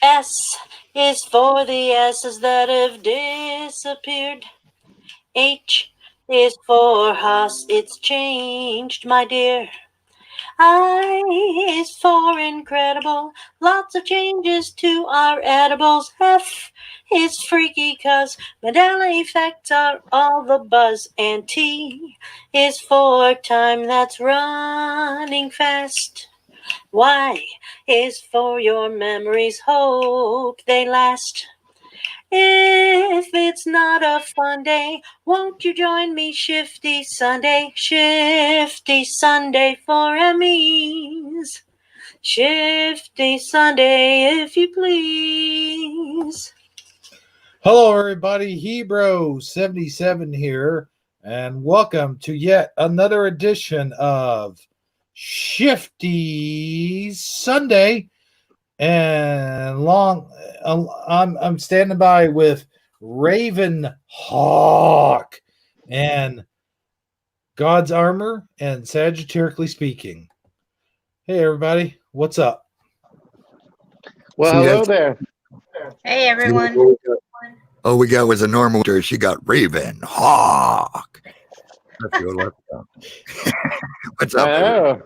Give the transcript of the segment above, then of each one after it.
S is for the S's that have disappeared. H is for Haas, it's changed, my dear. I is for incredible, lots of changes to our edibles. F is freaky cause Mandela effects are all the buzz. And T is for time that's running fast. Y is for your memories, hope they last. If it's not a fun day, won't you join me Shifty Sunday? Shifty Sunday for Emmys. Shifty Sunday, if you please. Hello, everybody. Hebrew77 here, and welcome to yet another edition of Shifty Sunday. And I'm standing by with Raven Hawk and God's Armor and Sagittarically Speaking. Hey, everybody, what's up? Well, hello there. Hey, everyone. All we got was a normal. She got Raven Hawk. What's up? Oh,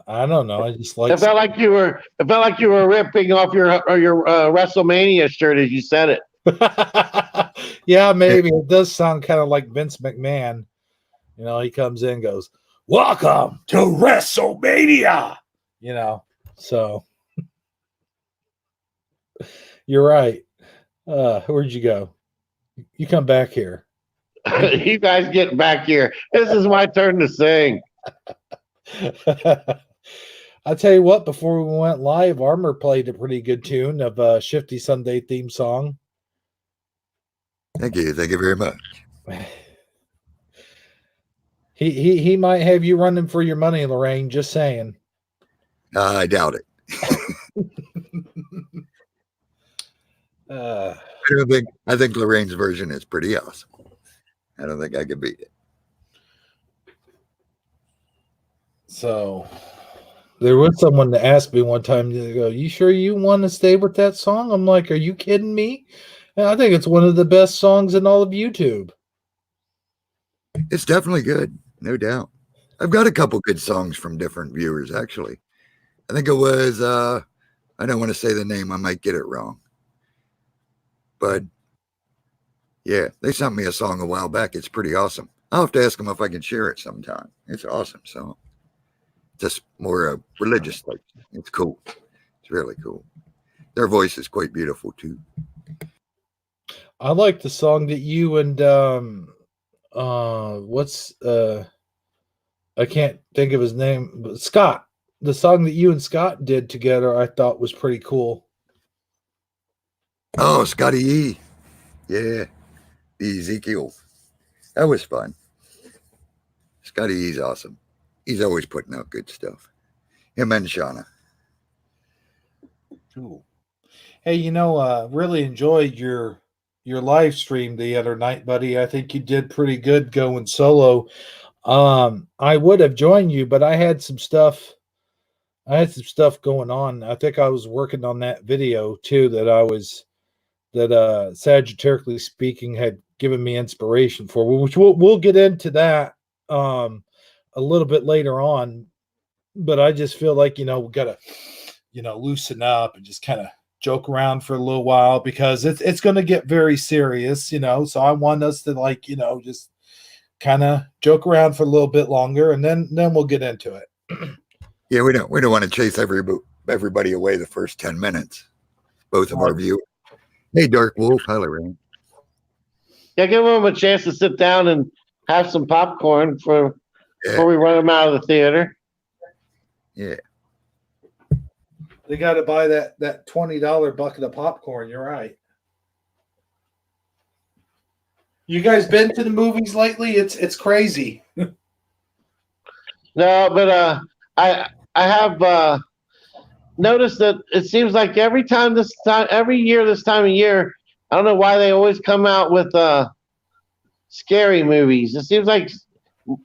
I don't know. I just like. it felt like you were ripping off your WrestleMania shirt as you said it. Yeah, maybe it does sound kind of like Vince McMahon. You know, he comes in and goes, "Welcome to WrestleMania." You know, so you're right. Where'd you go? You come back here. You guys get back here. This is my turn to sing. I'll tell you what, before we went live, Armor played a pretty good tune of a Shifty Sunday theme song. Thank you very much. He might have you running for your money, Lorraine, just saying. I doubt it. I think Lorraine's version is pretty awesome. I don't think I could beat it. So there was someone that asked me one time, they go, "You sure you want to stay with that song?" I'm like, "Are you kidding me?" And I think it's one of the best songs in all of YouTube. It's definitely good, no doubt. I've got a couple good songs from different viewers, actually. I think it was, I don't want to say the name, I might get it wrong. But, yeah, they sent me a song a while back. It's pretty awesome. I'll have to ask them if I can share it sometime. It's an awesome song. Just more religious like. It's cool. It's really cool. Their voice is quite beautiful, too. I like the song that you and, I can't think of his name, but Scott. The song that you and Scott did together, I thought was pretty cool. Oh, Scotty E. Yeah. The Ezekiel. That was fun. Scotty E's awesome. He's always putting out good stuff. Him and Shauna. Cool. Hey, really enjoyed your live stream the other night, buddy. I think you did pretty good going solo. I would have joined you, but I had some stuff going on. I think I was working on that video too that Sagittarically Speaking had given me inspiration for, which we'll get into that a little bit later on. But I just feel like, we gotta, loosen up and just kind of joke around for a little while because it's going to get very serious, so I want us to just kind of joke around for a little bit longer and then we'll get into it. Yeah, we don't want to chase everybody away the first 10 minutes. Both of our viewers. Hey, Dark Wolf. Hi, Lorraine. Yeah, give them a chance to sit down and have some popcorn before we run them out of the theater. Yeah. They got to buy that $20 bucket of popcorn. You're right. You guys been to the movies lately? It's crazy. No, but I have noticed that it seems like every year this time of year, I don't know why they always come out with scary movies. It seems like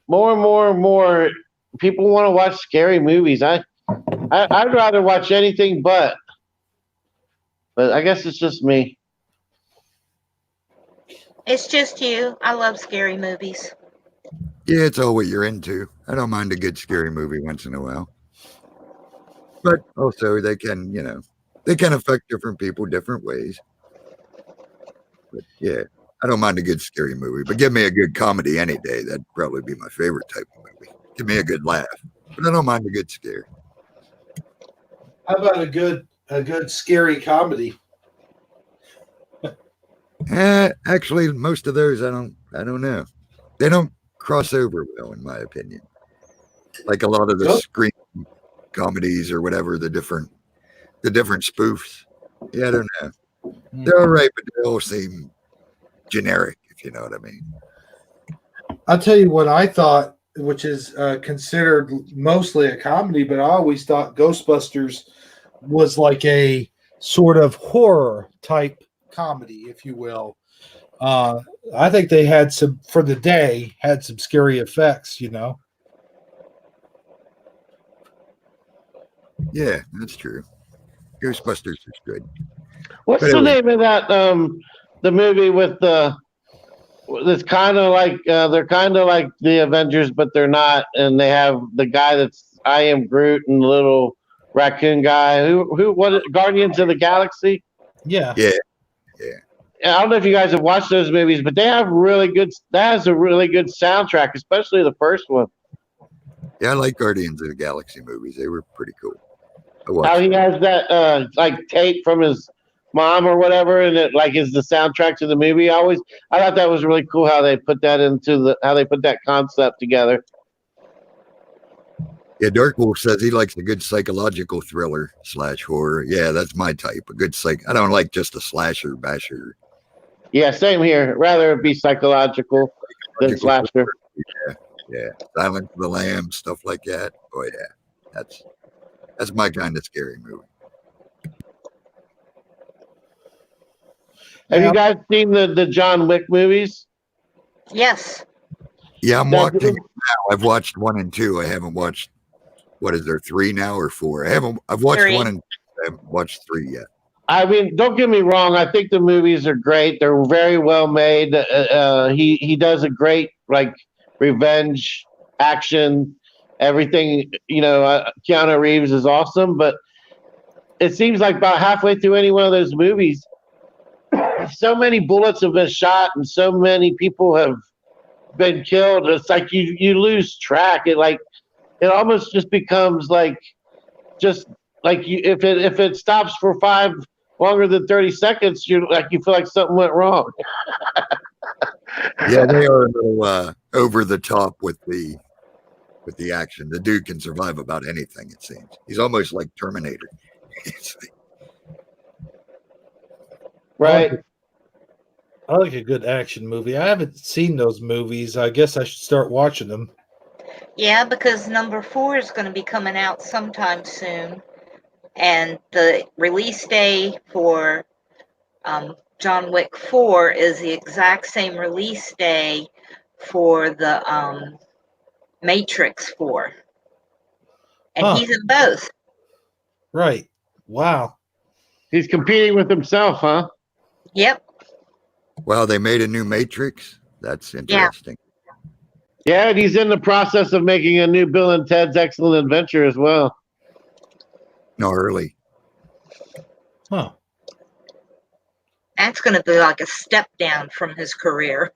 more and more people want to watch scary movies. I'd rather watch anything but I guess it's just me. It's just you. I love scary movies. Yeah, it's all what you're into. I don't mind a good scary movie once in a while. But also they can, they can affect different people different ways. But yeah, I don't mind a good scary movie. But give me a good comedy any day. That'd probably be my favorite type of movie. Give me a good laugh. But I don't mind a good scare. How about a good scary comedy? Actually, most of those I don't know. They don't cross over well, in my opinion. Like a lot of the Nope. Scream comedies or whatever, the different spoofs. Yeah, I don't know. They're all right, but they all seem generic, if you know what I mean. I'll tell you what I thought, which is considered mostly a comedy, but I always thought Ghostbusters was like a sort of horror type comedy, if you will. I think they had some, for the day, had some scary effects, Yeah, that's true. Ghostbusters is good. What's But the anyway. name of that? The movie with it's kind of like they're kind of like the Avengers, but they're not, and they have the guy that's I Am Groot and the little raccoon guy. What? Guardians of the Galaxy. Yeah. Yeah. I don't know if you guys have watched those movies, but they have really good. That has a really good soundtrack, especially the first one. Yeah, I like Guardians of the Galaxy movies. They were pretty cool. How he has that like tape from his mom or whatever, and it like is the soundtrack to the movie. I thought that was really cool how they put that how they put that concept together. Yeah, Dark Wolf says he likes a good psychological thriller / horror. Yeah, that's my type. A good I don't like just a slasher basher. Yeah, same here. Rather it be psychological than slasher. Yeah. Silence of the Lambs, stuff like that. Oh yeah, that's my kind of scary movie. Have you guys seen the John Wick movies? Yes. Yeah, I'm watching it now. I've watched 1 and 2. I haven't watched. What is there, 3 now or 4? I've watched 3. 1 and 2. I haven't watched 3 yet. I mean, don't get me wrong. I think the movies are great. They're very well made. He does a great like revenge action, everything. Keanu Reeves is awesome, but it seems like about halfway through any one of those movies, so many bullets have been shot and so many people have been killed. It's like you lose track. It almost just becomes like just like if it stops for longer than 30 seconds, you feel like something went wrong. Yeah, they are a little over the top with the action. The dude can survive about anything, it seems. He's almost like Terminator. Right. I like a good action movie. I haven't seen those movies. I guess I should start watching them. Yeah, because number 4 is going to be coming out sometime soon. And the release day for John Wick 4 is the exact same release day for the Matrix 4. And he's in both. Right. Wow. He's competing with himself, huh? Yep. Wow, they made a new Matrix? That's interesting. Yeah, and he's in the process of making a new Bill and Ted's Excellent Adventure as well. No, early. Huh. That's going to be like a step down from his career.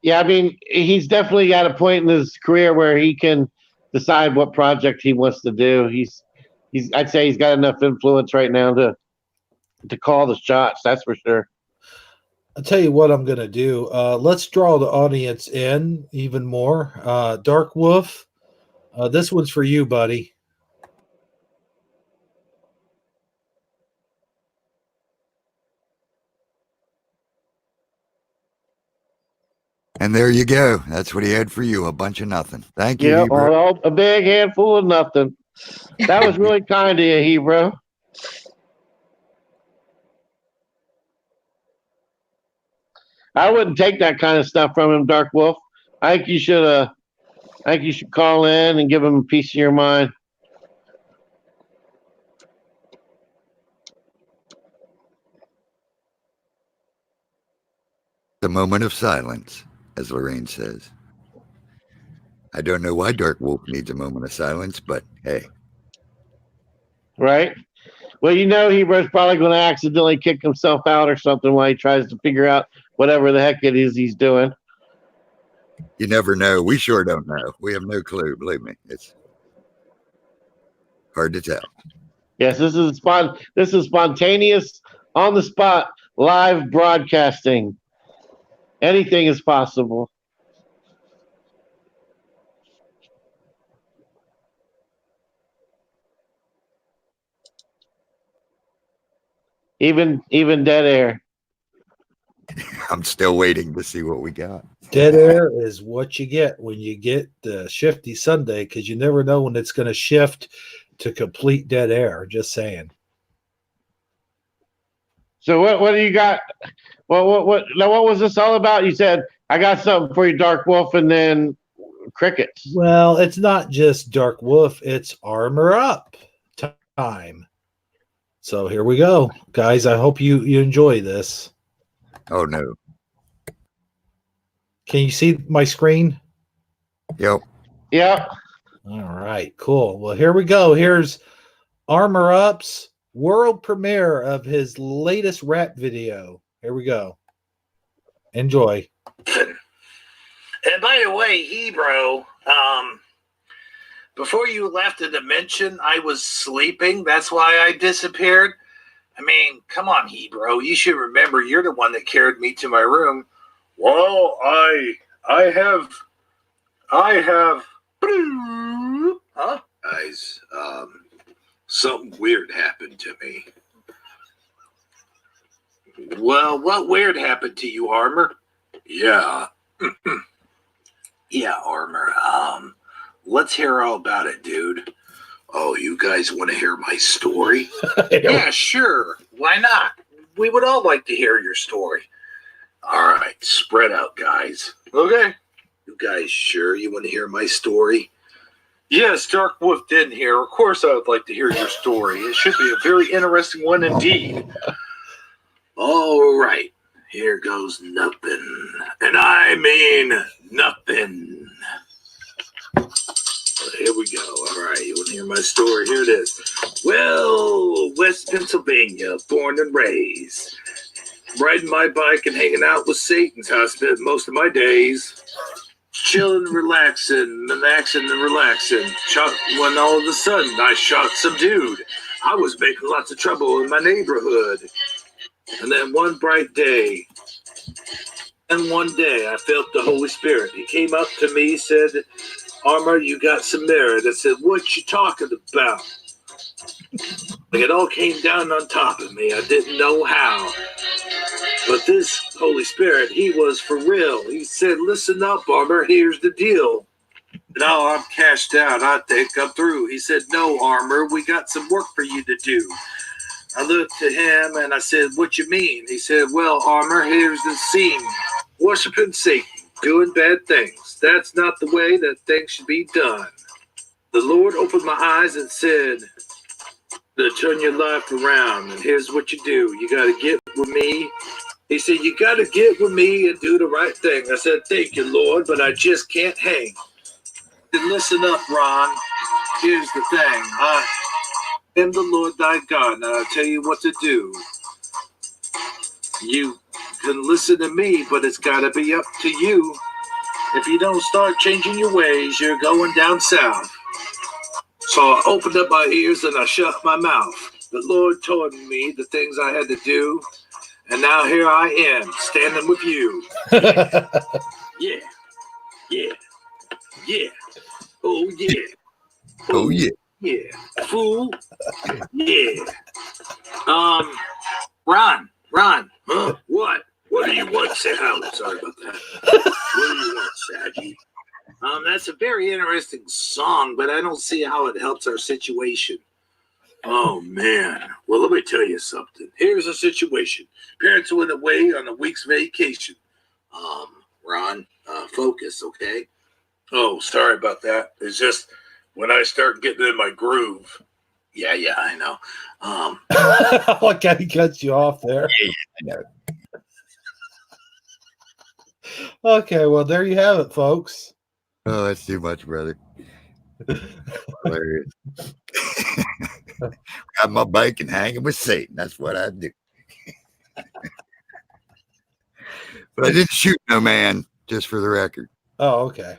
Yeah, I mean, he's definitely got a point in his career where he can decide what project he wants to do. I'd say he's got enough influence right now to call the shots. That's for sure. I'll tell you what I'm going to do. Let's draw the audience in even more. Dark Wolf, this one's for you, buddy. And there you go. That's what he had for you. A bunch of nothing. Thank you. Yeah, Hebrew. a big handful of nothing. That was really kind of you, Hebrew. I wouldn't take that kind of stuff from him, Dark Wolf. I think you should. I think you should call in and give him a piece of your mind. The moment of silence, as Lorraine says. I don't know why Dark Wolf needs a moment of silence, but hey. Right? Well, you know he was probably going to accidentally kick himself out or something while he tries to figure out whatever the heck it is he's doing. You never know. We sure don't know. We have no clue. Believe me, it's hard to tell. Yes, this is spontaneous, on the spot, live broadcasting. Anything is possible. Even dead air. I'm still waiting to see what we got. Dead air is what you get when you get the Shifty Sunday, because you never know when it's going to shift to complete dead air. Just saying. So what do you got? Well, what was this all about? You said I got something for you, Dark Wolf, and then crickets. Well, it's not just Dark Wolf, it's Armor Up time. So here we go. Guys, I hope you enjoy this. Oh no. Can you see my screen? Yep. Yep. All right, cool. Well, here we go. Here's Armor Up's world premiere of his latest rap video. Here we go. Enjoy. And by the way, Hebrew, before you left the dimension, I was sleeping. That's why I disappeared. I mean, come on, Hebrew. You should remember you're the one that carried me to my room. Well, I have. Huh? Guys, something weird happened to me. Well, what weird happened to you, Armor? Yeah. Yeah, Armor. Let's hear all about it, dude. Oh, you guys want to hear my story? Yeah, sure. Why not? We would all like to hear your story. All right, spread out, guys. Okay. You guys sure you want to hear my story? Yes, Dark Wolf didn't hear. Of course I would like to hear your story. It should be a very interesting one indeed. All right, here goes nothing. And I mean nothing. Here we go. All right, you want to hear my story? Here it is. Well, West Pennsylvania, born and raised. Riding my bike and hanging out with Satan's how I spent most of my days. Chilling, relaxing. When all of a sudden I shot some dude. I was making lots of trouble in my neighborhood. And then one day, I felt the Holy Spirit. He came up to me, said, Armor, you got some merit. I said, what you talking about? Like it all came down on top of me. I didn't know how. But this Holy Spirit, he was for real. He said, listen up, Armor, here's the deal. No, I'm cashed out. I think I'm through. He said, no, Armor, we got some work for you to do. I looked at him and I said, what you mean? He said, well, Armor, here's the scene. Worshiping Satan, doing bad things. That's not the way that things should be done. The Lord opened my eyes and said, to turn your life around, and here's what you do. You got to get with me. He said, you got to get with me and do the right thing. I said, thank you, Lord, but I just can't hang. And listen up, Ron. Here's the thing. I am the Lord thy God, and I'll tell you what to do. You can listen to me, but it's got to be up to you. If you don't start changing your ways, you're going down south. So I opened up my ears and I shut my mouth. The Lord told me the things I had to do. And now here I am, standing with you. Yeah. Yeah. Yeah. Oh, yeah. Oh yeah. Yeah. Fool. Yeah. Ron. Huh? What? What do you want, Sad? Oh, sorry about that. What do you want, Saggy? That's a very interesting song, but I don't see how it helps our situation. Oh, man. Well, let me tell you something. Here's a situation. Parents went away on a week's vacation. Ron, focus, okay? Oh, sorry about that. It's just when I start getting in my groove. Yeah, I know. Like I cut you off there. I know. Okay, well there you have it, folks. Oh, that's too much, brother. Hilarious. Got my bike and hanging with Satan. That's what I do. But I didn't shoot no man, just for the record. Oh, okay.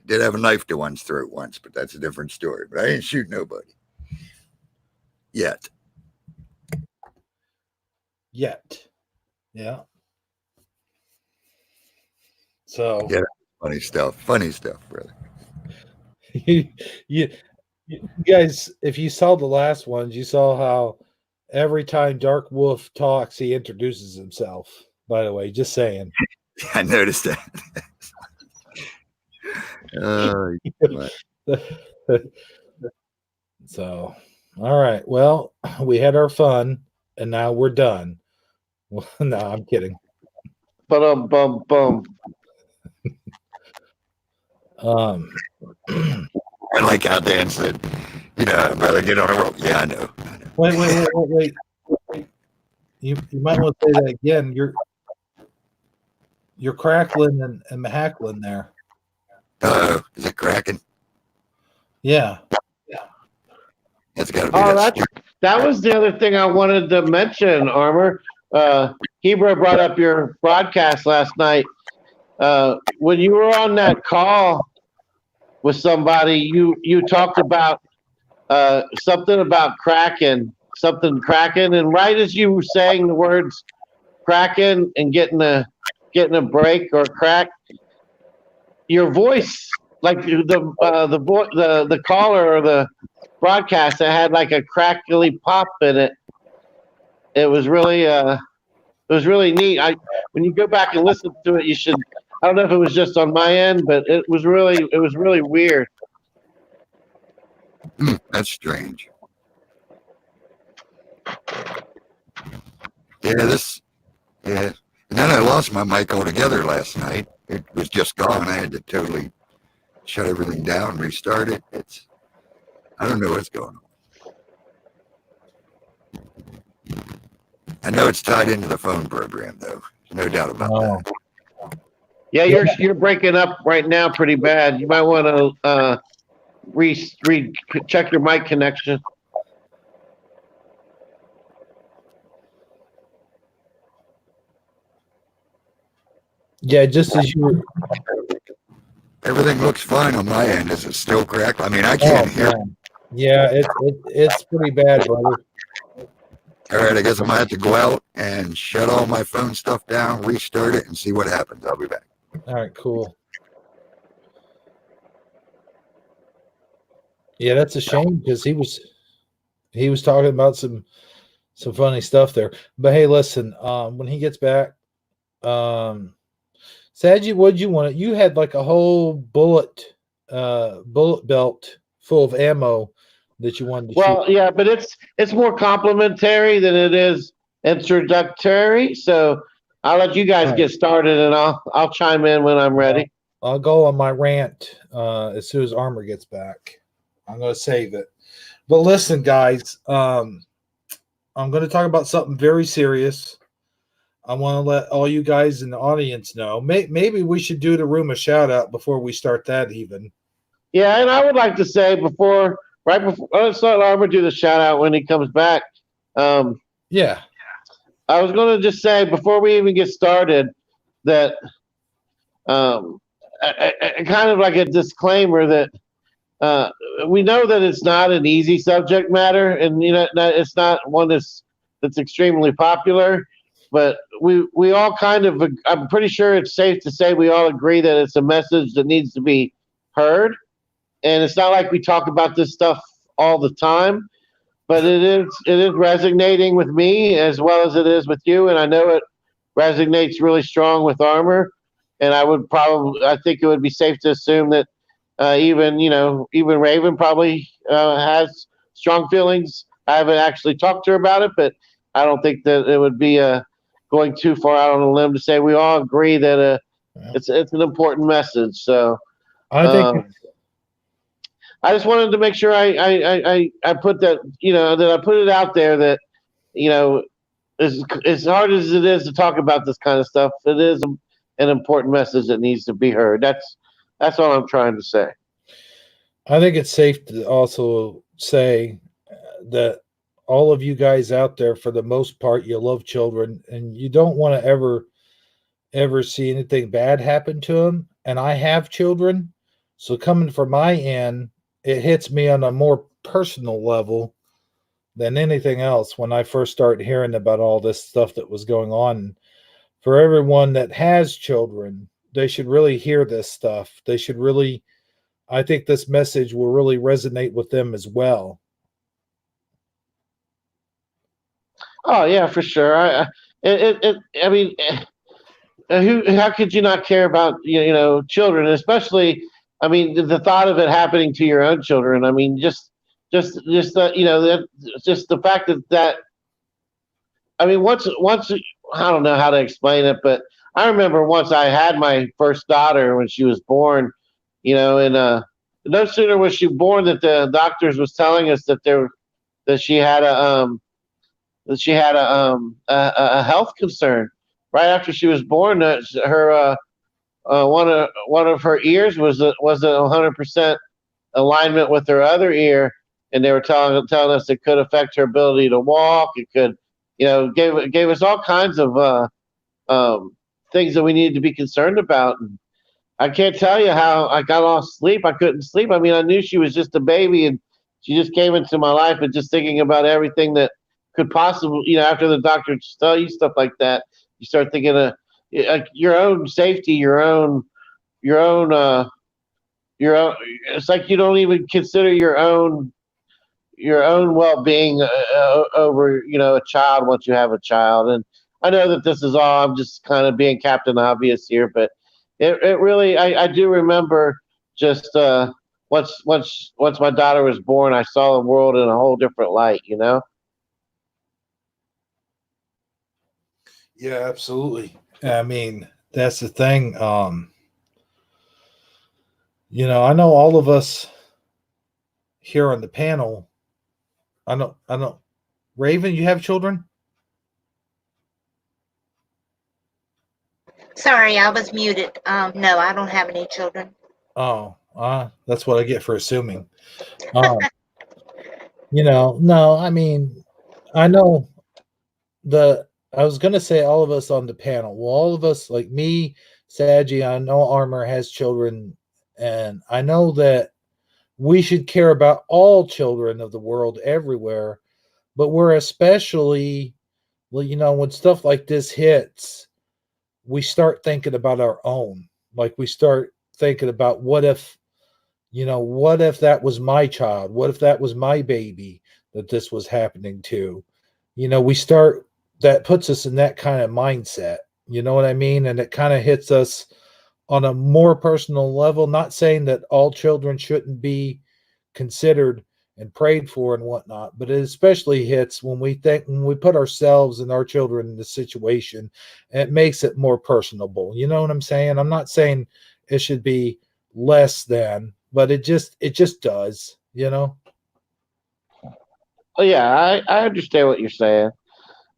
Did have a knife to one's throat once, but that's a different story. But I didn't shoot nobody. Yet. Yeah. So Yeah, funny stuff, brother. you guys, if you saw the last ones, you saw how every time Dark Wolf talks, he introduces himself. By the way, just saying. I noticed that. So, all right. Well, we had our fun, and now we're done. Well, no, I'm kidding. Bum. I like how Dan said, brother, get on a roll. Yeah, I know. Wait. You might want to say that again. You're crackling and hackling there. Is it cracking? Yeah. That's got to be that was the other thing I wanted to mention, Armor. Hebrew brought up your broadcast last night. When you were on that call with somebody, you talked about something about cracking, and right as you were saying the words cracking and getting a break or crack, your voice, like the caller or the broadcast, that had like a crackly pop in it. It was really neat. When you go back and listen to it, you should. I don't know if it was just on my end, but it was really weird. That's strange. Yeah. And then I lost my mic altogether last night. It was just gone. I had to totally shut everything down, restart it. I don't know what's going on. I know it's tied into the phone program, though. No doubt about that. Yeah, you're breaking up right now pretty bad. You might want to check your mic connection. Yeah, just as you were. Everything looks fine on my end. Is it still cracked? I mean, I can't hear. Yeah, it's pretty bad, brother. All right, I guess I'm gonna have to go out and shut all my phone stuff down, restart it, and see what happens. I'll be back. All right, cool. Yeah, that's a shame because he was talking about some funny stuff there. But hey, listen, when he gets back, Sadji, what'd you want? You had like a whole bullet belt full of ammo that you wanted to shoot. Well, yeah, but it's more complimentary than it is introductory. So I'll let you guys get started, and I'll chime in when I'm ready. I'll go on my rant as soon as Armor gets back. I'm going to save it. But listen, guys, I'm going to talk about something very serious. I want to let all you guys in the audience know. Maybe we should do the room a shout out before we start that even. Yeah, and I would like to say right before, let's let Armor do the shout out when he comes back. Yeah. I was going to just say before we even get started that kind of like a disclaimer that we know that it's not an easy subject matter, and it's not one that's extremely popular. But we all kind of, I'm pretty sure it's safe to say we all agree that it's a message that needs to be heard. And it's not like we talk about this stuff all the time, but it is resonating with me as well as it is with you. And I know it resonates really strong with Armor. And I think it would be safe to assume that even Raven probably has strong feelings. I haven't actually talked to her about it, but I don't think that it would be going too far out on a limb to say we all agree that Yeah. it's an important message. So I think I just wanted to make sure I put that, that I put it out there that, as hard as it is to talk about this kind of stuff, it is an important message that needs to be heard. That's all I'm trying to say. it's safe to also say that all of you guys out there, for the most part, you love children and you don't want to ever see anything bad happen to them. And I have children, so coming from my end, it hits me on a more personal level than anything else when I first started hearing about all this stuff that was going on. For everyone that has children, they should really hear this stuff. They should really, I think this message will really resonate with them as well. Oh yeah, for sure. I mean, how could you not care about children, especially? I mean, the thought of it happening to your own children. I mean, just that that just the fact that I mean, once I don't know how to explain it, but I remember once I had my first daughter when she was born, and no sooner was she born that the doctors was telling us that she had a health concern. Right after she was born, her one of her ears wasn't 100% alignment with her other ear, and they were telling us it could affect her ability to walk. It could, gave us all kinds of things that we needed to be concerned about. And I can't tell you how I got off sleep. I couldn't sleep. I mean, I knew she was just a baby, and she just came into my life, and just thinking about everything that could possibly, after the doctor tell you stuff like that, you start thinking of like your own safety, your own, it's like you don't even consider your own well-being over, a child once you have a child. And I know that this is all, I'm just kind of being Captain Obvious here, but it really, I do remember just once my daughter was born, I saw the world in a whole different light. Yeah, absolutely. I mean, that's the thing. I know all of us here on the panel. I know. Raven, you have children? Sorry, I was muted. No, I don't have any children. Oh, that's what I get for assuming. Um, no, I mean, I know I was gonna say all of us on the panel. Well, all of us, like me, Saji, I know Armor has children, and I know that we should care about all children of the world everywhere, but we're especially, well, when stuff like this hits, we start thinking about our own. Like we start thinking about what if that was my child? What if that was my baby that this was happening to? We start, that puts us in that kind of mindset. You know what I mean? And it kind of hits us on a more personal level. Not saying that all children shouldn't be considered and prayed for and whatnot, but it especially hits when we put ourselves and our children in the situation, and it makes it more personable. You know what I'm saying? I'm not saying it should be less than, but it just does. Oh yeah, I understand what you're saying,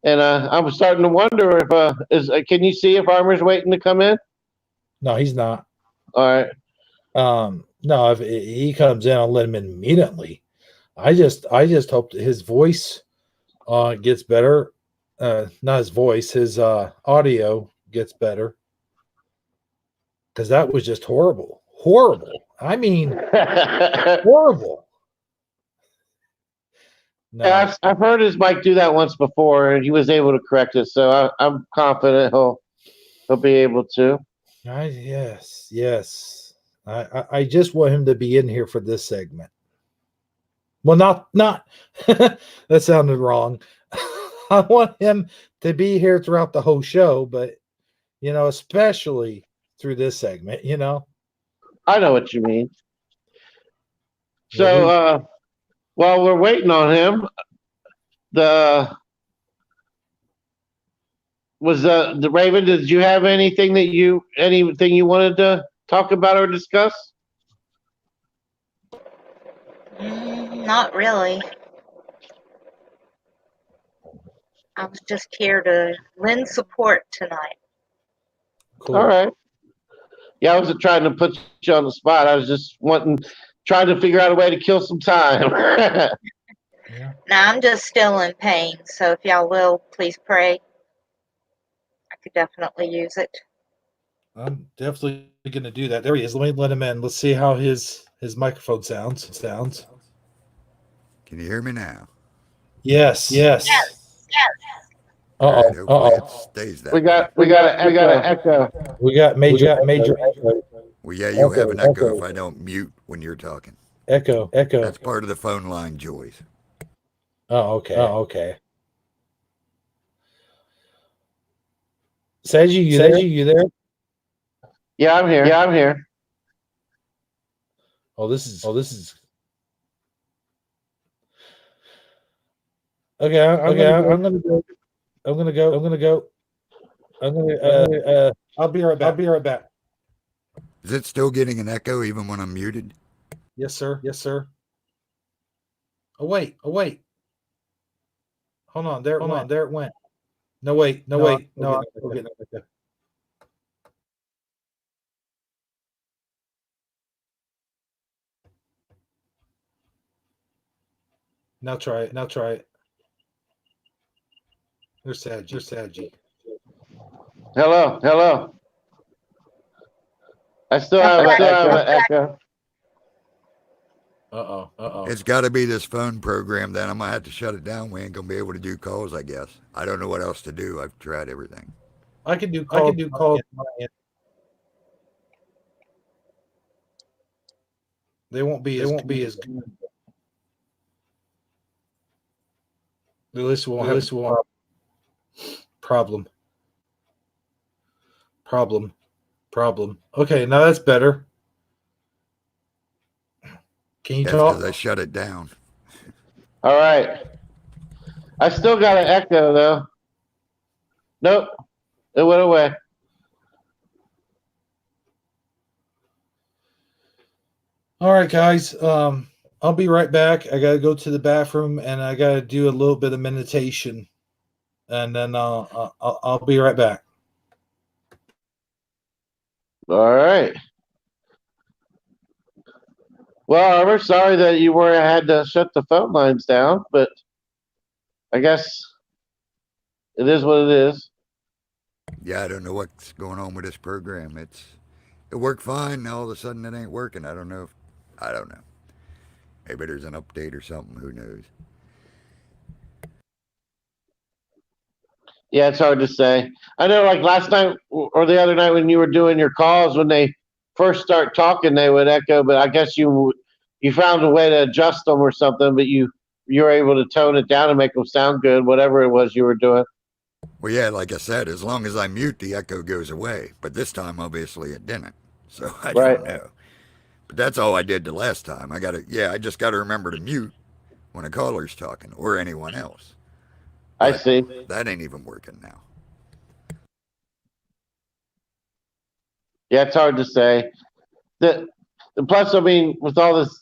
and I'm starting to wonder if can you see if Armor's waiting to come in? No, he's not. All right. No, if he comes in, I'll let him in immediately. I just hope that his voice gets better. Not his voice, his audio gets better, because that was just horrible. I mean, horrible. No. Yeah, I've heard his mic do that once before, and he was able to correct it. So I'm confident he'll be able to. Yes. I just want him to be in here for this segment. Well, not that sounded wrong. I want him to be here throughout the whole show, but especially through this segment. I know what you mean. So while we're waiting on him, Was the Raven? Did you have anything you wanted to talk about or discuss? Not really. I was just here to lend support tonight. Cool. All right. Yeah, I wasn't trying to put you on the spot. I was just trying to figure out a way to kill some time. Yeah. Now, I'm just still in pain, so if y'all will, please pray. I could definitely use it. I'm definitely going to do that. There he is. Let me let him in. Let's see how his microphone sounds. Can you hear me now? Yes. Yes. All right, Uh-oh. hopefully it stays that we way. got an echo. We got major echo. Well, yeah, you'll have an echo if I don't mute when you're talking. Echo. That's part of the phone line joys. Oh, okay. Seiji, you there? Yeah, I'm here. Oh, this is. Okay, I'm gonna go. I'll be right back. Is it still getting an echo even when I'm muted? Yes, sir. Oh wait. Hold on. There it went. No, wait. No, I'm still getting an echo. Now try it. There's Saji. Hello. I still have an echo. Uh-oh. It's got to be this phone program. Then I'm gonna have to shut it down. We ain't gonna be able to do calls, I guess. I don't know what else to do. I've tried everything. I can do calls. They won't be as good. This won't have problem. Okay, now that's better. Can you That's talk? because I shut it down. All right. I still got an echo though. Nope, it went away. All right, guys. I'll be right back. I gotta go to the bathroom and I gotta do a little bit of meditation, and then I'll be right back. All right. Well, we're sorry that you had to shut the phone lines down, but I guess it is what it is. Yeah, I don't know what's going on with this program. It worked fine. Now all of a sudden it ain't working. I don't know. Maybe there's an update or something. Who knows? Yeah, it's hard to say. I know, like last night or the other night when you were doing your calls, when they first start talking, they would echo. But I guess you found a way to adjust them or something. But you were able to tone it down and make them sound good, whatever it was you were doing. Well, yeah, like I said, as long as I mute, the echo goes away. But this time, obviously, it didn't. So I don't know. But that's all I did the last time. I just got to remember to mute when a caller's talking or anyone else. But I see. That ain't even working now. Yeah, it's hard to say. Plus, I mean, with all this,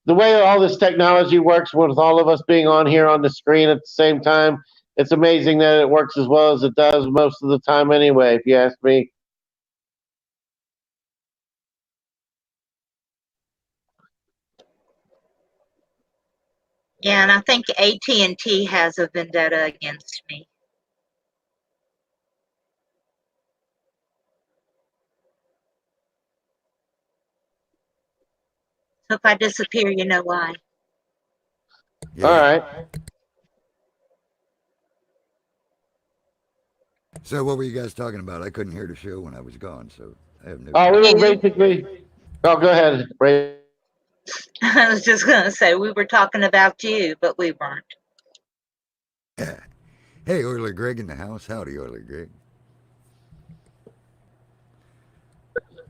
the way all this technology works, with all of us being on here on the screen at the same time, it's amazing that it works as well as it does most of the time anyway, if you ask me. Yeah, and I think AT&T has a vendetta against me. So if I disappear, you know why. Yeah. All right. So what were you guys talking about? I couldn't hear the show when I was gone, so I have no. Oh, we were basically. Oh, go ahead, Ray. I was just going to say we were talking about you, but we weren't. Yeah. Hey, Oiler Greg in the house. Howdy, Oiler Greg.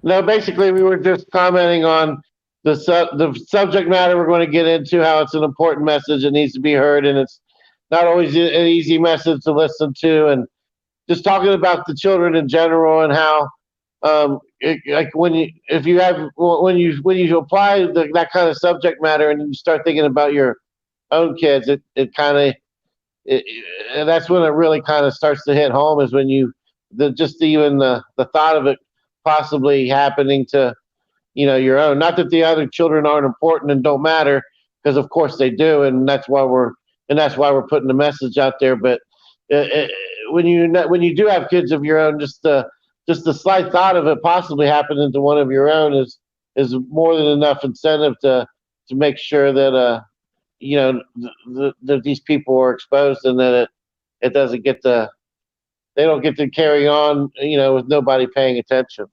No, basically, we were just commenting on the subject matter we're going to get into, how it's an important message that needs to be heard, and it's not always an easy message to listen to, and just talking about the children in general and how like when you if you have when you apply that kind of subject matter and you start thinking about your own kids, it kind of it, and that's when it really kind of starts to hit home is when you just even the thought of it possibly happening to your own. Not that the other children aren't important and don't matter, because of course they do, and that's why we're putting the message out there. But when you do have kids of your own, just the slight thought of it possibly happening to one of your own is more than enough incentive to make sure that that these people are exposed and that it doesn't get to they don't get to carry on with nobody paying attention.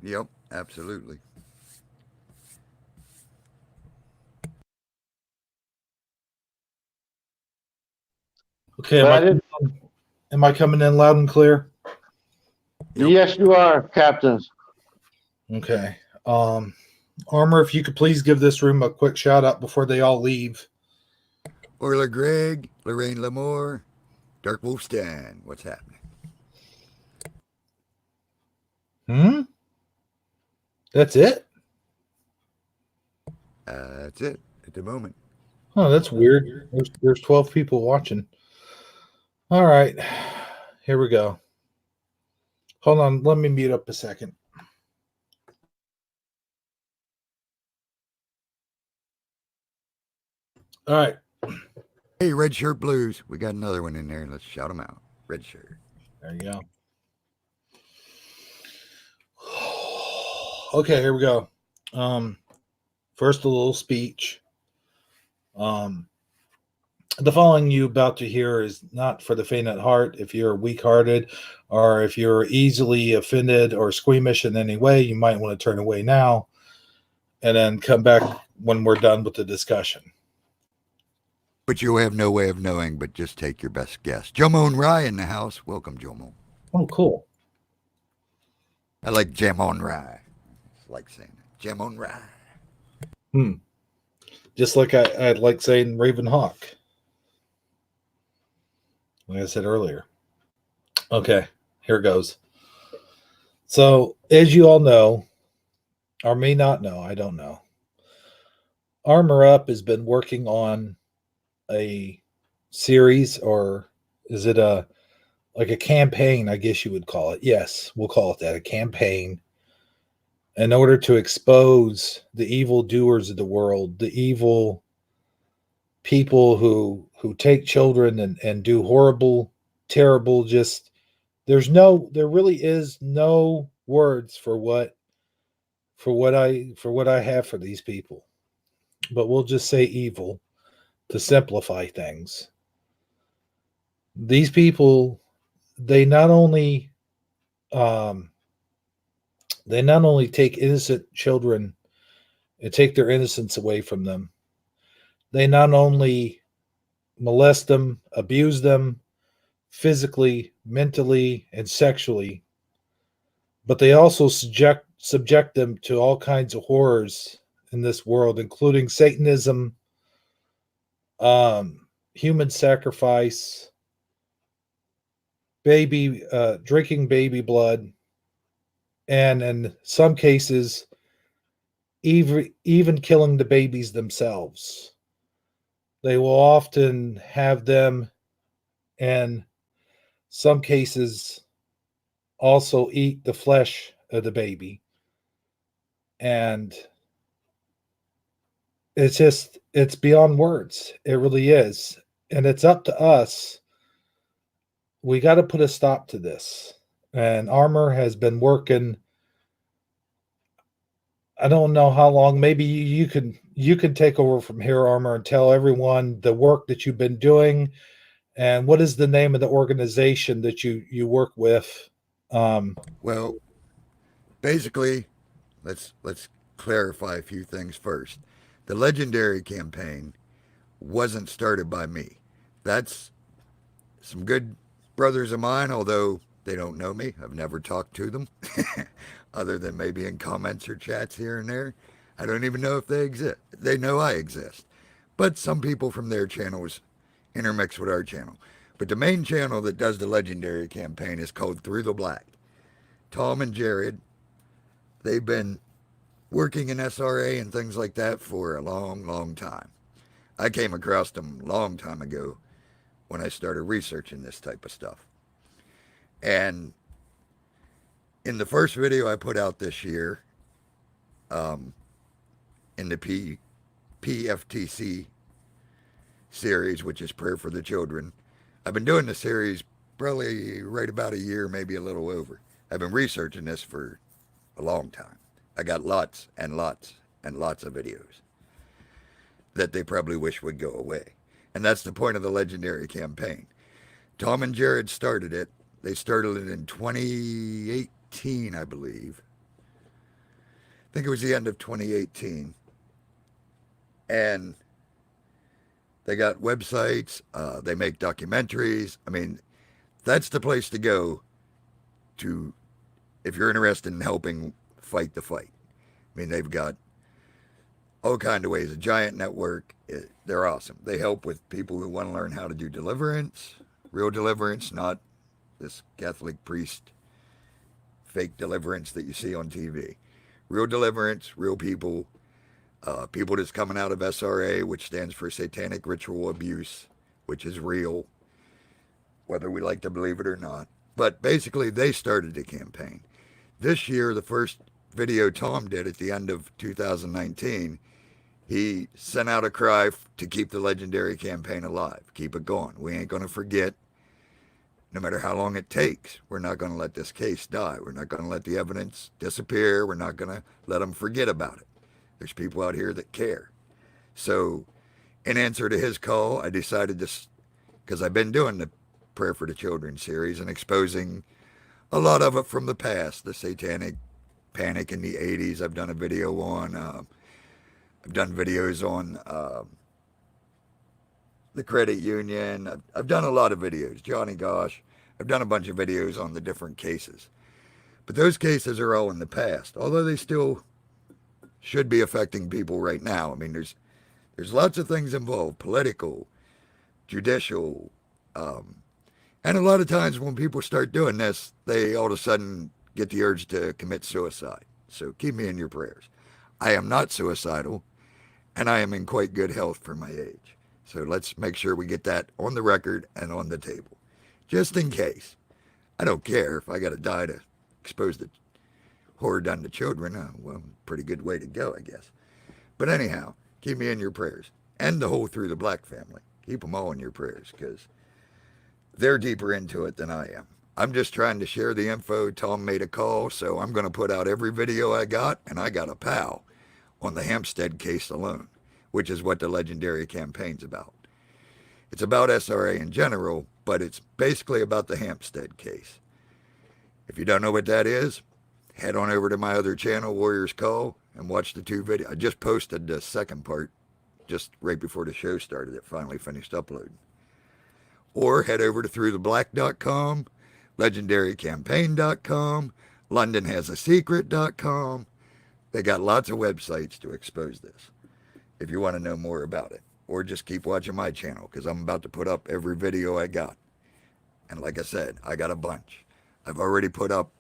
Yep, absolutely. Okay, But I did. am I coming in loud and clear? Yep. Yes, you are, Captain. Okay. Armor, if you could please give this room a quick shout out before they all leave. Orla Gregg, Lorraine Lamore, Dark Wolf Stan. What's happening? That's it? That's it at the moment. Oh, that's weird. There's 12 people watching. All right. Here we go. Hold on. Let me mute up a second. All right. Hey, Red Shirt Blues. We got another one in there. Let's shout them out. Red Shirt. There you go. Okay, here we go. First, a little speech. The following you about to hear is not for the faint at heart. If you're weak-hearted or if you're easily offended or squeamish in any way, you might want to turn away now and then come back when we're done with the discussion. But you'll have no way of knowing, but just take your best guess. Jomo and Rye in the house. Welcome, Jomo. Oh, cool. I like jam on rye. I like saying it. Jam on rye. Just like I like saying Raven Hawk. Like I said earlier. Okay, here goes. So, as you all know, or may not know, I don't know, Armor Up has been working on a series, or is it a campaign, I guess you would call it. Yes, we'll call it that, a campaign, in order to expose the evil doers of the world, the evil people who take children and do horrible, terrible, just there really is no words for what I have for these people. But we'll just say evil to simplify things. These people, they not only take innocent children and take their innocence away from them. They not only molest them, abuse them physically, mentally, and sexually, but they also subject them to all kinds of horrors in this world, including Satanism, human sacrifice, drinking baby blood, and in some cases, even killing the babies themselves. They will often have them, in some cases, also eat the flesh of the baby. And it's beyond words. It really is. And it's up to us. We got to put a stop to this. And Armor has been working, I don't know how long. Maybe you can take over from here, Armor, and tell everyone the work that you've been doing and what is the name of the organization that you work with. Well, basically, let's clarify a few things first. The Legendary campaign wasn't started by me. That's some good brothers of mine, although they don't know me. I've never talked to them, other than maybe in comments or chats here and there. I don't even know if they exist. They know I exist. But some people from their channels intermix with our channel. But the main channel that does the Legendary campaign is called Through the Black. Tom and Jared, they've been working in SRA and things like that for a long, long time. I came across them a long time ago when I started researching this type of stuff. And in the first video I put out this year, in the PFTC series, which is Prayer for the Children, I've been doing the series probably right about a year, maybe a little over. I've been researching this for a long time. I got lots and lots and lots of videos that they probably wish would go away. And that's the point of the Legendary campaign. Tom and Jared started it. They started it in 2018, I believe. I think it was the end of 2018. And they got websites. They make documentaries. I mean, that's the place to go to if you're interested in helping fight the fight. I mean, they've got all kind of ways. A giant network. They're awesome. They help with people who want to learn how to do deliverance, real deliverance, not this Catholic priest fake deliverance that you see on TV. Real deliverance, real people, people that's coming out of SRA, which stands for Satanic Ritual Abuse, which is real, whether we like to believe it or not. But basically, they started the campaign. This year, the first video Tom did at the end of 2019, he sent out a cry to keep the Legendary campaign alive. Keep it going. We ain't going to forget. No matter how long it takes, we're not going to let this case die. We're not going to let the evidence disappear. We're not going to let them forget about it. There's people out here that care. So, in answer to his call, I decided to, because I've been doing the Prayer for the Children series and exposing a lot of it from the past, the satanic panic in the 80s. I've done a video on, I've done videos on the credit union. I've done a lot of videos. Johnny Gosh. I've done a bunch of videos on the different cases. But those cases are all in the past, although they still should be affecting people right now. I mean, there's lots of things involved, political, judicial, and a lot of times when people start doing this, they all of a sudden get the urge to commit suicide. So keep me in your prayers. I am not suicidal, and I am in quite good health for my age. So let's make sure we get that on the record and on the table, just in case. I don't care if I got to die to expose the horror done to children. Well, pretty good way to go, I guess. But anyhow, keep me in your prayers. And the whole Through the Black family. Keep them all in your prayers, because they're deeper into it than I am. I'm just trying to share the info. Tom made a call, so I'm going to put out every video I got, and I got a pal on the Hampstead case alone, which is what the Legendary campaign's about. It's about SRA in general, but it's basically about the Hampstead case. If you don't know what that is, head on over to my other channel, Warriors Call, and watch the two videos. I just posted the second part just right before the show started. It finally finished uploading. Or head over to throughtheblack.com, legendarycampaign.com, londonhasasecret.com. They got lots of websites to expose this if you want to know more about it. Or just keep watching my channel, because I'm about to put up every video I got. And like I said, I got a bunch. I've already put up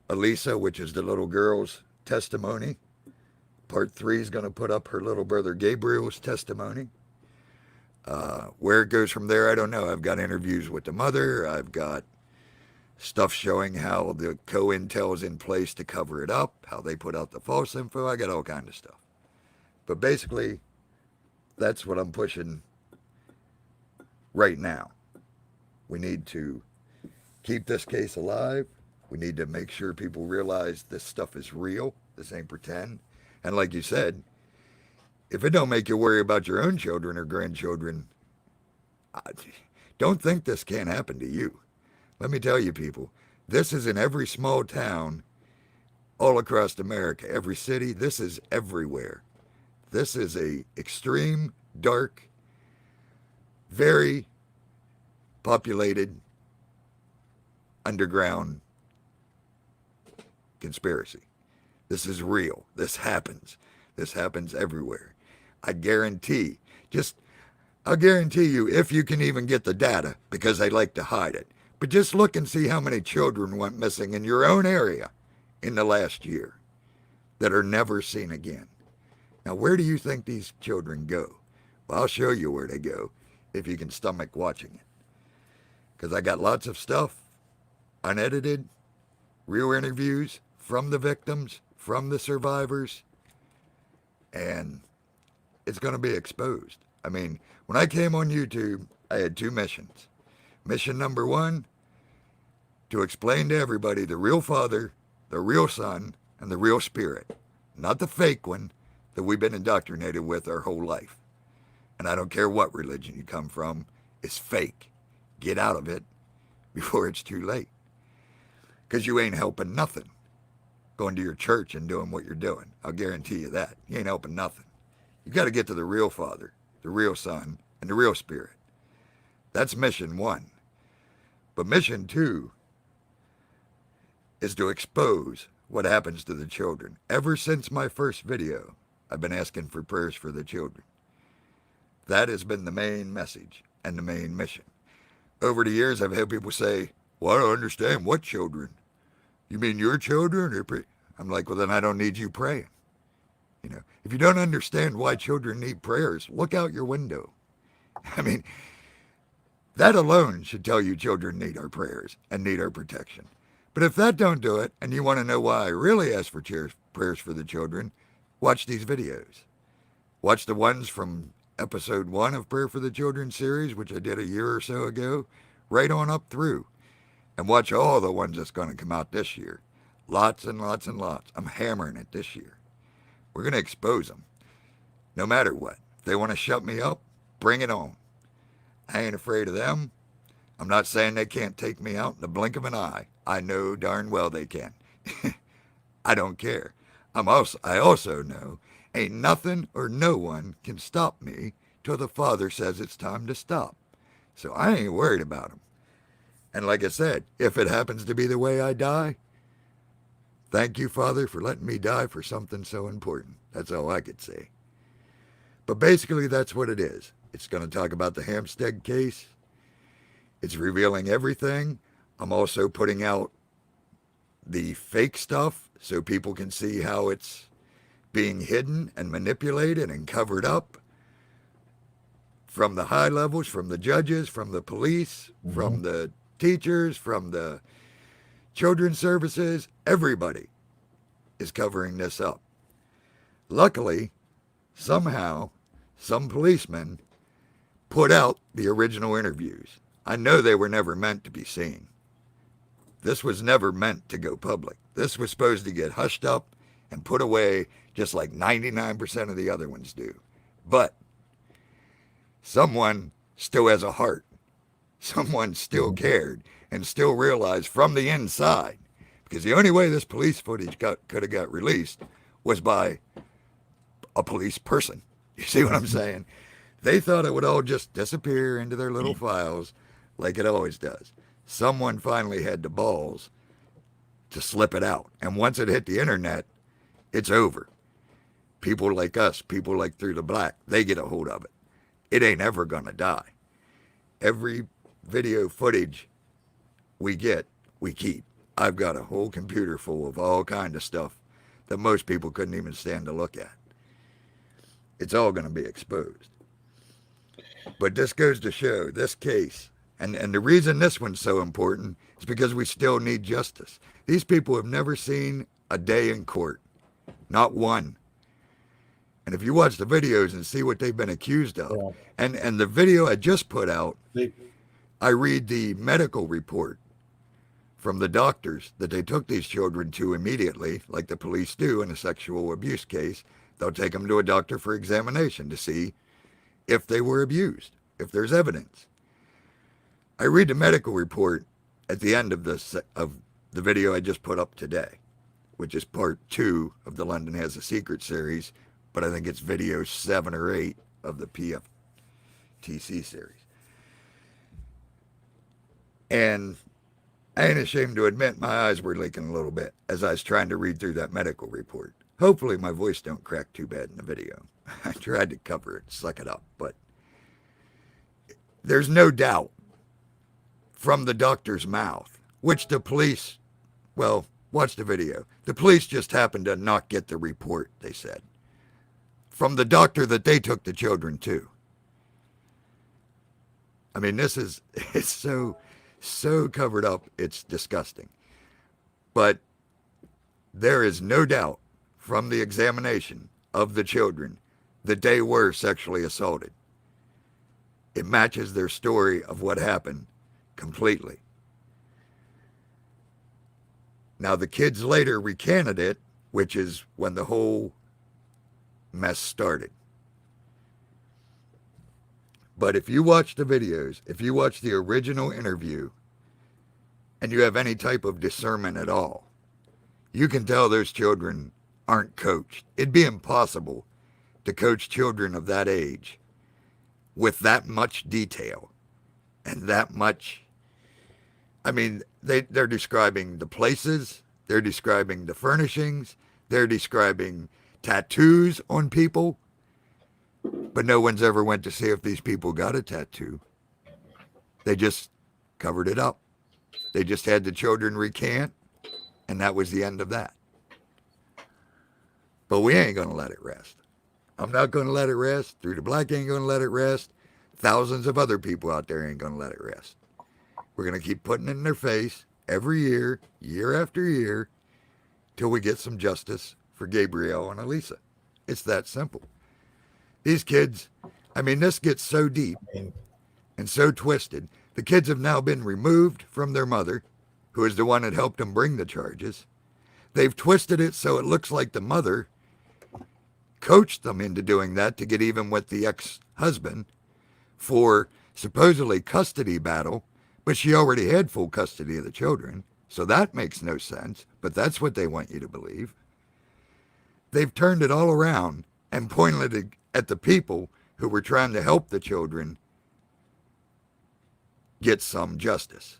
Elisa, which is the little girl's testimony. Part 3 is going to put up her little brother Gabriel's testimony. Where it goes from there, I don't know. I've got interviews with the mother. I've got stuff showing how the co-intel is in place to cover it up, how they put out the false info. I got all kinds of stuff. But basically, that's what I'm pushing right now. We need to keep this case alive. We need to make sure people realize this stuff is real. This ain't pretend. And like you said, if it don't make you worry about your own children or grandchildren, don't think this can't happen to you. Let me tell you, people, this is in every small town all across America, every city. This is everywhere. This is a extreme, dark, very populated underground conspiracy. This is real. This happens. This happens everywhere. I guarantee. Just, I'll guarantee you, if you can even get the data, because they like to hide it. But just look and see how many children went missing in your own area in the last year that are never seen again. Now, where do you think these children go? Well, I'll show you where they go if you can stomach watching it. Because I got lots of stuff, unedited, real interviews from the victims, from the survivors, and it's going to be exposed. I mean, when I came on YouTube, I had two missions. Mission number one, to explain to everybody the real Father, the real Son, and the real Spirit, not the fake one that we've been indoctrinated with our whole life. And I don't care what religion you come from, it's fake. Get out of it before it's too late. Because you ain't helping nothing going to your church and doing what you're doing. I'll guarantee you that. You ain't helping nothing. You got to get to the real Father, the real Son, and the real Spirit. That's mission one. But mission two is to expose what happens to the children. Ever since my first video, I've been asking for prayers for the children. That has been the main message and the main mission. Over the years, I've had people say, well, I don't understand. What children? You mean your children? I'm like, well, then I don't need you praying. You know, if you don't understand why children need prayers, look out your window. I mean, that alone should tell you children need our prayers and need our protection. But if that don't do it, and you want to know why I really ask for prayers for the children, watch these videos. Watch the ones from episode 1 of Prayer for the Children series, which I did a year or so ago, right on up through. And watch all the ones that's going to come out this year. Lots and lots and lots. I'm hammering it this year. We're going to expose them, no matter what. If they want to shut me up, bring it on. I ain't afraid of them. I'm not saying they can't take me out in the blink of an eye. I know darn well they can. I don't care. I also know ain't nothing or no one can stop me till the Father says it's time to stop. So I ain't worried about them. And like I said, if it happens to be the way I die, thank you, Father, for letting me die for something so important. That's all I could say. But basically, that's what it is. It's going to talk about the Hampstead case. It's revealing everything. I'm also putting out the fake stuff so people can see how it's being hidden and manipulated and covered up from the high levels, from the judges, from the police, from the teachers, from the children's services. Everybody is covering this up. Luckily, somehow, some policemen put out the original interviews. I know they were never meant to be seen. This was never meant to go public. This was supposed to get hushed up and put away just like 99% of the other ones do. But someone still has a heart. Someone still cared and still realized from the inside, because the only way this police footage could have got released was by a police person. You see what I'm saying? They thought it would all just disappear into their little files like it always does. Someone finally had the balls to slip it out. And once it hit the internet, it's over. People like us, people like Through the Black, they get a hold of it. It ain't ever going to die. Every video footage we get, we keep. I've got a whole computer full of all kind of stuff that most people couldn't even stand to look at. It's all going to be exposed. But this goes to show this case, and the reason this one's so important is because we still need justice. These people have never seen a day in court. Not one. And if you watch the videos and see what they've been accused of, and the video I just put out, I read the medical report from the doctors that they took these children to immediately, like the police do in a sexual abuse case. They'll take them to a doctor for examination to see if they were abused, if there's evidence. I read the medical report at the end of the video I just put up today, which is part 2 of the London Has a Secret series, but I think it's video 7 or 8 of the PFTC series. And I ain't ashamed to admit my eyes were leaking a little bit as I was trying to read through that medical report. Hopefully my voice don't crack too bad in the video. I tried to cover it, suck it up, but there's no doubt from the doctor's mouth, which the police, well, watch the video. The police just happened to not get the report, they said, from the doctor that they took the children to. I mean, it's so covered up, it's disgusting. But there is no doubt from the examination of the children that they were sexually assaulted. It matches their story of what happened completely. Now, the kids later recanted it, which is when the whole mess started. But if you watch the videos, if you watch the original interview, and you have any type of discernment at all, you can tell those children aren't coached. It'd be impossible to coach children of that age with that much detail and that much. I mean, they're describing the places, they're describing the furnishings, they're describing tattoos on people, but no one's ever went to see if these people got a tattoo. They just covered it up. They just had the children recant, and that was the end of that. But we ain't going to let it rest. I'm not going to let it rest. Through the Black ain't going to let it rest. Thousands of other people out there ain't going to let it rest. We're going to keep putting it in their face every year, year after year, till we get some justice for Gabrielle and Elisa. It's that simple. These kids, I mean, this gets so deep and so twisted. The kids have now been removed from their mother, who is the one that helped them bring the charges. They've twisted it so it looks like the mother coached them into doing that to get even with the ex-husband for supposedly custody battle, but she already had full custody of the children, so that makes no sense, but that's what they want you to believe. They've turned it all around and pointed at the people who were trying to help the children get some justice.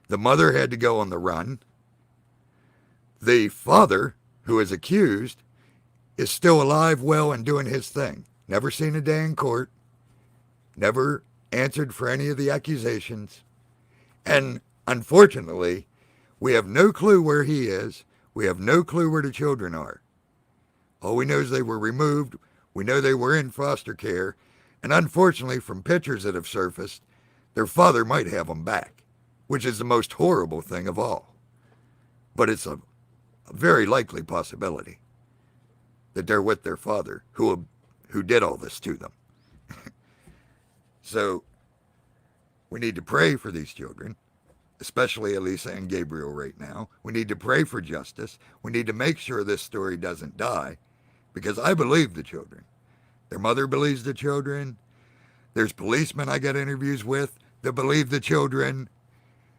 The mother had to go on the run. The father, who is accused, is still alive, well, and doing his thing. Never seen a day in court. Never answered for any of the accusations. And unfortunately, we have no clue where he is. We have no clue where the children are. All we know is they were removed. We know they were in foster care. And unfortunately, from pictures that have surfaced, their father might have them back, which is the most horrible thing of all. But it's a very likely possibility that they're with their father who did all this to them. So we need to pray for these children, especially Elisa and Gabriel right now. We need to pray for justice. We need to make sure this story doesn't die, because I believe the children. Their mother believes the children. There's policemen I got interviews with that believe the children.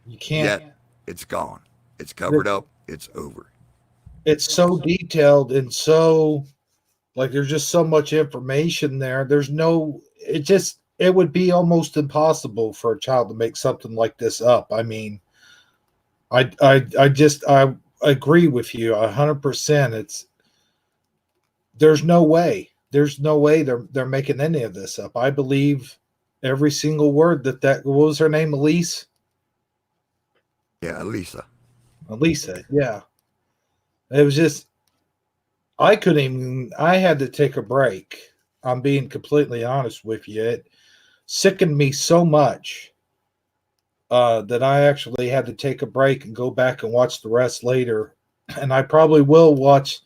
You can't. Yet it's gone. It's covered up. It's over. It's so detailed and so, like, there's just so much information there. It would be almost impossible for a child to make something like this up. I mean, I agree with you 100%. There's no way they're making any of this up. I believe every single word that what was her name? Elise? Yeah, Elisa. Elisa, yeah. It was just, I had to take a break. I'm being completely honest with you. It sickened me so much that I actually had to take a break and go back and watch the rest later. And I probably will watch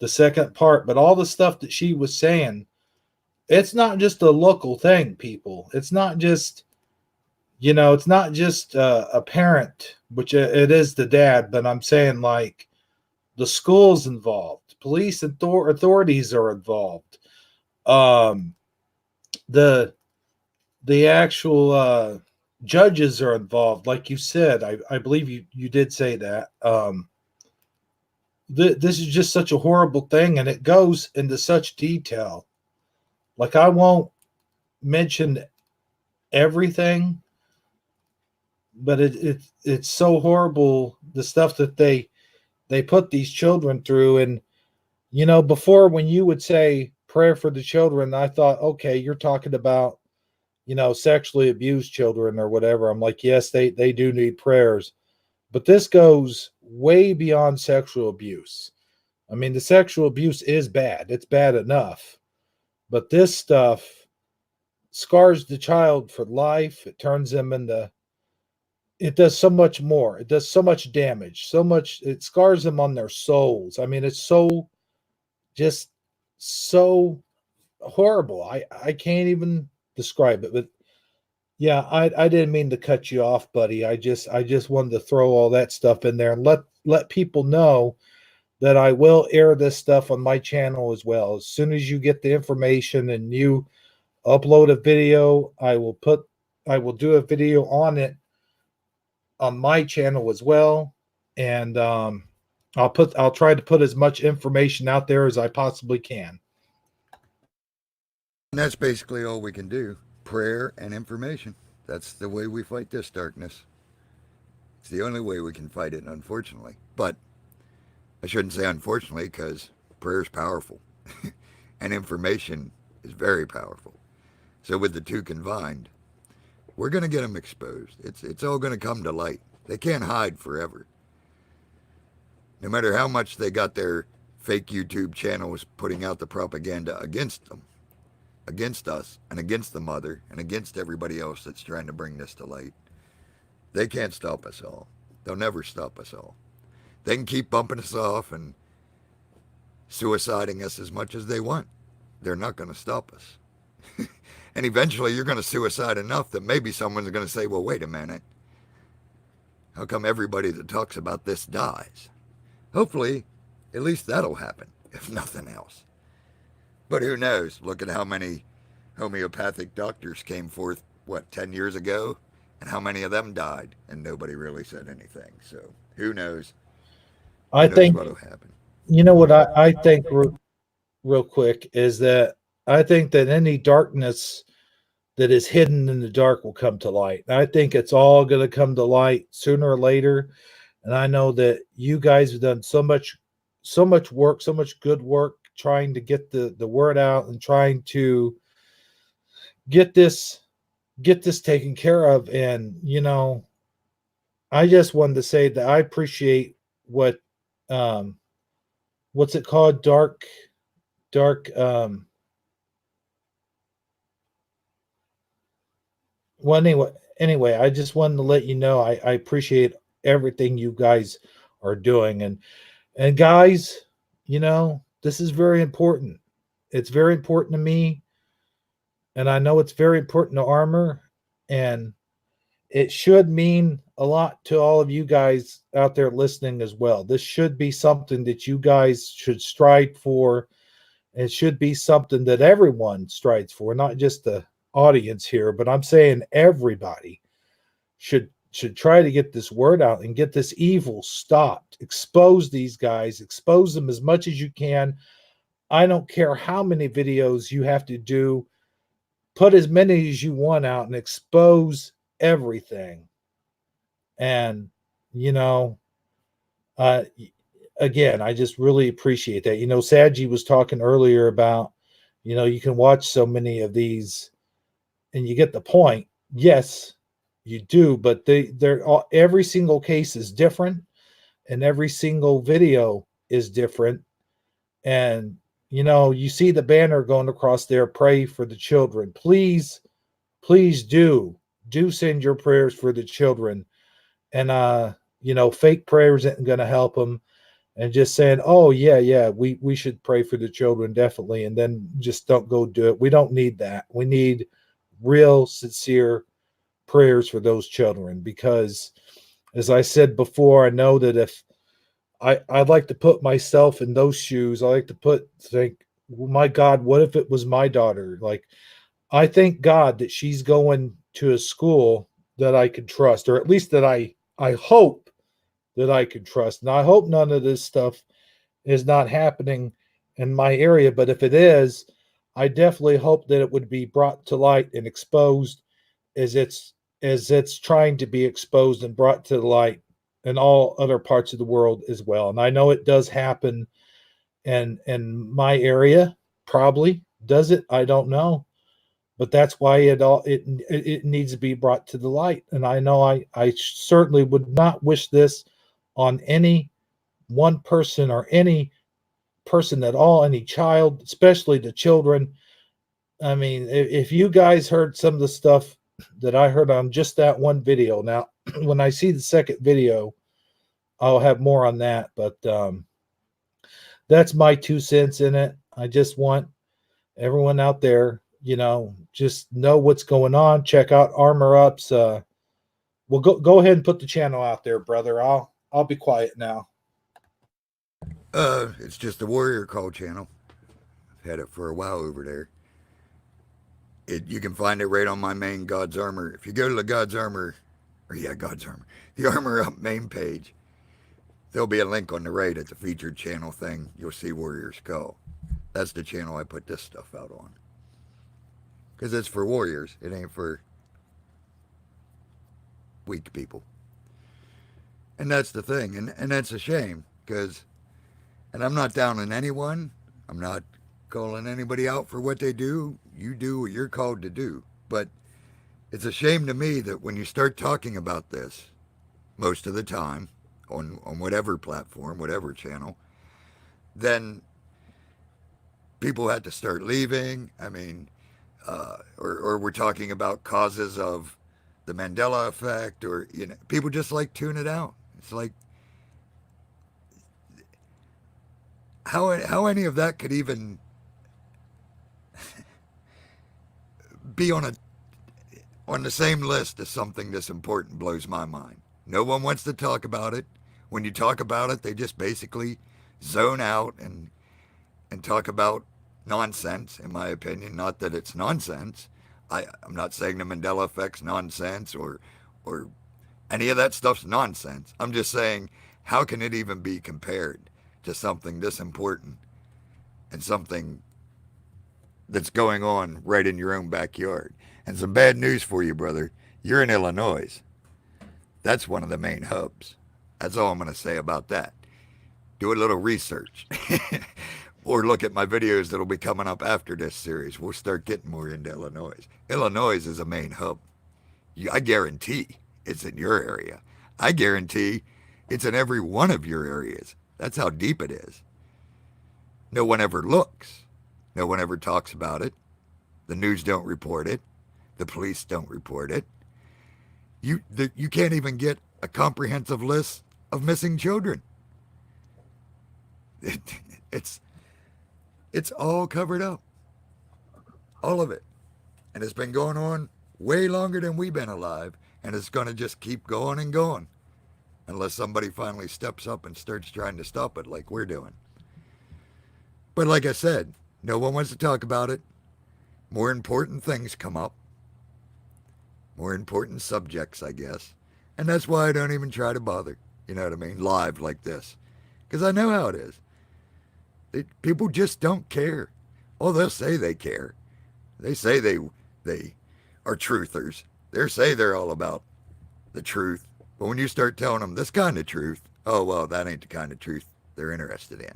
the second part, but all the stuff that she was saying, it's not just a local thing, people. It's not just, it's not just a parent, which it is the dad, but I'm saying, like, the school's involved, police authorities are involved. The actual judges are involved, like you said. I believe you did say that. This is just such a horrible thing, and it goes into such detail. Like, I won't mention everything, but it's so horrible, the stuff that they put these children through. And before, when you would say prayer for the children, I thought, okay, you're talking about sexually abused children or whatever, I'm like, yes, they do need prayers. But this goes way beyond sexual abuse. I mean, the sexual abuse is bad. It's bad enough. But this stuff scars the child for life. It turns them into, it does so much more. It does so much damage, so much, it scars them on their souls. I mean, it's just so horrible. I can't even describe it. But yeah, I didn't mean to cut you off, buddy. I just wanted to throw all that stuff in there and let people know that I will air this stuff on my channel as well. As soon as you get the information and you upload a video, I will do a video on it on my channel as well. And I'll try to put as much information out there as I possibly can. And that's basically all we can do. Prayer and information. That's the way we fight this darkness. It's the only way we can fight it, unfortunately. But I shouldn't say unfortunately, because prayer is powerful. And information is very powerful. So with the two combined, we're going to get them exposed. It's all going to come to light. They can't hide forever. No matter how much they got their fake YouTube channels putting out the propaganda against them, against us, and against the mother, and against everybody else that's trying to bring this to light, they can't stop us all. They'll never stop us all. They can keep bumping us off and suiciding us as much as they want. They're not going to stop us. And eventually you're going to suicide enough that maybe someone's going to say, well, wait a minute. How come everybody that talks about this dies? Hopefully, at least that'll happen, if nothing else. But who knows? Look at how many homeopathic doctors came forth, 10 years ago? And how many of them died, and nobody really said anything. So, who knows? I think what'll happen. You know what I think real quick is that I think that any darkness that is hidden in the dark will come to light. I think it's all going to come to light sooner or later. And I know that you guys have done so much work, so much good work trying to get the word out and trying to get this taken care of. And, I just wanted to say that I appreciate what's it called? Dark, well, anyway, I just wanted to let you know I appreciate everything you guys are doing. And guys, this is very important. It's very important to me. And I know it's very important to Armor. And it should mean a lot to all of you guys out there listening as well. This should be something that you guys should strive for. It should be something that everyone strives for, not just the audience here, but I'm saying everybody should try to get this word out and get this evil stopped. Expose these guys, expose them as much as you can. I don't care how many videos you have to do. Put as many as you want out and expose everything. And, again, I just really appreciate that. Saji was talking earlier about, you can watch so many of these and you get the point. Yes, you do, but they're all, every single case is different and every single video is different. And, you see the banner going across there, pray for the children. Please do send your prayers for the children. And, fake prayers isn't going to help them. And just saying, oh, yeah, we should pray for the children, definitely. And then just don't go do it. We don't need that. We need real, sincere prayers for those children. Because, as I said before, I know that if I'd like to put myself in those shoes, I like to think, well, my God, what if it was my daughter? Like, I thank God that she's going to a school that I could trust, or at least that I hope that I could trust. And I hope none of this stuff is not happening in my area. But if it is, I definitely hope that it would be brought to light and exposed as it's trying to be exposed and brought to the light in all other parts of the world as well. And I know it does happen in my area, probably. Does it? I don't know. but that's why it needs to be brought to the light. And I know I certainly would not wish this on any one person or any person at all, any child, especially the children. I mean, if you guys heard some of the stuff that I heard on just that one video, now when I see the second video, I'll have more on that. But that's my 2 cents in it. I just want everyone out there, just know what's going on. Check out Armor Up's. Well, go ahead and put the channel out there, brother. I'll be quiet now. It's just the Warrior Call channel. I've had it for a while over there. You can find it right on my main God's Armor. If you go to the God's Armor, the Armor Up main page, there'll be a link on the right at the featured channel thing. You'll see Warrior's Call. That's the channel I put this stuff out on. Because it's for warriors. It ain't for weak people. And that's the thing. And that's a shame. Because, and I'm not down on anyone. I'm not calling anybody out for what they do. You do what you're called to do. But it's a shame to me that when you start talking about this, most of the time, on whatever platform, whatever channel, then people had to start leaving. I mean, or we're talking about causes of the Mandela effect, or, people just tune it out. It's like, how any of that could even be on the same list as something this important blows my mind. No one wants to talk about it. When you talk about it, they just basically zone out and talk about nonsense, in my opinion. Not that it's nonsense. I'm not saying the Mandela effect's nonsense or any of that stuff's nonsense. I'm just saying, how can it even be compared to something this important and something that's going on right in your own backyard? And some bad news for you, brother. You're in Illinois. That's one of the main hubs. That's all I'm going to say about that. Do a little research. Or look at my videos that'll be coming up after this series. We'll start getting more into Illinois. Illinois is a main hub. I guarantee it's in your area. I guarantee it's in every one of your areas. That's how deep it is. No one ever looks. No one ever talks about it. The news don't report it. The police don't report it. You can't even get a comprehensive list of missing children. It's all covered up. All of it. And it's been going on way longer than we've been alive. And it's going to just keep going and going. Unless somebody finally steps up and starts trying to stop it like we're doing. But like I said, no one wants to talk about it. More important things come up. More important subjects, I guess. And that's why I don't even try to bother. You know what I mean? Live like this. Because I know how it is. People just don't care. Oh, they'll say they care. They say they are truthers. They say they're all about the truth. But when you start telling them this kind of truth, oh, well, that ain't the kind of truth they're interested in.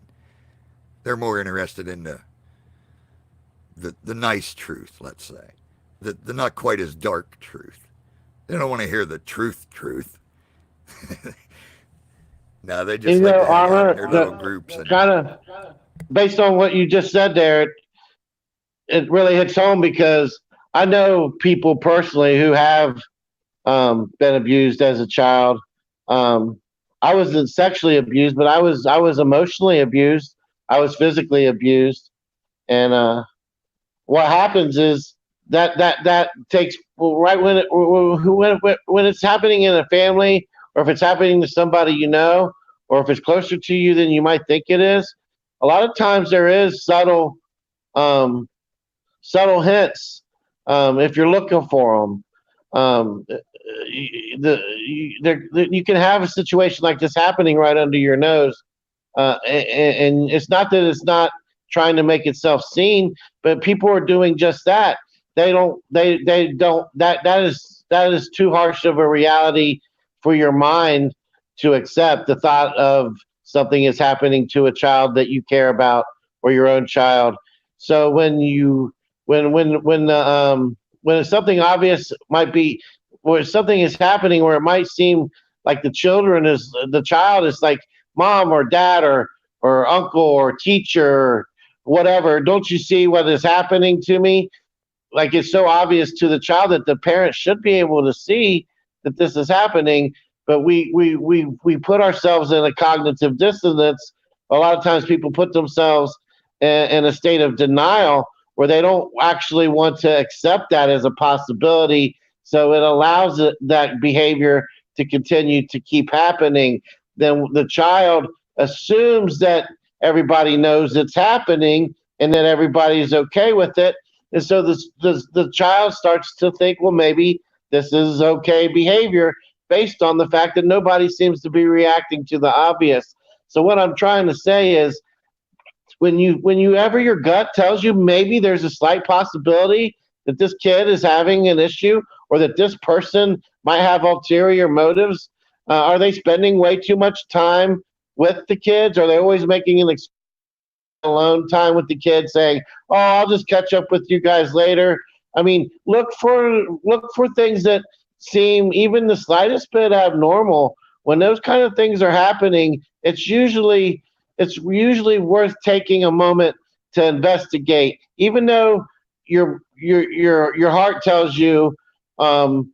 They're more interested in the nice truth, let's say. The not quite as dark truth. They don't want to hear the truth. No, they just like to hang out in their little groups. And kind of based on what you just said there, it really hits home, because I know people personally who have been abused as a child. I wasn't sexually abused, but I was emotionally abused. I was physically abused, and what happens is that takes right when it's happening in a family, or if it's happening to somebody you know, or if it's closer to you than you might think it is. A lot of times there is subtle hints if you're looking for them. You can have a situation like this happening right under your nose, and it's not that it's not trying to make itself seen, but people are doing just that. They don't. That is too harsh of a reality for your mind to accept. The thought of something is happening to a child that you care about, or your own child. So when you when something obvious might be, where something is happening where it might seem like the child is like mom or dad or uncle or teacher or whatever. Don't you see what is happening to me? Like it's so obvious to the child that the parent should be able to see that this is happening, but we put ourselves in a cognitive dissonance. A lot of times people put themselves in a state of denial where they don't actually want to accept that as a possibility, so it allows that behavior to continue to keep happening. Then the child assumes that everybody knows it's happening and that everybody's okay with it, and so the child starts to think, well, maybe this is okay behavior based on the fact that nobody seems to be reacting to the obvious. So what I'm trying to say is, whenever your gut tells you maybe there's a slight possibility that this kid is having an issue or that this person might have ulterior motives, are they spending way too much time with the kids? Are they always making an alone time with the kids, saying, "Oh, I'll just catch up with you guys later"? I mean, look for things that seem even the slightest bit abnormal. When those kind of things are happening, it's usually worth taking a moment to investigate, even though your heart tells you, um,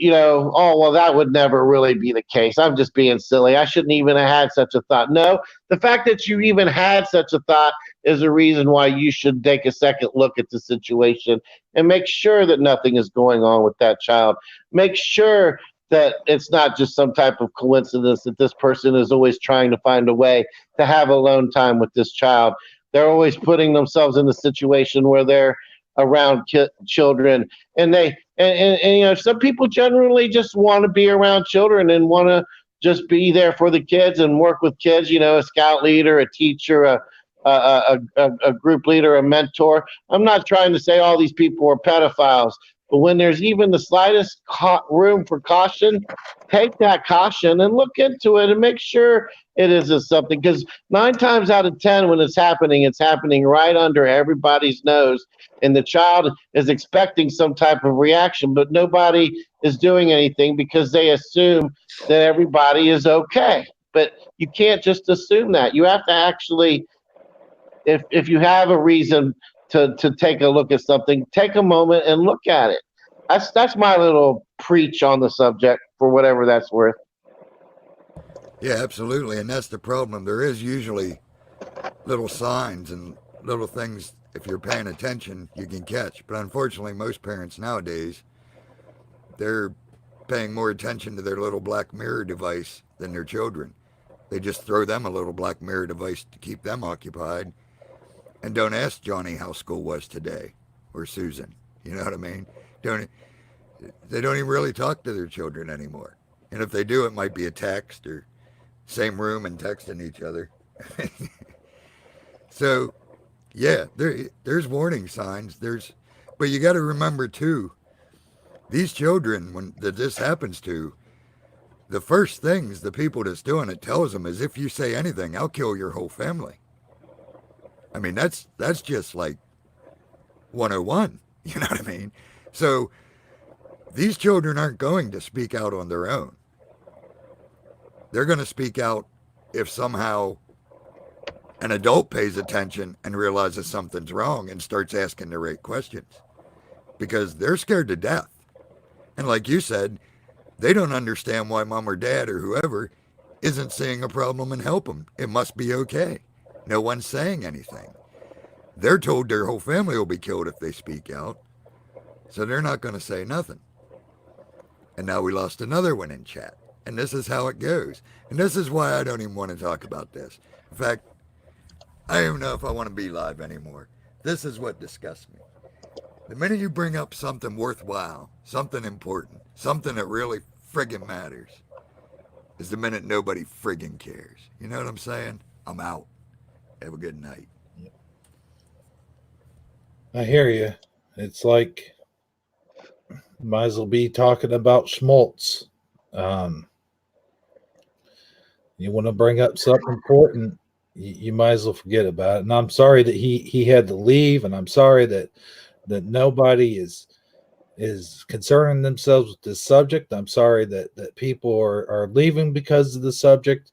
oh, well, that would never really be the case. I'm just being silly. I shouldn't even have had such a thought. No, the fact that you even had such a thought is a reason why you should take a second look at the situation and make sure that nothing is going on with that child. Make sure that it's not just some type of coincidence that this person is always trying to find a way to have alone time with this child. They're always putting themselves in the situation where they're around children, and some people generally just want to be around children and want to just be there for the kids and work with kids. A scout leader, a teacher, a group leader, a mentor. I'm not trying to say all these people are pedophiles, but when there's even the slightest room for caution, take that caution and look into it and make sure it isn't something. Because 9 times out of 10, when it's happening right under everybody's nose, and the child is expecting some type of reaction, but nobody is doing anything because they assume that everybody is okay. But you can't just assume that. You have to actually, if you have a reason to take a look at something, take a moment and look at it. That's my little preach on the subject, for whatever that's worth. Yeah, absolutely. And that's the problem. There is usually little signs and little things, if you're paying attention, you can catch. But unfortunately, most parents nowadays, they're paying more attention to their little black mirror device than their children. They just throw them a little black mirror device to keep them occupied and don't ask Johnny how school was today or Susan. You know what I mean? They don't even really talk to their children anymore. And if they do, it might be a text or same room and texting each other. So, yeah, there's warning signs. But you got to remember too, these children, when this happens to, the first things the people that's doing it tells them is, if you say anything, I'll kill your whole family. I mean, that's just like 101. You know what I mean? So these children aren't going to speak out on their own. They're going to speak out if somehow an adult pays attention and realizes something's wrong and starts asking the right questions, because they're scared to death. And like you said, they don't understand why mom or dad or whoever isn't seeing a problem and help them. It must be okay. No one's saying anything. They're told their whole family will be killed if they speak out, so they're not going to say nothing. And now we lost another one in chat. And this is how it goes. And this is why I don't even want to talk about this. In fact, I don't even know if I want to be live anymore. This is what disgusts me. The minute you bring up something worthwhile, something important, something that really friggin' matters, is the minute nobody friggin' cares. You know what I'm saying? I'm out. Have a good night. I hear you. It's like, might as well be talking about schmaltz. You want to bring up something important, you might as well forget about it. And I'm sorry that he had to leave, and I'm sorry that that nobody is concerning themselves with this subject. I'm sorry that people are leaving because of the subject,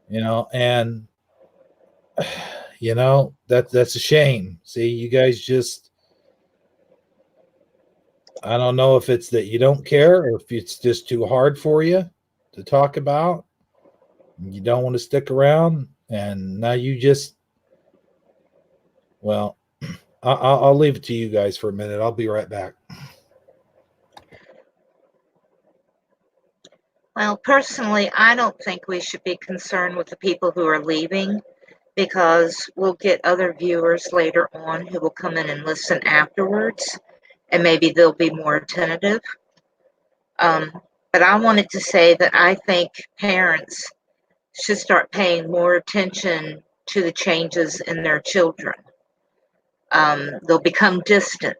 and that's a shame. See, you guys just, I don't know if it's that you don't care or if it's just too hard for you to talk about. You don't want to stick around, and now you just, well, I'll leave it to you guys for a minute. I'll be right back. Well, personally, I don't think we should be concerned with the people who are leaving, because we'll get other viewers later on who will come in and listen afterwards, and maybe they'll be more attentive. But I wanted to say that I think parents should start paying more attention to the changes in their children. They'll become distant.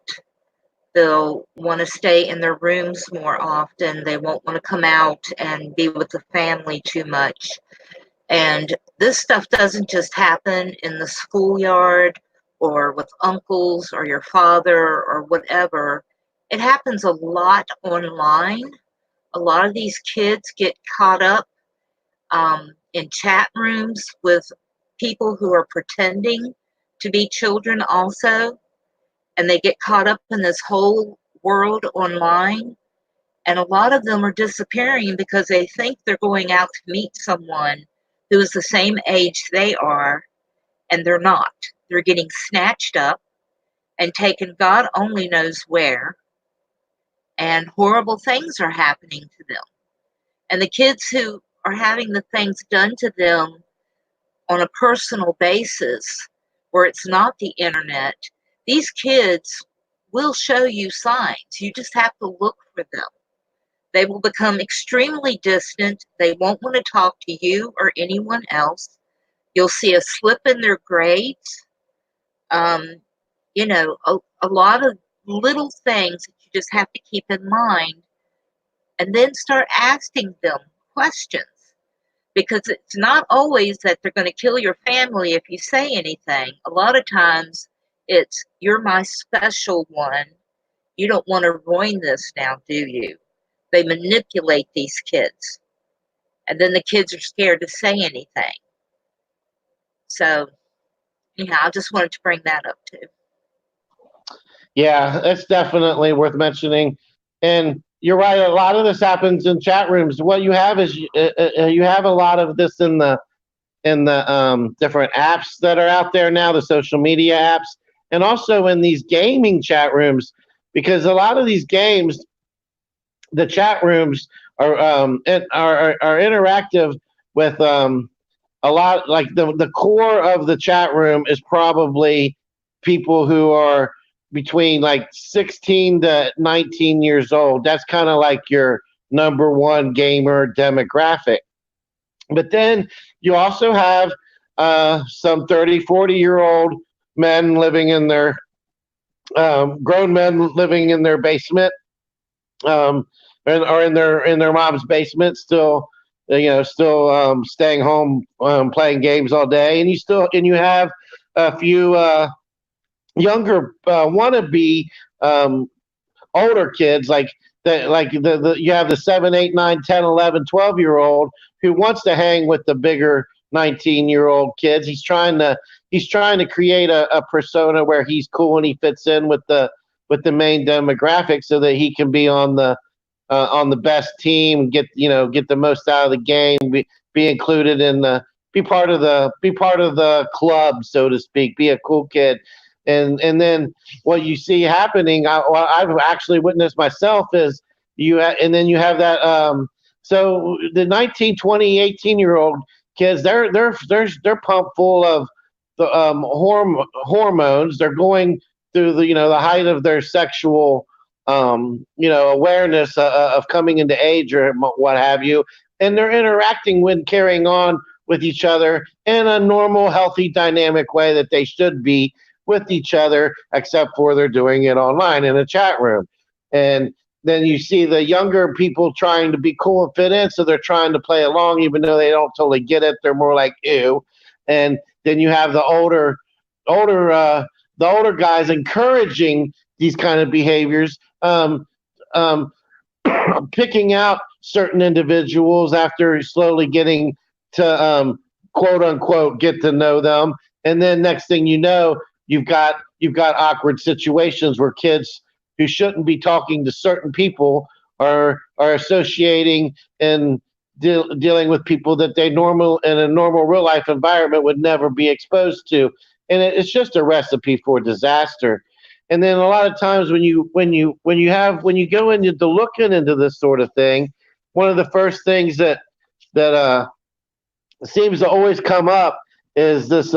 They'll want to stay in their rooms more often. They won't want to come out and be with the family too much. And this stuff doesn't just happen in the schoolyard or with uncles or your father or whatever. It happens a lot online. A lot of these kids get caught up in chat rooms with people who are pretending to be children also, and they get caught up in this whole world online. And a lot of them are disappearing because they think they're going out to meet someone who is the same age they are, and they're not. They're getting snatched up and taken God only knows where, and horrible things are happening to them. And the kids who are having the things done to them on a personal basis, where it's not the internet, these kids will show you signs. You just have to look for them. They will become extremely distant. They won't want to talk to you or anyone else. You'll see a slip in their grades. A lot of little things that you just have to keep in mind, and then start asking them questions, because it's not always that they're going to kill your family if you say anything. A lot of times it's, you're my special one. You don't want to ruin this now, do you? They manipulate these kids, and then the kids are scared to say anything. So, I just wanted to bring that up too. Yeah, that's definitely worth mentioning. And you're right. A lot of this happens in chat rooms. What you have is you have a lot of this in the different apps that are out there now, the social media apps, and also in these gaming chat rooms, because a lot of these games, the chat rooms are interactive with a lot. Like the core of the chat room is probably people who are between like 16 to 19 years old. That's kind of like your number one gamer demographic. But then you also have some 30, 40-year-old men living in their grown men living in their basement, or in their mom's basement, still staying home, playing games all day. And you have a few younger wannabe older kids, like you have the 7, 8, 9, 10, 11, 12-year-old who wants to hang with the bigger 19-year-old kids. He's trying to create a persona where he's cool and he fits in with the main demographic, so that he can be on the best team, get the most out of the game, be included in be part of the club, so to speak, be a cool kid. And then what you see happening, I've actually witnessed myself, is and then you have that. So the 19, 20, 18-year-old kids, they're pumped full of the hormones. They're going through the height of their sexual awareness of coming into age or what have you, and they're interacting with, carrying on with each other in a normal, healthy, dynamic way that they should be with each other, except for they're doing it online in a chat room. And then you see the younger people trying to be cool and fit in, so they're trying to play along, even though they don't totally get it. They're more like, ew. And then you have the older guys encouraging these kind of behaviors. Um, Picking out certain individuals after slowly getting to quote unquote get to know them, and then next thing you know, you've got awkward situations where kids who shouldn't be talking to certain people are associating and dealing with people that they normal in a normal real life environment would never be exposed to, and it's just a recipe for disaster. And then a lot of times when you go into the looking into this sort of thing, one of the first things that seems to always come up is this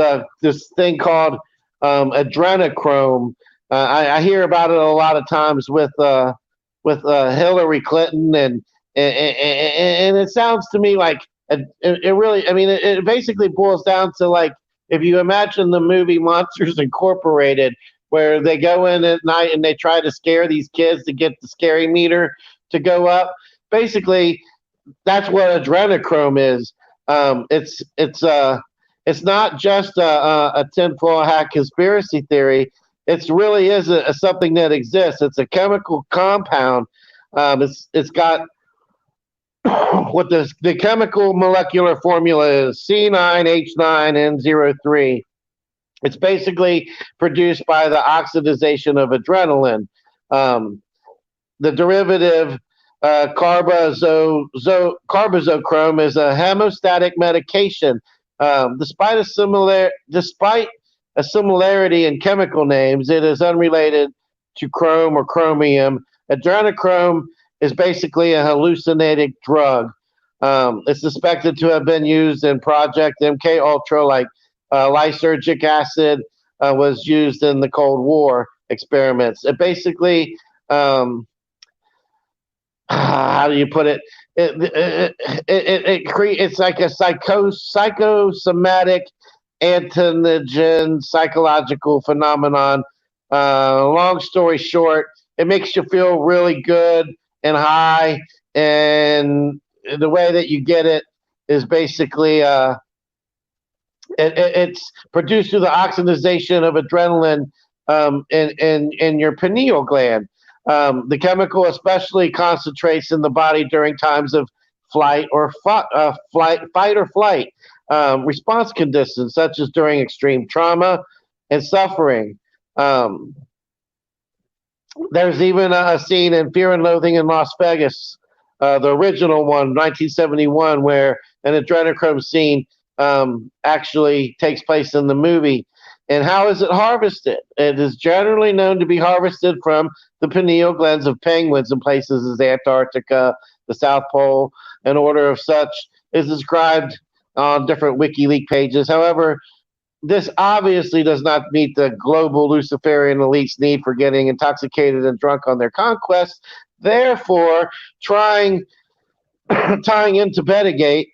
thing called adrenochrome. I hear about it a lot of times with Hillary Clinton, and it sounds to me like it really. I mean, it basically boils down to like if you imagine the movie Monsters Incorporated, where they go in at night and they try to scare these kids to get the scary meter to go up. Basically, that's what adrenochrome is. It's not just a tinfoil hat conspiracy theory. It really is something that exists. It's a chemical compound. It's got what the chemical molecular formula is C9H9N03. It's basically produced by the oxidation of adrenaline. The derivative carbazochrome is a hemostatic medication. Despite a similarity in chemical names, it is unrelated to chrome or chromium. Adrenochrome is basically a hallucinating drug. It's suspected to have been used in Project MK Ultra, like lysergic acid was used in the Cold War experiments. It basically, how do you put it? It's like a psychosomatic antigen psychological phenomenon. Long story short, it makes you feel really good and high, and the way that you get it is basically it's produced through the oxidation of adrenaline in your pineal gland. The chemical especially concentrates in the body during times of fight or flight response conditions, such as during extreme trauma and suffering. There's even a scene in Fear and Loathing in Las Vegas, the original one, 1971, where an adrenochrome scene actually takes place in the movie. And how is it harvested? It is generally known to be harvested from the pineal glands of penguins in places as Antarctica, the South Pole. An order of such is described on different WikiLeaks pages. However, this obviously does not meet the global Luciferian elite's need for getting intoxicated and drunk on their conquests. Therefore, tying into Bedagate,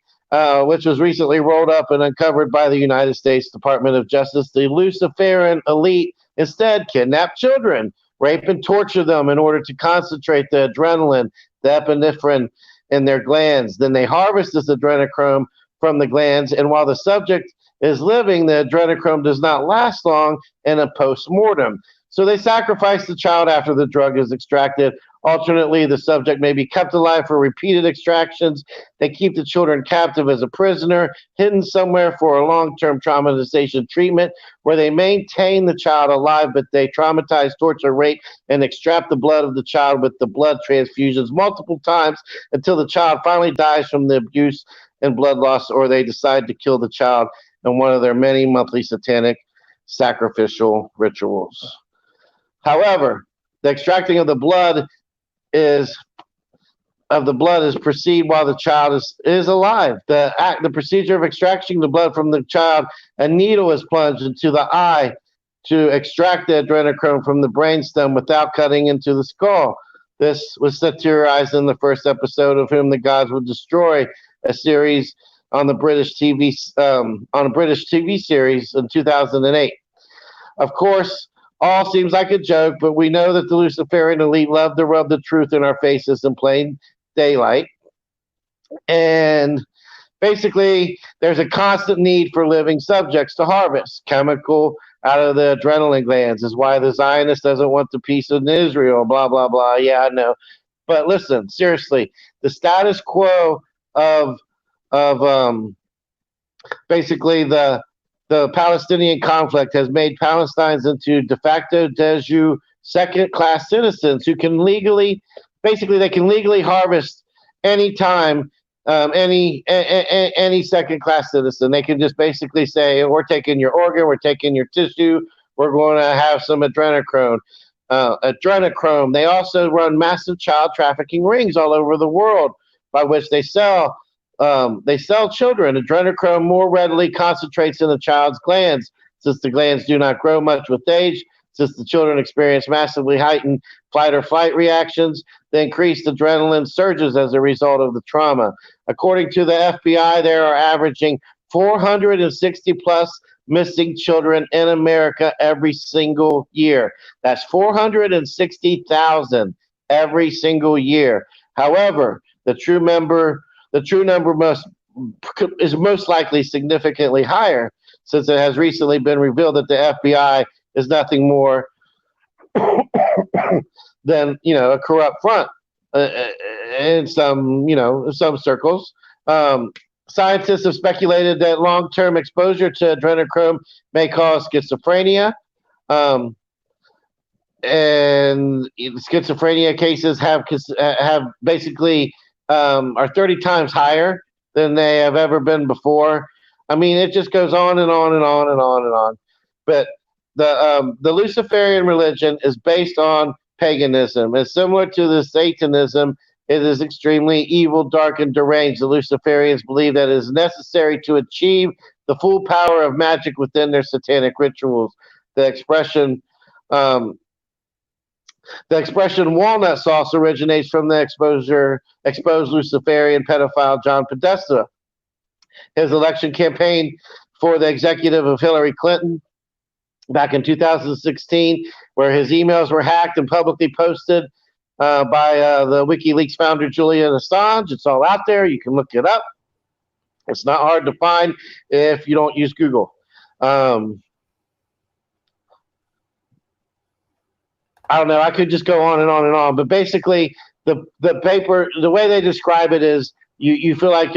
which was recently rolled up and uncovered by the United States Department of Justice, the Luciferian elite instead kidnap children, rape and torture them in order to concentrate the adrenaline, the epinephrine in their glands. Then they harvest this adrenochrome from the glands, and while the subject is living, the adrenochrome does not last long in a post-mortem. So they sacrifice the child after the drug is extracted. Alternately, the subject may be kept alive for repeated extractions. They keep the children captive as a prisoner, hidden somewhere for a long-term traumatization treatment, where they maintain the child alive, but they traumatize, torture, rape, and extract the blood of the child with the blood transfusions multiple times until the child finally dies from the abuse and blood loss, or they decide to kill the child in one of their many monthly satanic sacrificial rituals. However, the extracting of the blood is proceed while the child is alive. The procedure of extracting the blood from the child, a needle is plunged into the eye to extract the adrenochrome from the brainstem without cutting into the skull. This was satirized in the first episode of Whom the Gods Would Destroy, a series on a British TV series in 2008. Of course, all seems like a joke, but we know that the Luciferian elite love to rub the truth in our faces in plain daylight. And basically, there's a constant need for living subjects to harvest. Chemical out of the adrenaline glands. Is why the Zionist doesn't want the peace in Israel. Blah blah blah. Yeah, I know. But listen, seriously, the status quo of of basically the Palestinian conflict has made Palestinians into de facto de jure second class citizens who can legally, basically, they can legally harvest anytime any second class citizen. They can just basically say, "We're taking your organ, we're taking your tissue, we're going to have some adrenochrome." Adrenochrome. They also run massive child trafficking rings all over the world, by which they sell children. Adrenochrome more readily concentrates in the child's glands, since the glands do not grow much with age. Since the children experience massively heightened fight or flight reactions, the increased adrenaline surges as a result of the trauma. According to the FBI, there are averaging 460 plus missing children in America every single year. That's 460,000 every single year. However, the true number is most likely significantly higher, since it has recently been revealed that the FBI is nothing more than a corrupt front in some circles. Scientists have speculated that long-term exposure to adrenochrome may cause schizophrenia. And schizophrenia cases have basically are 30 times higher than they have ever been before. I mean, it just goes on and on and on and on and on. But the Luciferian religion is based on paganism. It's similar to the Satanism. It is extremely evil, dark, and deranged. The Luciferians believe that it is necessary to achieve the full power of magic within their satanic rituals. The expression walnut sauce originates from the exposed Luciferian pedophile John Podesta. His election campaign for the executive of Hillary Clinton back in 2016, where his emails were hacked and publicly posted by the WikiLeaks founder Julian Assange. It's all out there. You can look it up. It's not hard to find if you don't use Google. I don't know. I could just go on and on and on, but basically, the paper, the way they describe it is, you feel like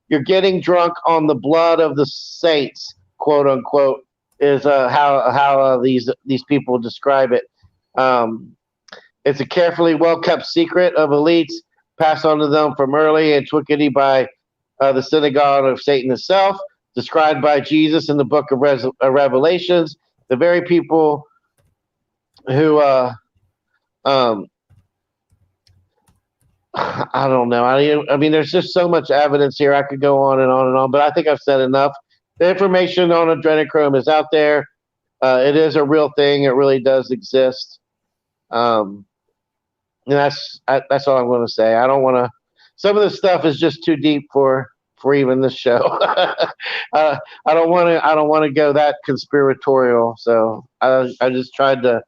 you're getting drunk on the blood of the saints, quote unquote, is how these people describe it. It's a carefully well kept secret of elites passed on to them from early antiquity by the synagogue of Satan itself, described by Jesus in the book of Revelations. The very people who I don't know. I mean, there's just so much evidence here. I could go on and on and on, but I think I've said enough. The information on adrenochrome is out there. It is a real thing. It really does exist. And that's all I'm going to say. I don't want to. Some of this stuff is just too deep for even this show. I don't want to go that conspiratorial. So I just tried to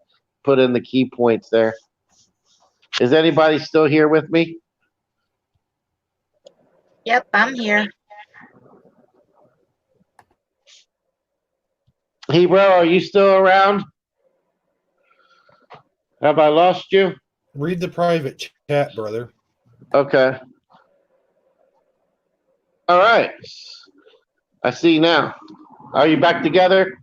put in the key points there. Is anybody still here with me? Yep, I'm here. Hebrew, are you still around? Have I lost you? Read the private chat, brother. Okay. All right. I see now. Are you back together?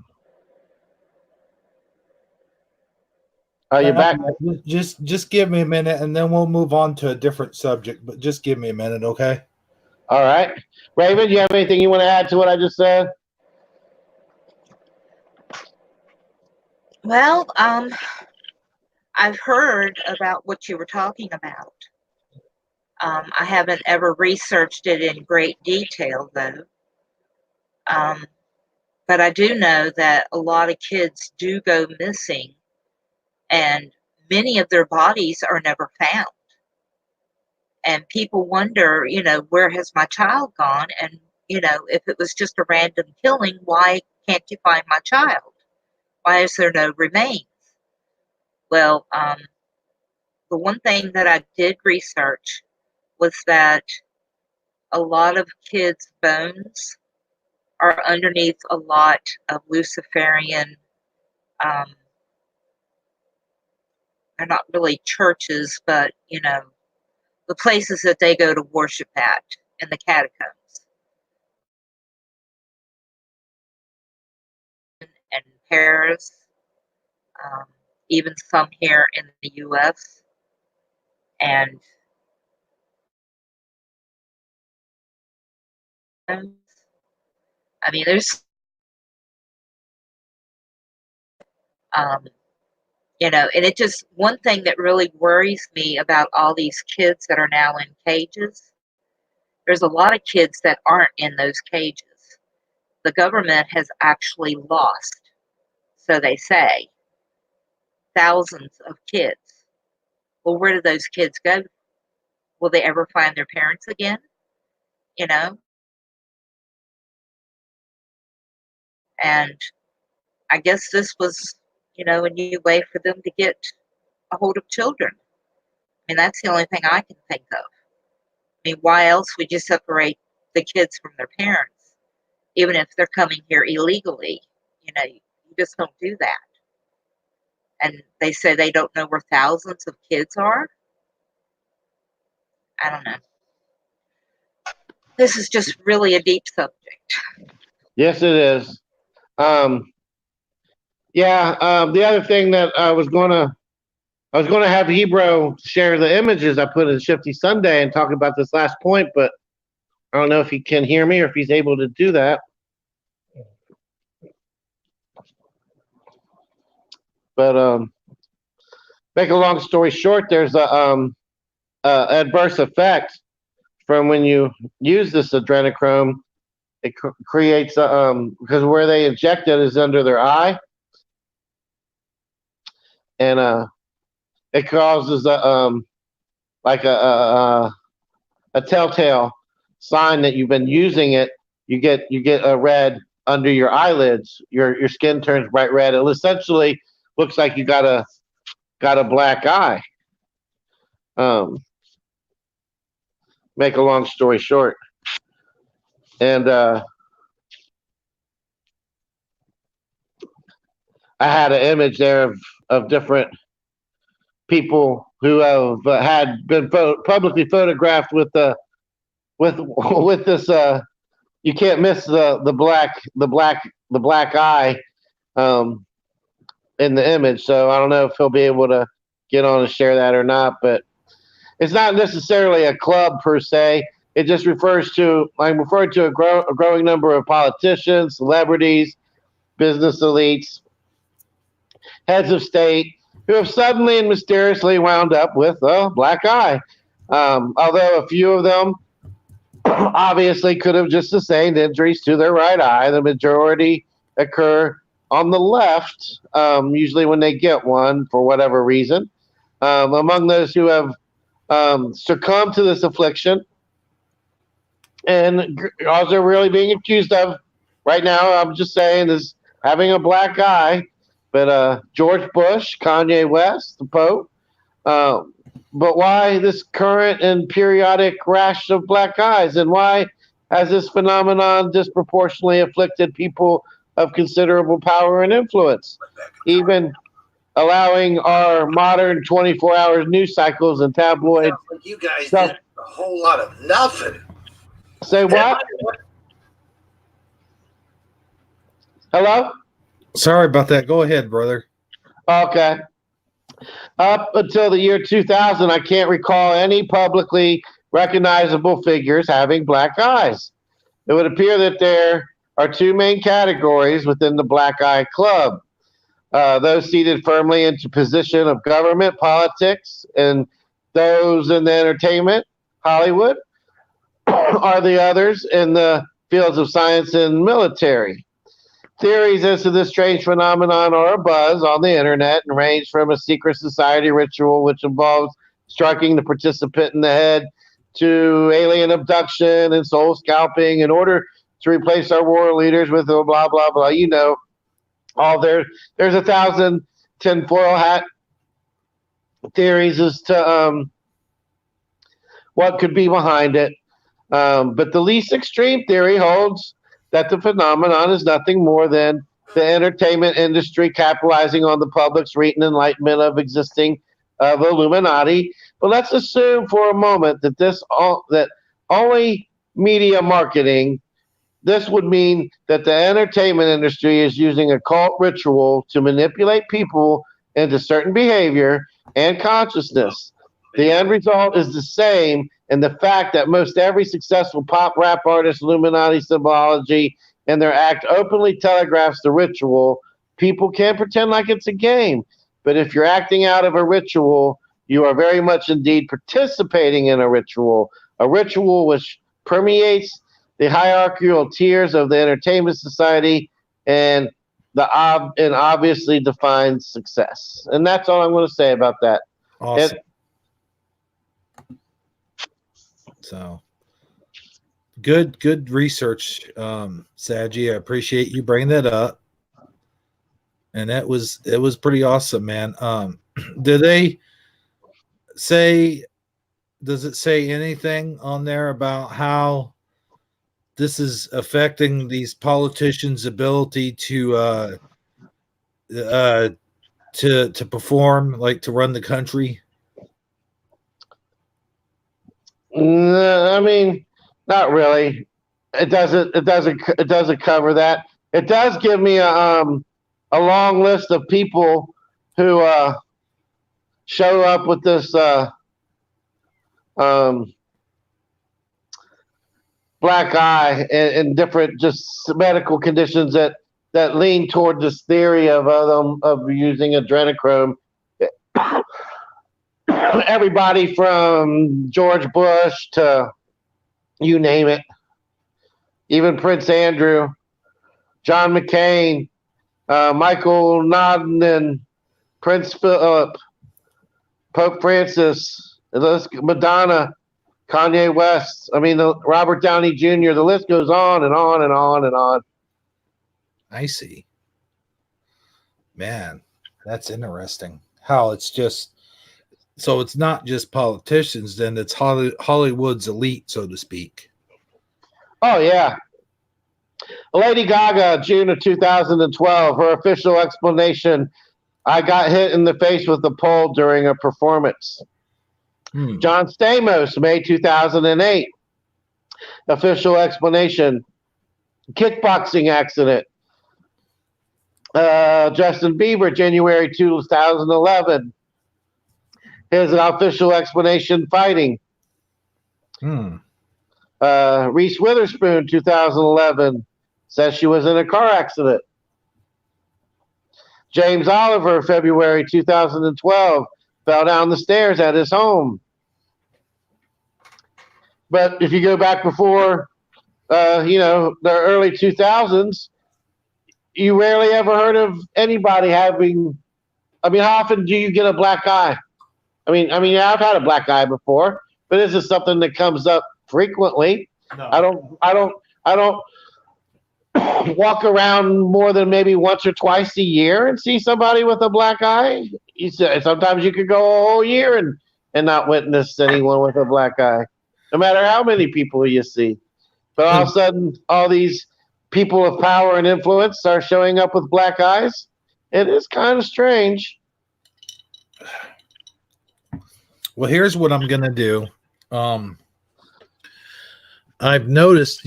Are you back? Just give me a minute, and then we'll move on to a different subject. But just give me a minute, okay? All right. Raven, you have anything you want to add to what I just said? Well, I've heard about what you were talking about. I haven't ever researched it in great detail, though. But I do know that a lot of kids do go missing, and many of their bodies are never found. And people wonder, where has my child gone? And, if it was just a random killing, why can't you find my child? Why is there no remains? Well, the one thing that I did research was that a lot of kids' bones are underneath a lot of Luciferian Um, they're not really churches, but the places that they go to worship at in the catacombs. And Paris, even some here in the U.S. And I mean, there's, and it just, one thing that really worries me about all these kids that are now in cages, there's a lot of kids that aren't in those cages. The government has actually lost, so they say, thousands of kids. Well, where do those kids go? Will they ever find their parents again? You know? And I guess this was, a new way for them to get a hold of children. I mean, that's the only thing I can think of. I mean, why else would you separate the kids from their parents, even if they're coming here illegally? You just don't do that. And they say they don't know where thousands of kids are. I don't know. This is just really a deep subject. Yes, it is. The other thing that I was gonna have Hebrew share the images I put in Shifty Sunday and talk about this last point, but I don't know if he can hear me or if he's able to do that. But make a long story short, there's a adverse effect from when you use this adrenochrome. It creates because where they inject it is under their eye, and it causes a telltale sign that you've been using it. You get a red under your eyelids. Your skin turns bright red. It essentially looks like you got a black eye. Make a long story short, and I had an image there of different people who have had been publicly photographed with with this. You can't miss the black eye in the image. So I don't know if he'll be able to get on and share that or not. But it's not necessarily a club per se. It just refers to, I'm referring to a growing number of politicians, celebrities, business elites, heads of state who have suddenly and mysteriously wound up with a black eye. Although a few of them obviously could have just sustained injuries to their right eye, the majority occur on the left, usually when they get one for whatever reason. Among those who have succumbed to this affliction and also really being accused of right now, I'm just saying, is having a black eye. But George Bush, Kanye West, the Pope. But why this current and periodic rash of black eyes? And why has this phenomenon disproportionately afflicted people of considerable power and influence? Even allowing our modern 24-hour news cycles and tabloid. You guys did a whole lot of nothing. Say what? Hello? Sorry about that. Go ahead, brother. Okay. Up until the year 2000, I can't recall any publicly recognizable figures having black eyes. It would appear that there are two main categories within the Black Eye Club. Those seated firmly into position of government, politics, and those in the entertainment, Hollywood, are the others in the fields of science and military. Theories as to this strange phenomenon are abuzz on the internet and range from a secret society ritual which involves striking the participant in the head to alien abduction and soul scalping in order to replace our war leaders with blah, blah, blah. All there's 1,000 tinfoil hat theories as to what could be behind it. But the least extreme theory holds that the phenomenon is nothing more than the entertainment industry capitalizing on the public's recent enlightenment of existing of Illuminati. But let's assume for a moment that that only media marketing. This would mean that the entertainment industry is using occult ritual to manipulate people into certain behavior and consciousness. The end result is the same, and the fact that most every successful pop rap artist, Illuminati symbology, and their act openly telegraphs the ritual. People can pretend like it's a game, but if you're acting out of a ritual, you are very much indeed participating in a ritual which permeates the hierarchical tiers of the entertainment society and obviously defines success. And that's all I'm going to say about that. Awesome. So good research, Saji. I appreciate you bringing that up. And it was pretty awesome, man. Does it say anything on there about how this is affecting these politicians' ability to perform, like to run the country? I mean, not really. It doesn't cover that. It does give me a long list of people who show up with this black eye and different just medical conditions that lean toward this theory of using adrenochrome. Everybody from George Bush to you name it, even Prince Andrew, John McCain, Michael Nodden, Prince Philip, Pope Francis, Madonna, Kanye West. I mean, Robert Downey Jr. The list goes on and on and on and on. I see. Man, that's interesting. How it's just so it's not just politicians, then it's Hollywood's elite, so to speak. Oh yeah. Lady Gaga, June of 2012, her official explanation: I got hit in the face with a pole during a performance. John Stamos, May 2008, official explanation: kickboxing accident. Justin Bieber, January 2011, his official explanation: fighting. Reese Witherspoon, 2011, says she was in a car accident. James Oliver, February 2012, fell down the stairs at his home. But if you go back before, the early 2000s, you rarely ever heard of anybody having. I mean, how often do you get a black eye? I mean, I've had a black eye before, but this is something that comes up frequently. No. I don't walk around more than maybe once or twice a year and see somebody with a black eye. Sometimes you could go a whole year and not witness anyone with a black eye, no matter how many people you see. But all of a sudden, all these people of power and influence are showing up with black eyes. It is kind of strange. Well, here's what I'm going to do. I've noticed,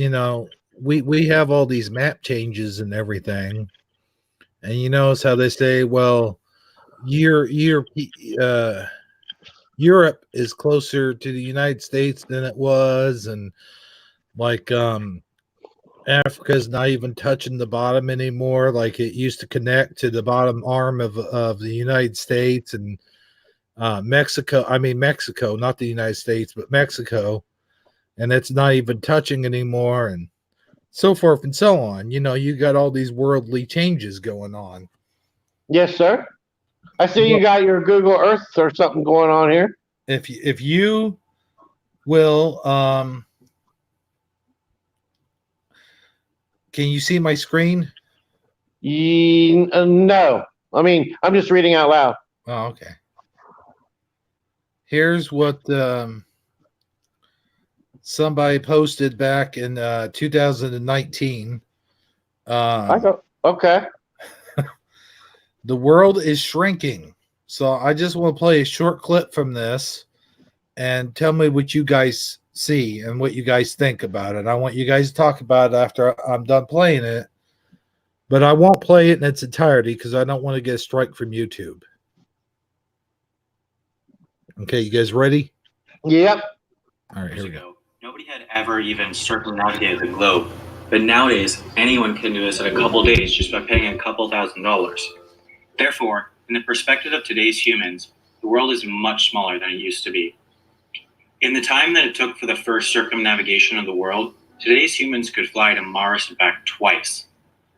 we have all these map changes and everything. And you notice how they say, well, Europe is closer to the United States than it was. And like Africa's not even touching the bottom anymore. Like it used to connect to the bottom arm of the United States. And Mexico, not the United States, but Mexico. And it's not even touching anymore, and so forth and so on. You got all these worldly changes going on. Yes, sir. I see you got your Google Earth or something going on here. If you will, can you see my screen? No. I mean, I'm just reading out loud. Oh, okay. Here's what somebody posted back in 2019. Okay. The world is shrinking. So I just want to play a short clip from this and tell me what you guys see and what you guys think about it. I want you guys to talk about it after I'm done playing it, but I won't play it in its entirety because I don't want to get a strike from YouTube. Okay, you guys ready? Yep. All right, here we go. Nobody had ever even circumnavigated the globe, but nowadays anyone can do this in a couple days just by paying a couple $1,000s. Therefore, in the perspective of today's humans, the world is much smaller than it used to be. In the time that it took for the first circumnavigation of the world, today's humans could fly to Mars and back twice.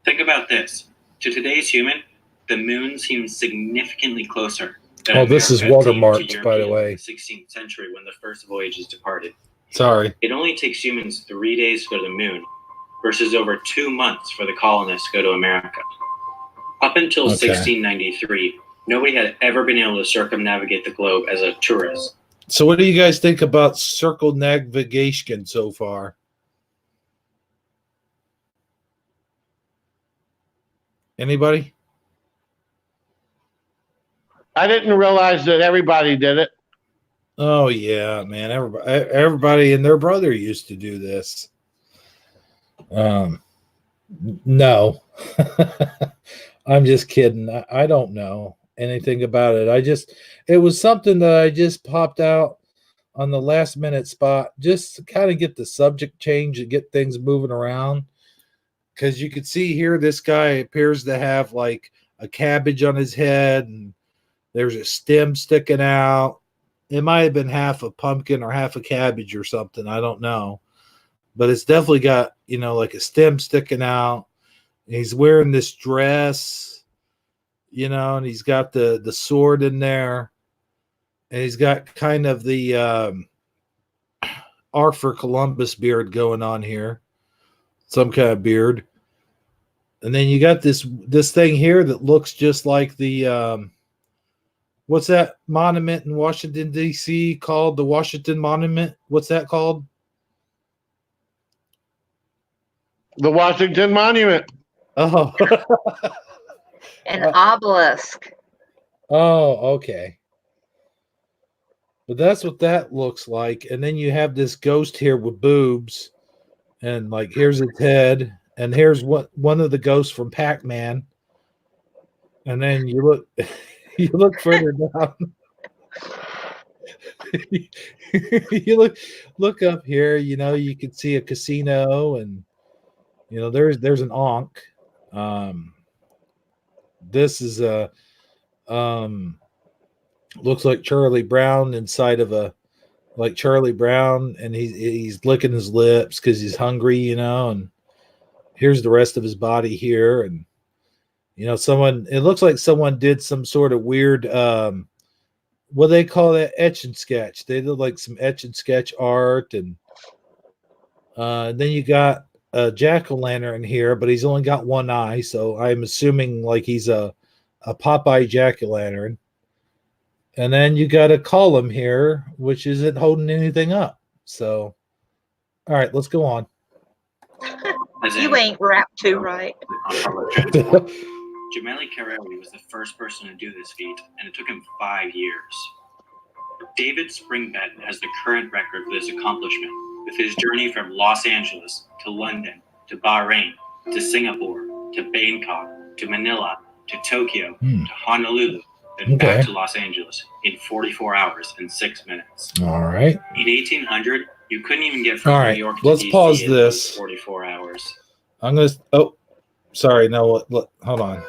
Think about this. To today's human, the moon seems significantly closer than Oh, this is America watermarked, to by the Europeans way. in the 16th century when the first voyages departed. Sorry. It only takes humans 3 days to go to the moon versus over 2 months for the colonists to go to America. Up until 1693, nobody had ever been able to circumnavigate the globe as a tourist. So what do you guys think about circumnavigation so far? Anybody? I didn't realize that everybody did it. Oh yeah, man. Everybody and their brother used to do this. No. I'm just kidding. I don't know anything about it. It was something that I just popped out on the last minute spot just to kind of get the subject change and get things moving around. Because you could see here, this guy appears to have like a cabbage on his head and there's a stem sticking out. It might have been half a pumpkin or half a cabbage or something. I don't know. But it's definitely got, like a stem sticking out. And he's wearing this dress, and he's got the sword in there. And he's got kind of the Arthur Columbus beard going on here. Some kind of beard. And then you got this thing here that looks just like the what's that monument in Washington, D.C. called? The Washington Monument? What's that called? The Washington Monument. Oh. An obelisk. Oh, okay. But that's what that looks like. And then you have this ghost here with boobs. And like, here's its head. And here's one of the ghosts from Pac-Man. And then you look further down. You look up here, you can see a casino and there's an Ankh. This is a looks like Charlie Brown inside of like Charlie Brown, and he's licking his lips because he's hungry, and here's the rest of his body here. And it looks like someone did some sort of weird what do they call that, etch and sketch. They did like some etch and sketch art. And then you got a jack-o'-lantern here, but he's only got one eye, so I'm assuming like he's a Popeye jack-o'-lantern. And then you got a column here, which isn't holding anything up. So, all right, let's go on. You ain't wrapped too right. Gemelli Carreri was the first person to do this feat, and it took him 5 years. David Springbett has the current record for this accomplishment, with his journey from Los Angeles to London to Bahrain to Singapore to Bangkok to Manila to Tokyo to Honolulu, then back to Los Angeles in 44 hours and 6 minutes. All right. In 1800, you couldn't even get from New York to let's DC pause in this. 44 hours. I'm going to... Oh, sorry. No, hold on.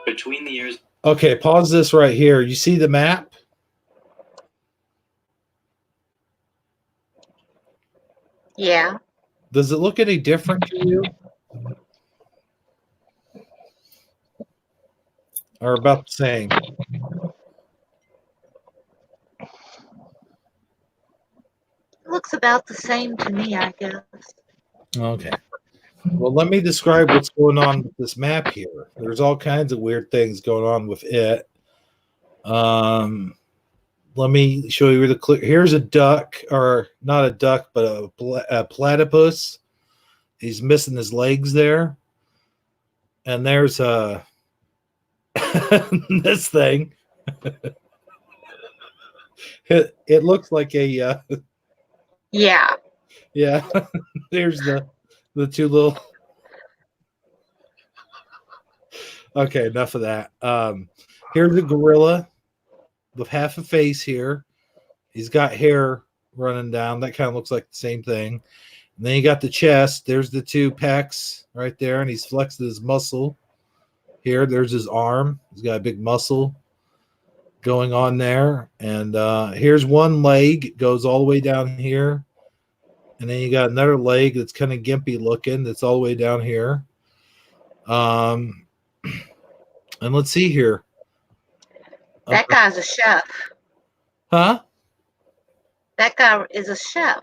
Between the years... Okay, pause this right here. You see the map? Yeah. Does it look any different to you? Or about the same? Looks about the same to me, I guess. Okay. Well, let me describe what's going on with this map here. There's all kinds of weird things going on with it. Let me show you the clear. Here's a duck, or not a duck, but a platypus. He's missing his legs there. And there's a this thing. It looks like a Yeah. yeah. There's the two little. Okay, enough of that. Here's a gorilla with half a face here. He's got hair running down. That kind of looks like the same thing. And then you got the chest. There's the two pecs right there, and he's flexed his muscle. Here, there's his arm. He's got a big muscle going on there. And here's one leg. It goes all the way down here. And then you got another leg that's kind of gimpy looking. That's all the way down here. And let's see here. That guy's a chef. Huh? That guy is a chef.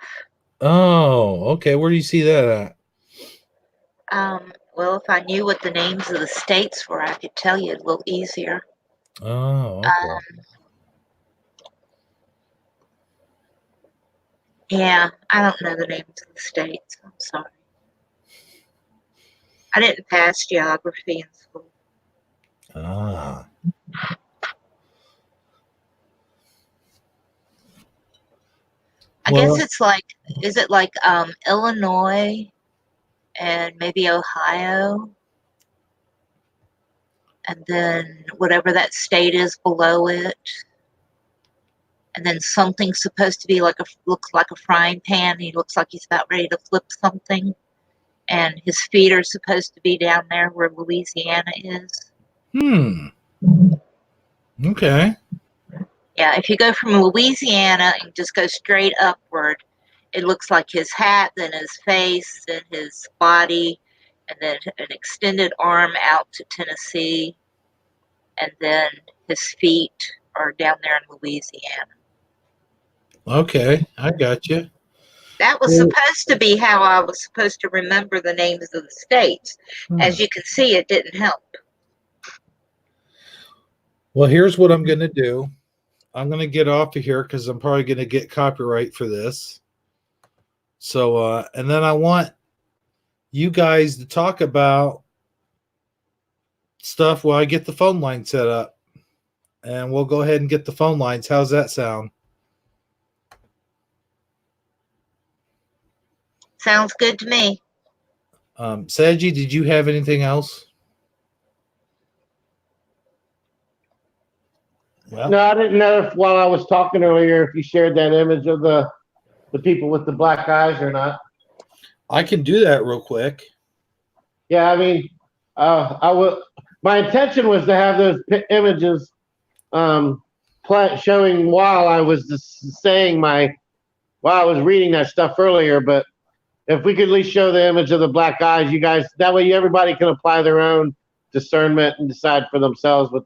Oh, okay. Where do you see that at? Well, if I knew what the names of the states were, I could tell you a little easier. Oh, okay. Yeah, I don't know the names of the states. I'm sorry. I didn't pass geography in school. Ah. I guess it's like, is it like Illinois and maybe Ohio? And then whatever that state is below it. And then something's supposed to be like looks like a frying pan. He looks like he's about ready to flip something. And his feet are supposed to be down there where Louisiana is. Okay. Yeah, if you go from Louisiana and just go straight upward, it looks like his hat, then his face, then his body, and then an extended arm out to Tennessee, and then his feet are down there in Louisiana. Okay, I got you. That was supposed to be how I was supposed to remember the names of the states. As you can see, it didn't help. Well, here's what I'm going to do. I'm going to get off of here because I'm probably going to get copyright for this. So, and then I want you guys to talk about stuff while I get the phone line set up. And we'll go ahead and get the phone lines. How's that sound? Sounds good to me. Saji, did you have anything else? Well, No, I didn't know if while I was talking earlier if you shared that image of the people with the black eyes or not. I can do that real quick. Yeah, I mean, I will. My intention was to have those images showing while I was while I was reading that stuff earlier. But if we could at least show the image of the black eyes, you guys, that way everybody can apply their own discernment and decide for themselves. But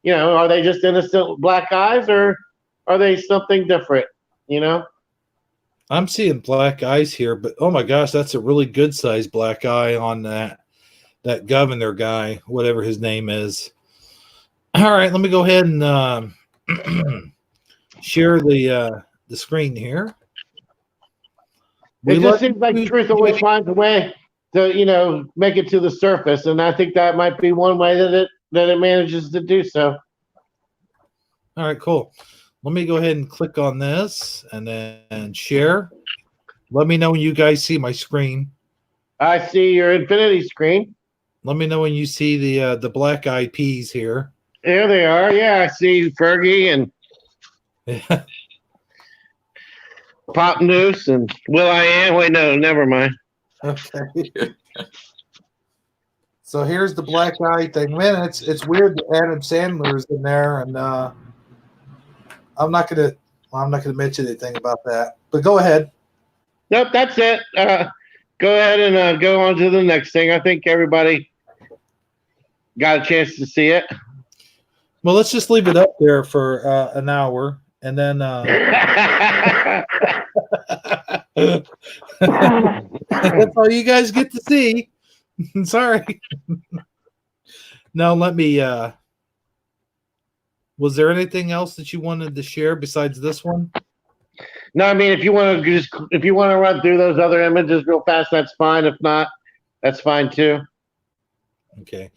are they just innocent black eyes or are they something different? I'm seeing black eyes here, but oh my gosh, that's a really good sized black eye on that governor guy, whatever his name is. All right, let me go ahead and share the screen here. It just seems like truth always finds a way to make it to the surface, and I think that might be one way that it manages to do so. All right, cool. Let me go ahead and click on this and then share. Let me know when you guys see my screen. I see your infinity screen. Let me know when you see the black eyed peas here. There they are. Yeah, I see Fergie and Pop Noose and Will I Am. Wait, no, never mind. Okay. So here's the black eye thing. Man, it's weird that Adam Sandler's in there, and I'm not gonna mention anything about that. But go ahead. Nope, that's it. Go ahead and go on to the next thing. I think everybody got a chance to see it. Well, let's just leave it up there for an hour, and then that's all you guys get to see. Sorry. Now let me. Was there anything else that you wanted to share besides this one? No, I mean if you want to run through those other images real fast, that's fine. If not, that's fine too. Okay.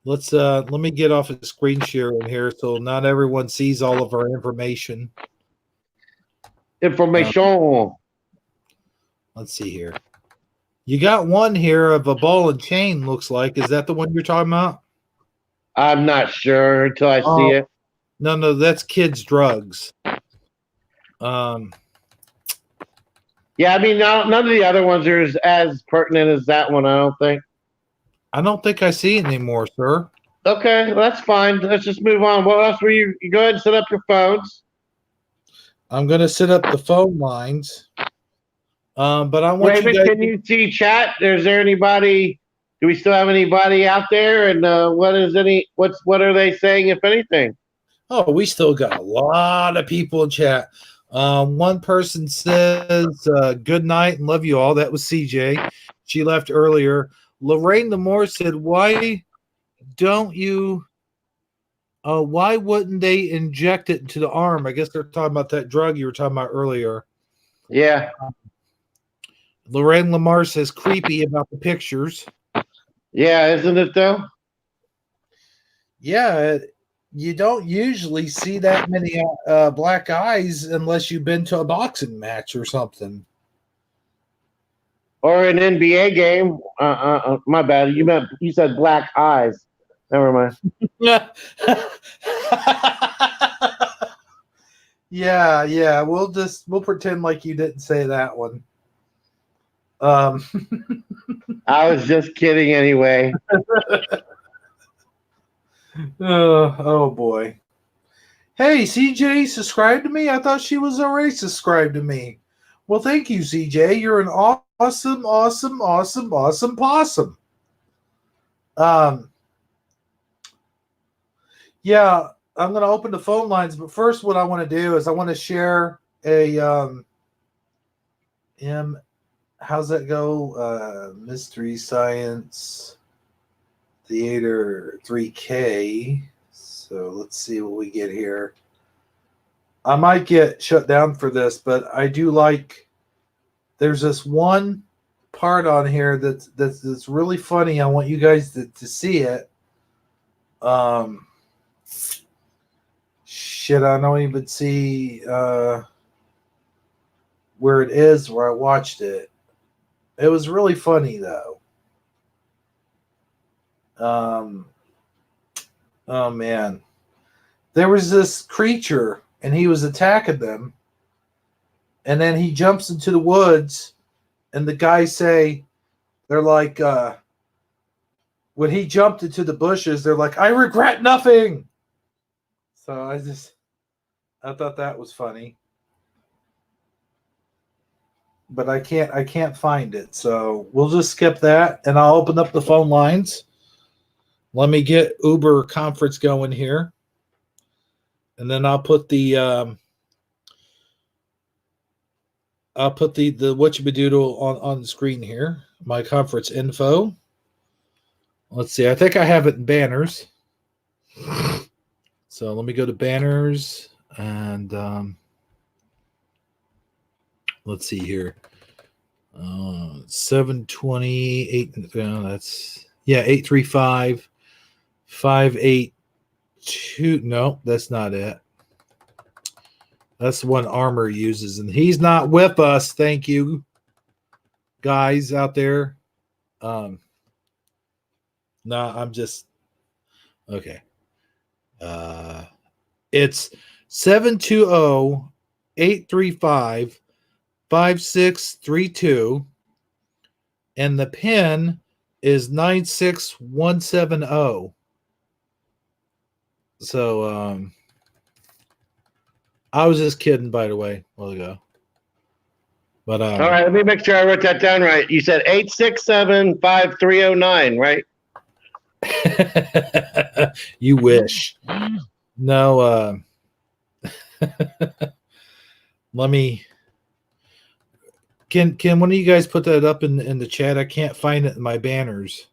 let me get off of screen sharing here so not everyone sees all of our information. Information. Let's see here. You got one here of a ball and chain, looks like. Is that the one you're talking about? I'm not sure until I see it. No, that's kids' drugs. Yeah, I mean, none of the other ones are as pertinent as that one, I don't think. I don't think I see it anymore, sir. Okay, that's fine. Let's just move on. What else were you go ahead and set up your phones? I'm going to set up the phone lines. But I want Raven, you guys. can you see chat? Is there anybody? Do we still have anybody out there? And what are they saying, if anything? Oh, we still got a lot of people in chat. One person says, good night and love you all. That was CJ. She left earlier. Lorraine Lamore said, why wouldn't they inject it into the arm? I guess they're talking about that drug you were talking about earlier. Yeah. Lorraine Lamar says, creepy about the pictures. Yeah, isn't it though? Yeah, you don't usually see that many black eyes unless you've been to a boxing match or something. Or an NBA game. My bad. You said black eyes. Never mind. Yeah. We'll pretend like you didn't say that one. I was just kidding anyway. Oh boy. Hey, CJ subscribed to me? I thought she was already subscribed to me. Well, thank you, CJ. You're an awesome possum. Yeah, I'm going to open the phone lines, but first what I want to do is I want to share a how's that go? Mystery Science Theater 3K. So let's see what we get here. I might get shut down for this, but I do like. There's this one part on here that's really funny. I want you guys to see it. Shit, I don't even see where it is where I watched it. It was really funny though. Oh man. There was this creature and he was attacking them. And then he jumps into the woods and the guys say, they're like, when he jumped into the bushes, they're like, I regret nothing. So I thought that was funny. But I can't find it. So we'll just skip that and I'll open up the phone lines. Let me get Uber conference going here. And then I'll put the whatchabedoodle on the screen here. My conference info. Let's see. I think I have it in banners. So let me go to banners and let's see here. 728. That's 835 582. No, that's not it. That's the one Armor uses, and he's not with us. Thank you, guys out there. No, I'm just okay. It's 720-835-5632, and the pin is 96170. So I was just kidding, by the way, a while ago. But all right, let me make sure I wrote that down right. You said 867-5309, right? You wish. No, let me. Can one of you guys put that up in the chat? I can't find it in my banners.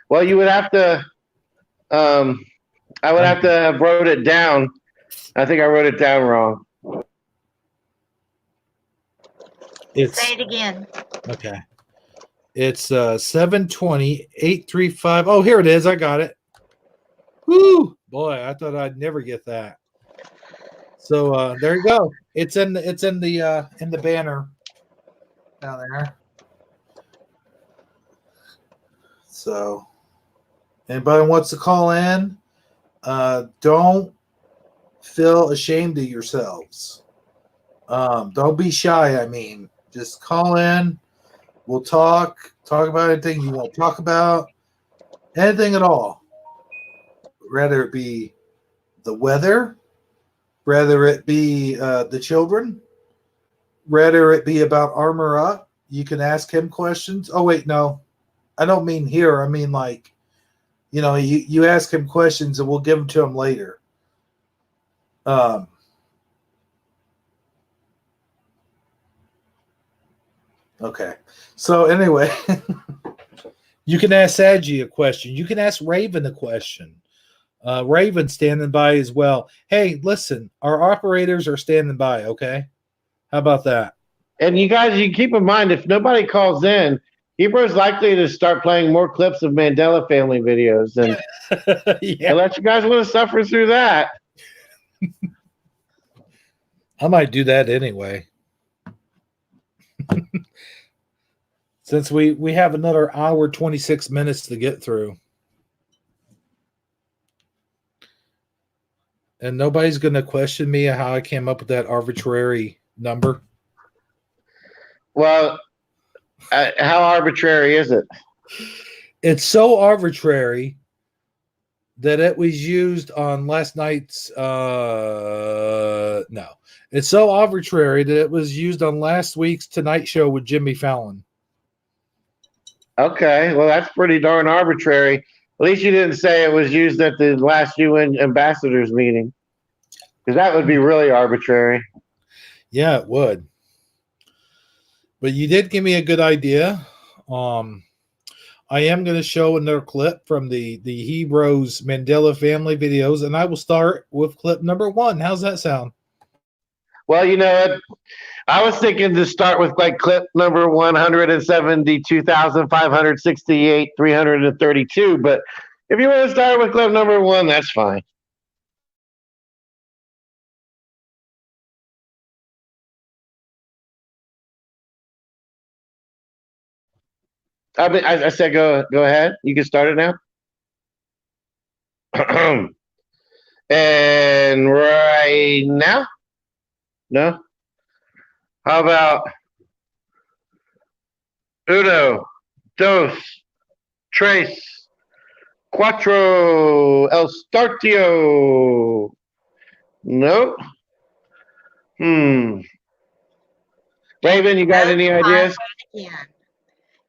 Well, you would have to. I would have to have wrote it down. I think I wrote it down wrong. Say it again. Okay. It's 720-835. Oh, here it is. I got it. Woo! Boy, I thought I'd never get that. So there you go. It's in the banner down there. So anybody wants to call in, don't feel ashamed of yourselves. Don't be shy. I mean, just call in. We'll talk about anything you want to talk about, anything at all. Whether it be the weather, whether it be the children, whether it be about Armor Up. You can ask him questions. Oh wait, no, I don't mean here. I mean like, you ask him questions and we'll give them to him later. Okay. So anyway, you can ask Sadgie a question. You can ask Raven a question. Raven standing by as well. Hey, listen, our operators are standing by. Okay. How about that? And you guys, you keep in mind, if nobody calls in, Hebrew's likely to start playing more clips of Mandela Family videos, and Yeah. unless you guys want to suffer through that. I might do that anyway. Since we have another hour, 26 minutes to get through. And nobody's going to question me how I came up with that arbitrary number. Well, how arbitrary is it? It's so arbitrary that it was used on last night's no. It's so arbitrary that it was used on last week's Tonight Show with Jimmy Fallon. Okay, well, that's pretty darn arbitrary. At least you didn't say it was used at the last UN ambassadors meeting, because that would be really arbitrary. Yeah, it would. But you did give me a good idea. I am going to show another clip from the Hebrews Mandela family videos, and I will start with clip number 1. How's that sound? Well, I was thinking to start with like clip number 172,568,332, but if you want to start with clip number 1, that's fine. I said go ahead. You can start it now. And right now? No? How about uno, dos, tres, cuatro, el startio? No? Raven, you got any ideas? Again.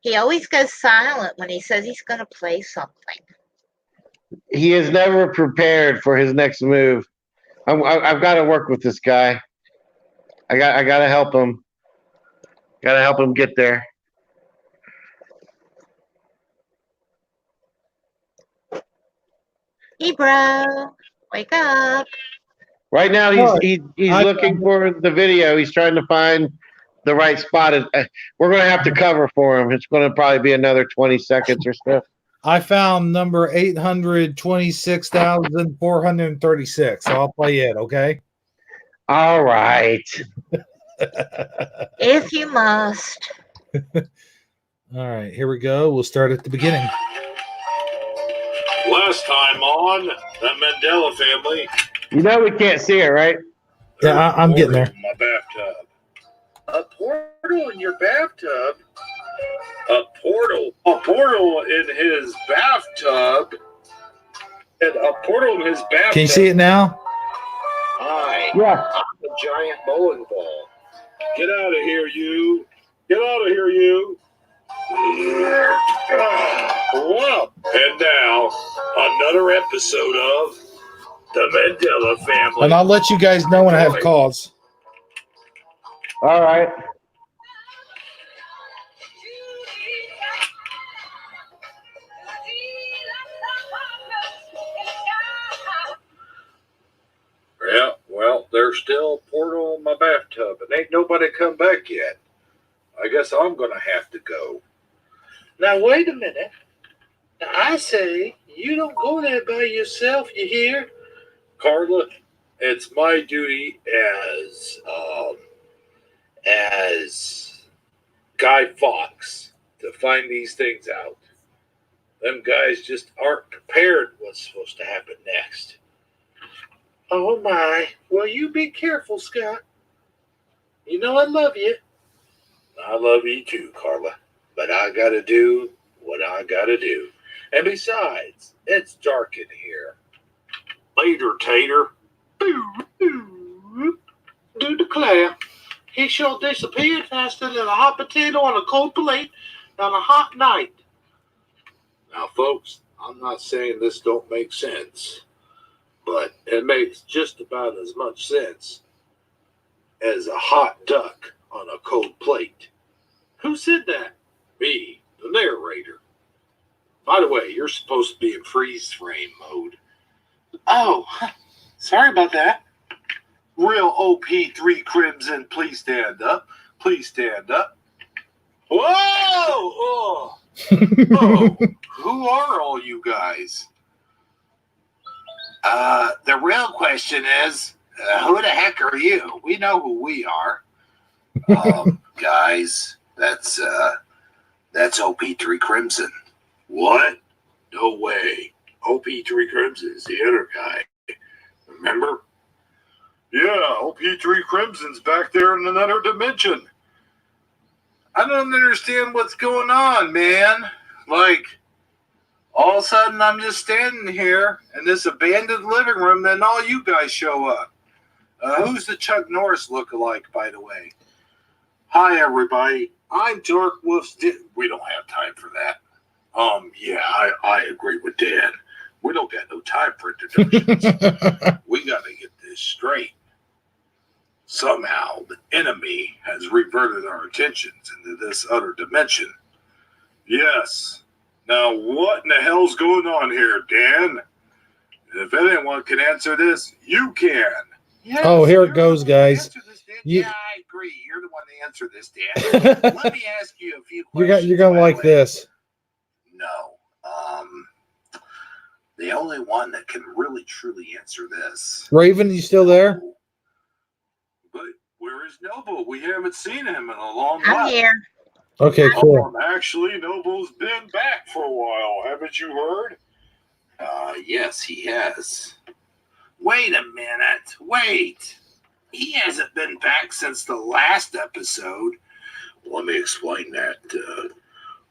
He always goes silent when he says he's going to play something. He is never prepared for his next move. I've got to work with this guy. I got to help him. Got to help him get there. Hebrew, wake up. Right now, he's looking for the video. He's trying to find the right spot. We're going to have to cover for him. It's going to probably be another 20 seconds or so. I found number 826,436. So I'll play it, okay? All right. If you must. All right, here we go. We'll start at the beginning. Last time on the Mandela Family. You know we can't see it, right? Yeah, I'm getting there. My bathtub. A portal in your bathtub? A portal in his bathtub? And a portal in his bathtub? Can you see it now? Yeah. I'm a giant bowling ball. Get out of here, you. Get out of here, you. Well, and now, another episode of the Mandela Family. And I'll let you guys know when I have calls. All right. Yeah, well, there's still a portal in my bathtub, and ain't nobody come back yet. I guess I'm going to have to go. Now, wait a minute. Now, I say, you don't go there by yourself, you hear? Carla, it's my duty as Guy Fawkes to find these things out. Them guys just aren't prepared what's supposed to happen next. Oh my. Well, you be careful, Scott. You know I love you. I love you too, Carla. But I gotta do what I gotta do. And besides, it's dark in here. Later, Tater. Do declare. He sure disappeared faster than a hot potato on a cold plate on a hot night. Now, folks, I'm not saying this don't make sense, but it makes just about as much sense as a hot duck on a cold plate. Who said that? Me, the narrator. By the way, you're supposed to be in freeze frame mode. Oh, sorry about that. Real OP3 Crimson, please stand up. Please stand up. Whoa! Oh, oh. Who are all you guys? The real question is, who the heck are you? We know who we are. Guys, that's OP3 Crimson. What? No way. OP3 Crimson is the other guy. Remember? Yeah, OP3 Crimson's back there in another dimension. I don't understand what's going on, man. Like, all of a sudden I'm just standing here in this abandoned living room, then all you guys show up. Who's the Chuck Norris lookalike, by the way? Hi, everybody. I'm Dark Wolf's... We don't have time for that. Yeah, I agree with Dan. We don't got no time for introductions. We got to get this straight. Somehow, the enemy has reverted our attentions into this other dimension. Yes. Now, what in the hell's going on here, Dan? If anyone can answer this, you can. Yes, oh, here it goes, guys. Yeah, I agree. You're the one to answer this, Dan. Let me ask you a few questions. You're gonna like this. No. The only one that can really truly answer this. Raven, you still there? But where is Noble? We haven't seen him in a long while. I'm here. Okay, cool. Actually, Noble's been back for a while. Haven't you heard? Yes, he has. Wait a minute. Wait. He hasn't been back since the last episode. Let me explain that.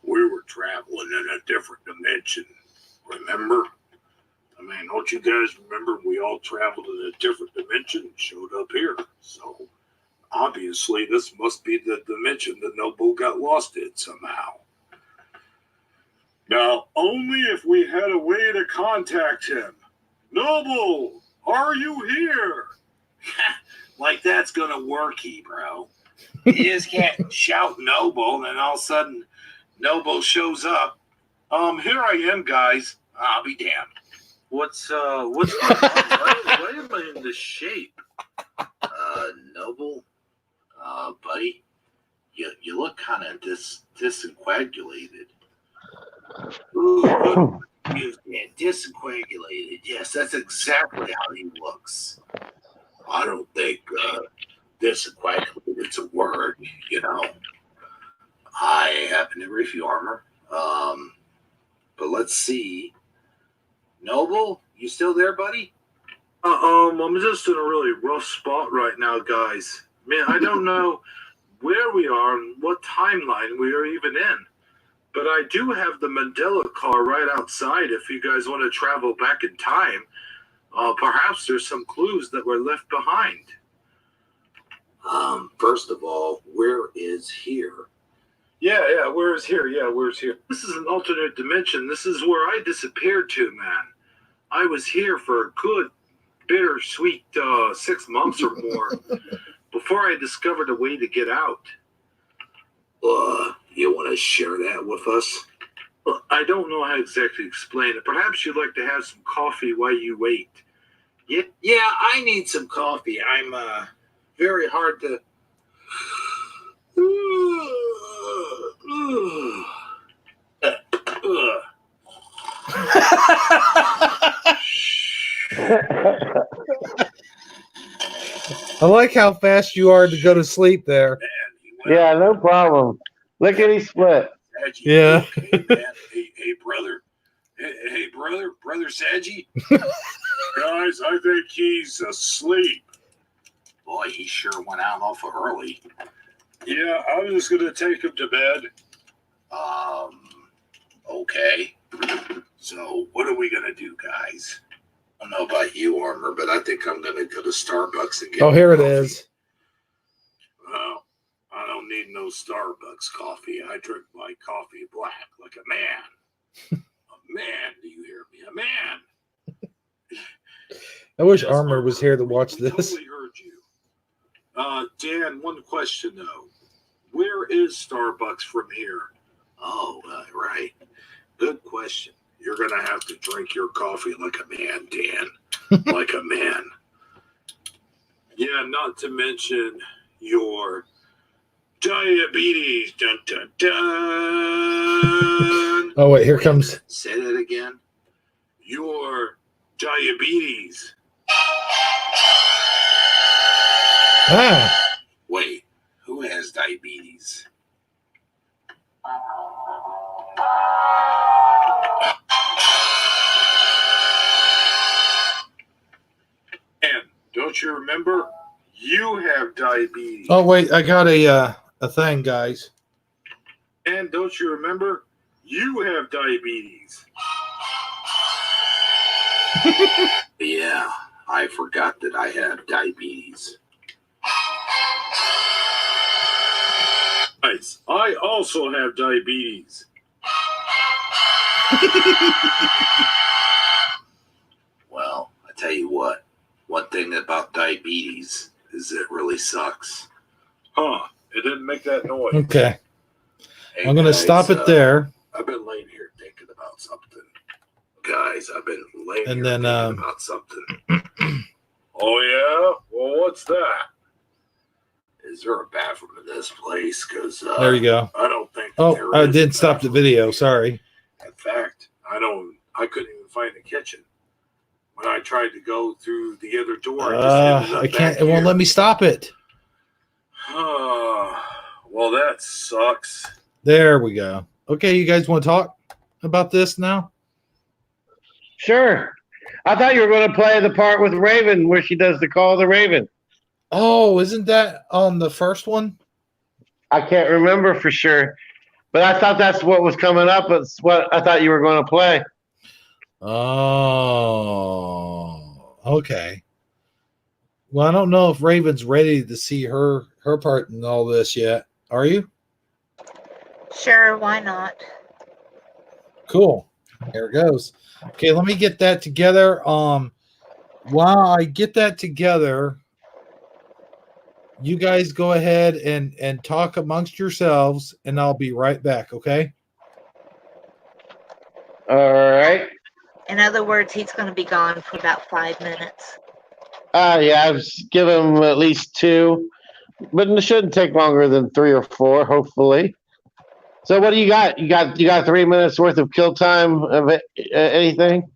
We were traveling in a different dimension. Remember? I mean, don't you guys remember we all traveled in a different dimension and showed up here? So, obviously, this must be the dimension that Noble got lost in somehow. Now, only if we had a way to contact him. Noble, are you here? Like that's gonna work, bro. You just can't shout Noble, and then all of a sudden, Noble shows up. Here I am, guys. I'll be damned. What's going on? Why am I in this shape? Noble, buddy, you look kind of discoagulated. Ooh, discoagulated. Yes, that's exactly how he looks. I don't think discoagulated is a word, you know. I happen to review armor. But let's see. Noble, you still there, buddy? I'm just in a really rough spot right now, guys. Man, I don't know where we are and what timeline we are even in. But I do have the Mandela car right outside if you guys want to travel back in time. Perhaps there's some clues that were left behind. First of all, where is here? Yeah, where's here? Yeah, where's here? This is an alternate dimension. This is where I disappeared to, man. I was here for a good, bittersweet 6 months or more before I discovered a way to get out. You want to share that with us? Well, I don't know how to exactly explain it. Perhaps you'd like to have some coffee while you wait. Yeah, I need some coffee. I'm very hard to... I like how fast you are to go to sleep there. Man, he went Yeah, no problem. Lickety split. Saggy, Yeah. Hey, man. Hey, brother. Hey, brother Saggy. Guys, I think he's asleep. Boy, he sure went out awful early. Yeah, I was just gonna take him to bed. Okay. So, what are we gonna do, guys? I don't know about you, Armor, but I think I'm gonna go to Starbucks and get. Oh, here it coffee. is. Well, I don't need no Starbucks coffee. I drink my coffee black like a man. A man, do you hear me? A man. I wish Yes, Armor was here to we watch this. totally heard you. Dan, one question though. Where is Starbucks from here? Oh, right. Good question. You're gonna have to drink your coffee like a man, Dan. Like a man. Yeah, not to mention your diabetes. Dun, dun, dun. Oh, wait, here comes. Say that again. Your diabetes. Ah, Wait, who has diabetes? And don't you remember? You have diabetes. oh wait, I got a thing, guys. And don't you remember? You have diabetes. Yeah, I forgot that I have diabetes. Guys, I also have diabetes. Well, I tell you what, one thing about diabetes is it really sucks. Huh, it didn't make that noise. Okay, Hey, I'm gonna guys, stop it there. I've been laying here thinking about something. Guys, I've been laying And here then, thinking about something. Oh, yeah? Well, what's that? Is there a bathroom in this place? Because There you go. I don't think. Oh, I did stop the video. Sorry. In fact, I couldn't even find the kitchen. When I tried to go through the other door, it just ended up I can't. back It won't here. let me stop it. Well, that sucks. There we go. Okay, you guys want to talk about this now? Sure. I thought you were going to play the part with Raven where she does the call of the Raven. Oh, isn't that on the first one? I can't remember for sure, but I thought that's what was coming up. It's what I thought you were going to play. Oh, okay. Well, I don't know if Raven's ready to see her part in all this yet. Are you? Sure, why not? Cool. Here it goes. Okay, let me get that together. While I get that together, you guys go ahead and talk amongst yourselves, and I'll be right back. Okay. All right. In other words, he's going to be gone for about 5 minutes. Yeah, I've given him at least 2, but it shouldn't take longer than 3 or 4, hopefully. So, what do you got? You got 3 minutes worth of kill time of anything?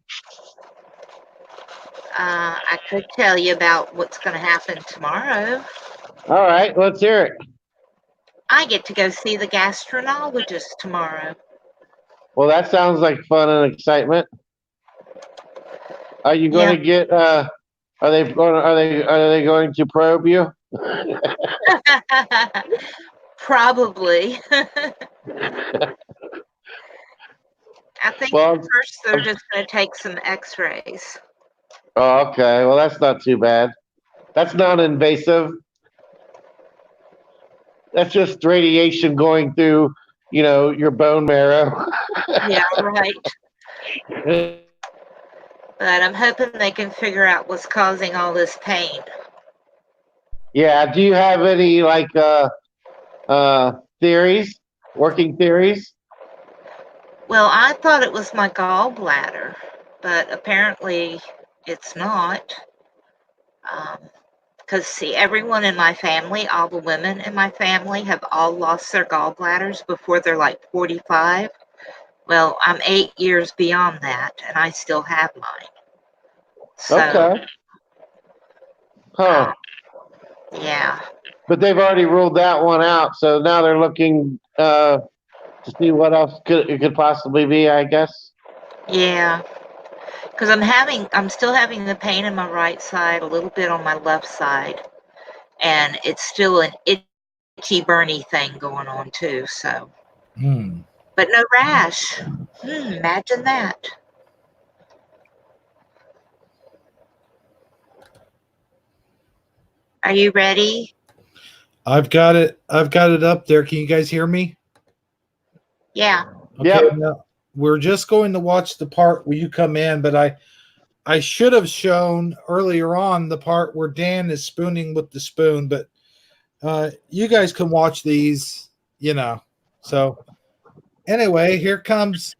I could tell you about what's going to happen tomorrow. All right, let's hear it. I get to go see the gastroenterologist tomorrow. Well, that sounds like fun and excitement. Are you going to get? Are they going to probe you? Probably. I think first they're just going to take some x-rays. Oh, okay. Well, that's not too bad. That's non-invasive. That's just radiation going through, your bone marrow. Yeah, right. But I'm hoping they can figure out what's causing all this pain. Yeah. Do you have any theories, working theories? Well, I thought it was my gallbladder, but apparently it's not. Because, see, everyone in my family, all the women in my family have all lost their gallbladders before they're like 45. Well, I'm 8 years beyond that, and I still have mine. So, okay. Huh. Yeah. But they've already ruled that one out, so now they're looking to see what else it could possibly be, I guess. Yeah. Because I'm still having the pain in my right side, a little bit on my left side, and it's still an itchy, burny thing going on too. So, Hmm. but no rash. Imagine that. Are you ready? I've got it. I've got it up there. Can you guys hear me? Yeah. Okay. Yep. Now we're just going to watch the part where you come in, but I should have shown earlier on the part where Dan is spooning with the spoon, but you guys can watch these, you know. So anyway, here comes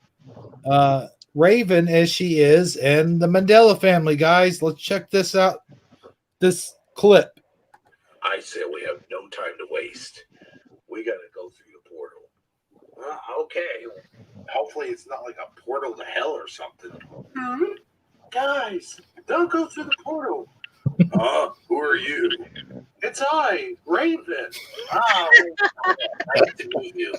Raven as she is, and the Mandela family, guys. Let's check this out. This clip. I say we have no time to waste. We gotta go through the portal. Okay. Hopefully it's not like a portal to hell or something. Guys, don't go through the portal. Who are you? It's I, Raven. Oh, nice to meet you.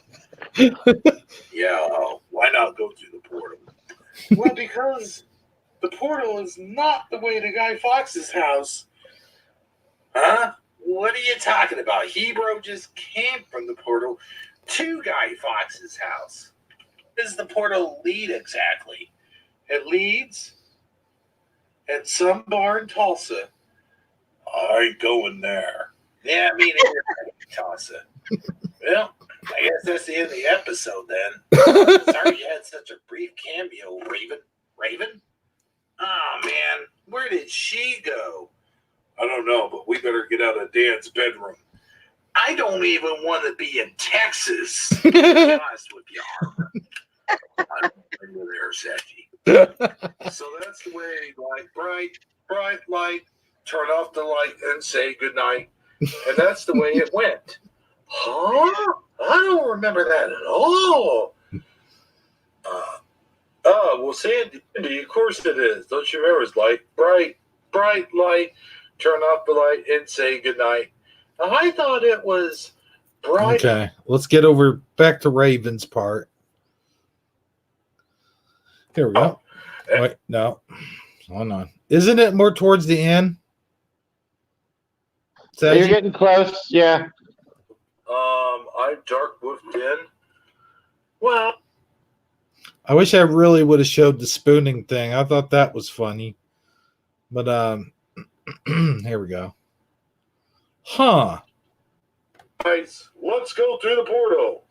Yeah, why not go through the portal? Well, because the portal is not the way to Guy Fawkes' house. Huh? What are you talking about? Hebrew just came from the portal to Guy Fawkes' house. Where does the portal lead exactly? It leads at some bar in Tulsa. I ain't going there. Yeah, me neither. Tulsa. Well, I guess that's the end of the episode then. Sorry you had such a brief cameo, Raven. Raven? Oh man, where did she go? I don't know, but we better get out of Dan's bedroom. I don't even want to be in Texas. To be honest with you, Armor. I'm there, Sachi. So that's the way, like, bright light, turn off the light and say goodnight. And that's the way it went. Huh? I don't remember that at all. Well, Sandy, of course it is. Don't you remember? It's like bright light, turn off the light and say goodnight. I thought it was bright. Okay, let's get over back to Raven's part. Here we go. Wait, no. Hold on. Isn't it more towards the end? You're getting close, yeah. I dark woofed in. Well, I wish I really would have showed the spooning thing. I thought that was funny. But here we go. Huh. guys, let's go through the portal.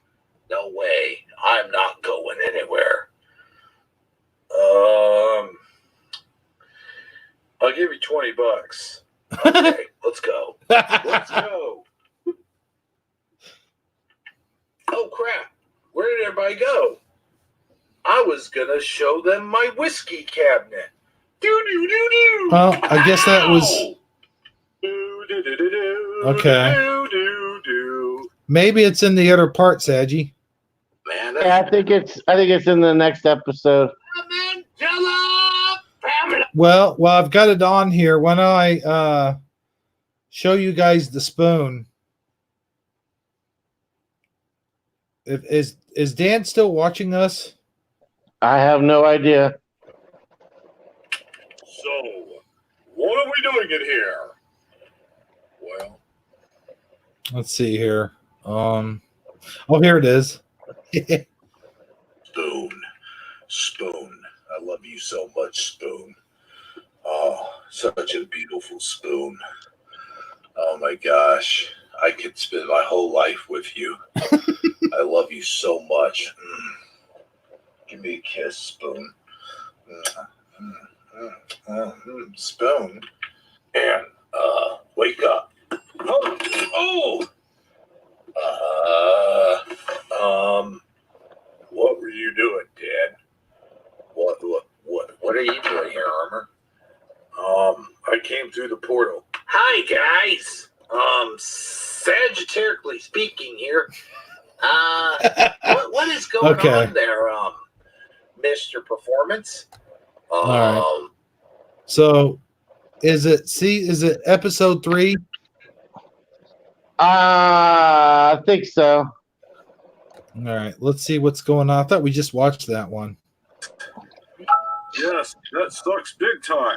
No way. I'm not going anywhere. I'll give you $20. Okay, let's go. Let's go. Oh crap! Where did everybody go? I was gonna show them my whiskey cabinet. Well, I guess that was okay. Maybe it's in the other part, Saggy. Man, Yeah, I think it's in the next episode. Well, I've got it on here. Why don't I show you guys the spoon? Is Dan still watching us? I have no idea. So, what are we doing in here? Well, Let's see here. Oh, here it is. Spoon. I love you so much, Spoon. Oh, such a beautiful spoon. Oh my gosh. I could spend my whole life with you. I love you so much. Give me a kiss, Spoon. Spoon. And, wake up. What were you doing, Dad? What are you doing here, Armor? I came through the portal. Hi, guys. Sagittariusly speaking here. What is going on there, Mr. Performance? All right. So, is it episode 3? I think so. All right, let's see what's going on. I thought we just watched that one. Yes, that sucks big time.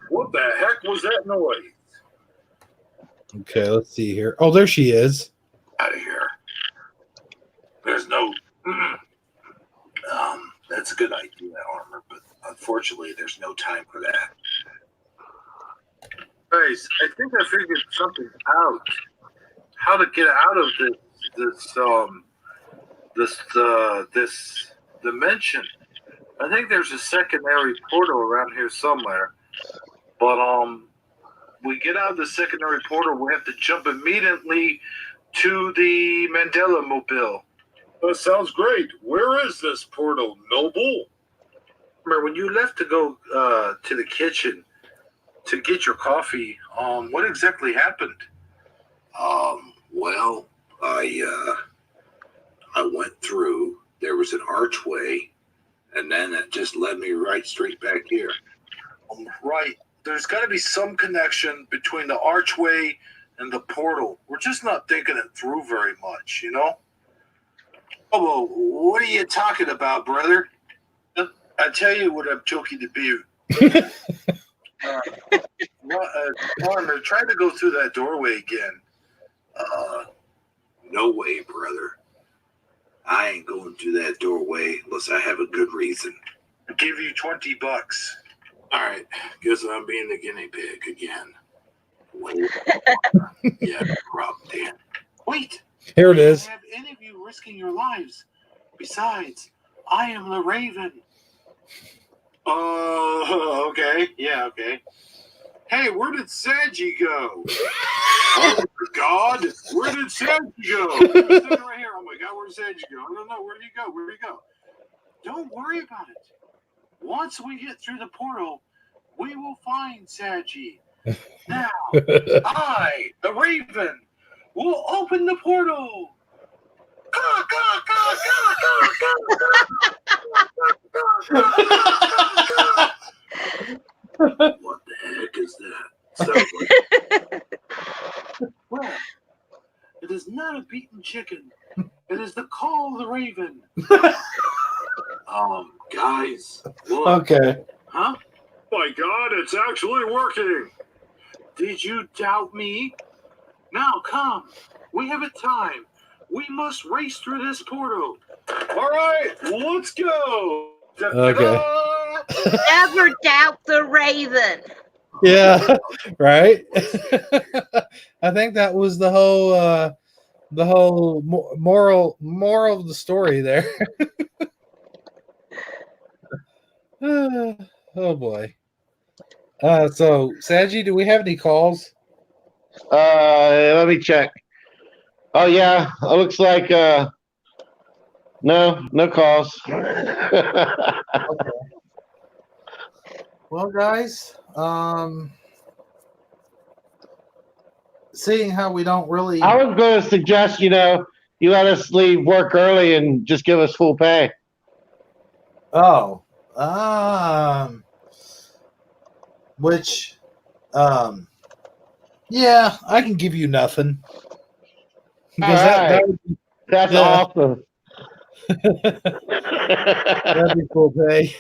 What the heck was that noise? Okay, let's see here. Oh, there she is. Out of here. There's no. That's a good idea, Armor, but unfortunately, there's no time for that. Guys, I think I figured something out. How to get out of this dimension. I think there's a secondary portal around here somewhere. But we get out of the secondary portal, we have to jump immediately to the Mandela Mobile. That sounds great. Where is this portal, Noble? Remember, when you left to go to the kitchen to get your coffee, what exactly happened? Well, I went through. There was an archway, and then it just led me right straight back here. Right. There's got to be some connection between the archway and the portal. We're just not thinking it through very much, you know? Oh, well, what are you talking about, brother? I tell you what I'm joking about. Farmer, try to go through that doorway again. No way, brother. I ain't going through that doorway unless I have a good reason. I'll give you $20. All right, guess I'm being the guinea pig again. Wait. Yeah, no problem, Dan. Wait. Here it is. I have any of you risking your lives. Besides, I am the Raven. Oh, okay. Yeah, okay. Hey, where did Saji go? Oh, my God. Where did Saji go? He's sitting right here. Oh, my God, where did Saji go? I don't know. Where did he go? Where did he go? Don't worry about it. Once we get through the portal, we will find Saji. Now, I, the Raven, will open the portal. Caw, caw, caw, caw, caw, caw, caw. What the heck is that? Well, it is not a beaten chicken. It is the call of the Raven. Guys, look. Okay. Huh? My God, it's actually working. Did you doubt me? Now come. We have a time. We must race through this portal. All right, let's go. Okay. Never doubt the Raven. Yeah, right. I think that was the whole moral of the story there. Oh boy. So Saji, do we have any calls? Let me check. Oh yeah, it looks like no calls. Okay. Well, guys, seeing how we don't really. I was going to suggest, you let us leave work early and just give us full pay. Oh, which, yeah, I can give you nothing. Because All right. That's yeah. awesome. That'd be full pay.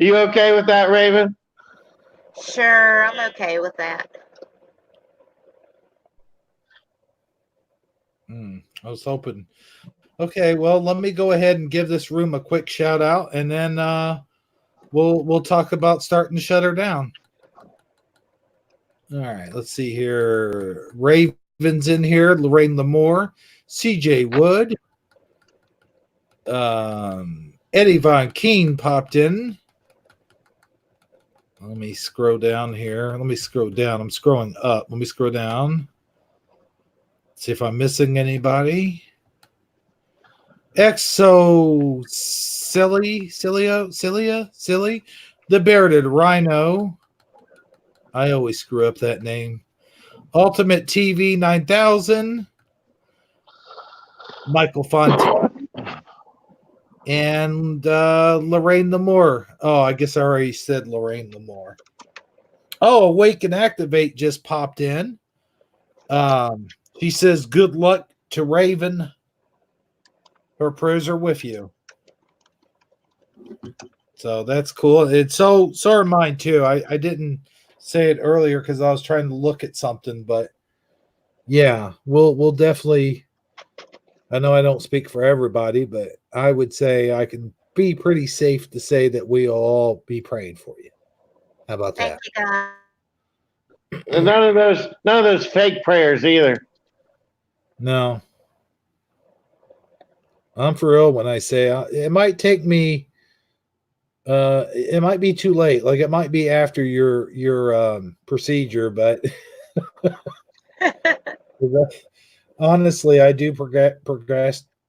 You okay with that, Raven? Sure, I'm okay with that. I was hoping. Okay, well, let me go ahead and give this room a quick shout out, and then we'll talk about starting to shut her down. All right, let's see here. Raven's in here. Lorraine Lamore, CJ Wood, Eddie Von Keen popped in. Let me scroll down here. Let me scroll down. I'm scrolling up. Let me scroll down. See if I'm missing anybody. Exo Silly, the Bearded Rhino. I always screw up that name. Ultimate TV 9000. Michael Fontaine. And Lorraine Lamore. Oh, I guess I already said Lorraine Lamore. Oh, Awake and Activate just popped in. She says, "Good luck to Raven. Her prayers are with you." So that's cool. It's so are mine too. I didn't say it earlier because I was trying to look at something, but yeah, we'll definitely. I know I don't speak for everybody, but I would say I can be pretty safe to say that we'll all be praying for you. How about Thank that? you, guys. And none of those fake prayers either. No, I'm for real when I say it might take me. It might be too late. Like it might be after your procedure, but honestly, I do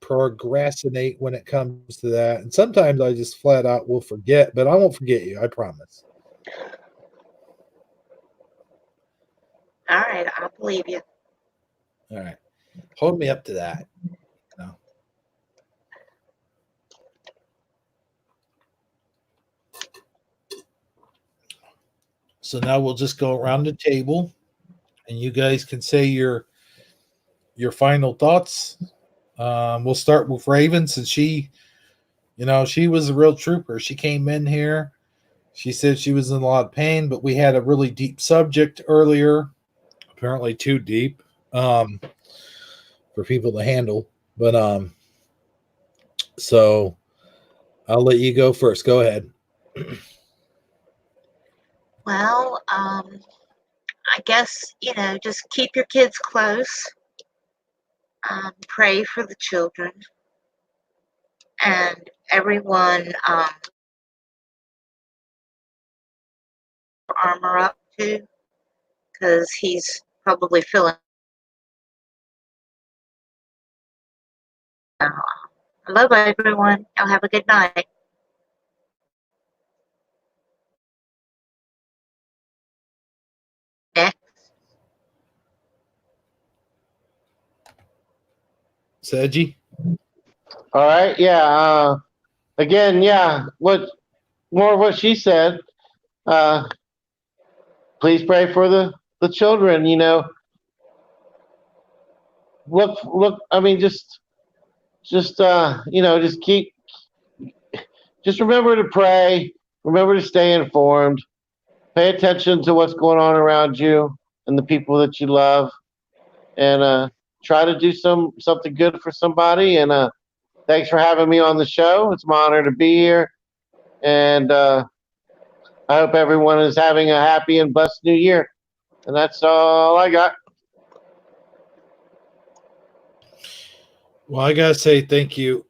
procrastinate when it comes to that, and sometimes I just flat out will forget. But I won't forget you. I promise. All right, I believe you. All right, hold me up to that. No. So now we'll just go around the table, and you guys can say your final thoughts. We'll start with Raven since she was a real trooper. She came in here. She said she was in a lot of pain, but we had a really deep subject earlier, apparently too deep for people to handle. But so I'll let you go first. Go ahead. Well, I guess, just keep your kids close. Pray for the children and everyone. Armor up too, because he's probably feeling. Hello, everyone. Y'all have a good night. Next. Sedgy? All right, yeah. Again, yeah. What more of what she said? Please pray for the children. Look. I mean, just keep. Just remember to pray. Remember to stay informed. Pay attention to what's going on around you and the people that you love, and try to do something good for somebody. And thanks for having me on the show. It's my honor to be here, and I hope everyone is having a happy and blessed new year. And that's all I got. Well, I gotta say thank you.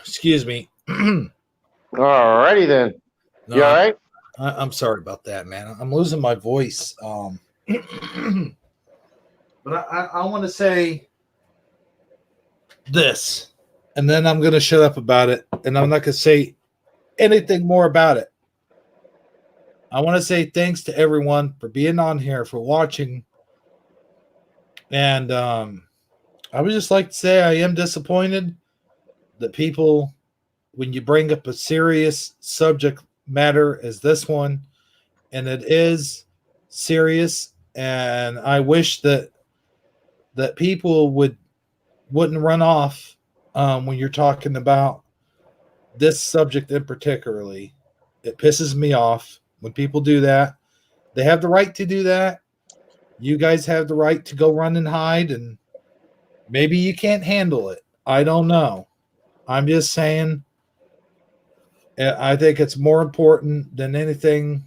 Excuse me. Alrighty then. No, You all right? I'm sorry about that, man. I'm losing my voice. But I want to say this, and then I'm going to shut up about it, and I'm not going to say anything more about it. I want to say thanks to everyone for being on here, for watching, and I would just like to say I am disappointed that people, when you bring up a serious subject matter as this one, and it is serious, and I wish that people wouldn't run off when you're talking about this subject in particularly. It pisses me off when people do that. They have the right to do that. You guys have the right to go run and hide, and maybe you can't handle it. I don't know. I'm just saying, I think it's more important than anything.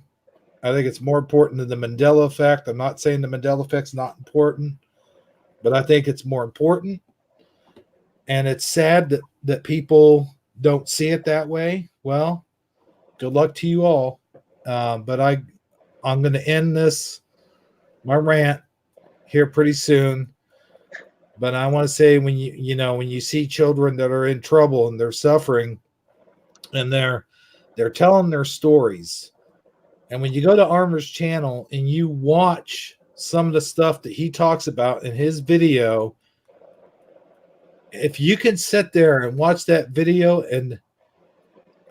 I think it's more important than the Mandela effect. I'm not saying the Mandela effect's not important, but I think it's more important. And it's sad that people don't see it that way. Well, good luck to you all. But I'm going to end my rant here pretty soon. But I want to say when you see children that are in trouble and they're suffering, and they're telling their stories, and when you go to Armor's channel and you watch some of the stuff that he talks about in his video, if you can sit there and watch that video and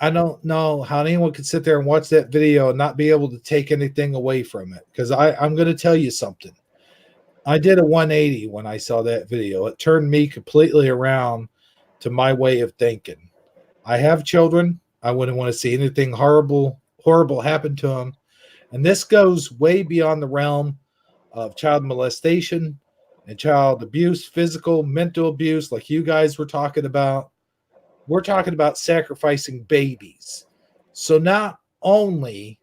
I don't know how anyone could sit there and watch that video and not be able to take anything away from it. Because I'm going to tell you something. I did a 180 when I saw that video. It turned me completely around to my way of thinking. I have children. I wouldn't want to see anything horrible happen to them. And this goes way beyond the realm of child molestation and child abuse, physical, mental abuse, like you guys were talking about. We're talking about sacrificing babies. So not only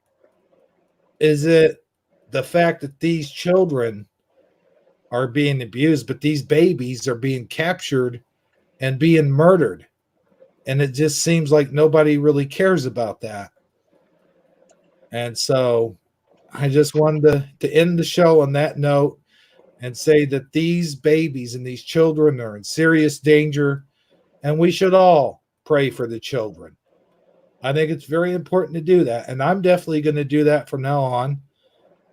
is it the fact that these children are being abused, but these babies are being captured and being murdered. And it just seems like nobody really cares about that. And so I just wanted to end the show on that note and say that these babies and these children are in serious danger, and we should all pray for the children. I think it's very important to do that, and I'm definitely going to do that from now on.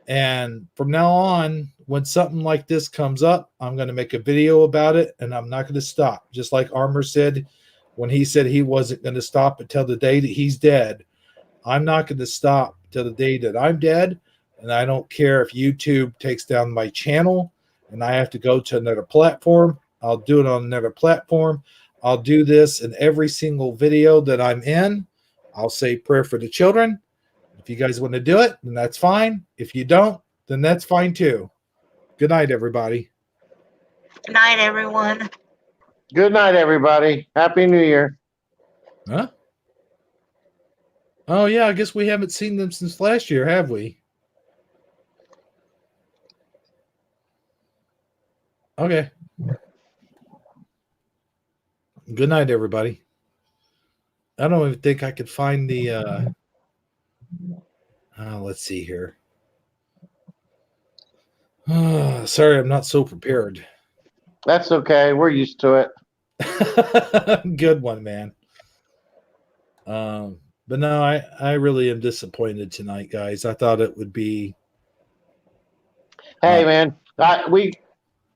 And from now on, when something like this comes up, I'm going to make a video about it, and I'm not going to stop. Just like Armor said when he said he wasn't going to stop until the day that he's dead. I'm not going to stop till the day that I'm dead, and I don't care if YouTube takes down my channel and I have to go to another platform. I'll do it on another platform. I'll do this in every single video that I'm in. I'll say prayer for the children. If you guys want to do it, then that's fine. If you don't, then that's fine too. Good night, everybody. Good night, everyone. Good night, everybody. Happy New Year. Huh? Oh, yeah, I guess we haven't seen them since last year, have we? Okay. Good night, everybody. I don't even think I could find the let's see here. Sorry, I'm not so prepared. That's okay. We're used to it. Good one, man. But no, I really am disappointed tonight, guys. I thought it would be. Hey, man,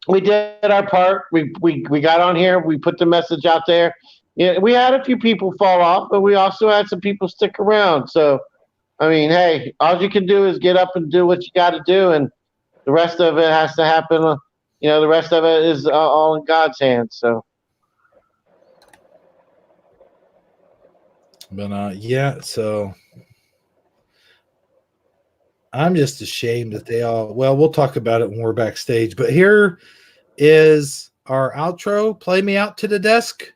we did our part. We got on here. We put the message out there. Yeah, we had a few people fall off, but we also had some people stick around. So, I mean, hey, all you can do is get up and do what you got to do, and the rest of it has to happen. The rest of it is all in God's hands. So. But yeah, so I'm just ashamed that they all. Well, we'll talk about it when we're backstage. But here is our outro. Play me out to the desk.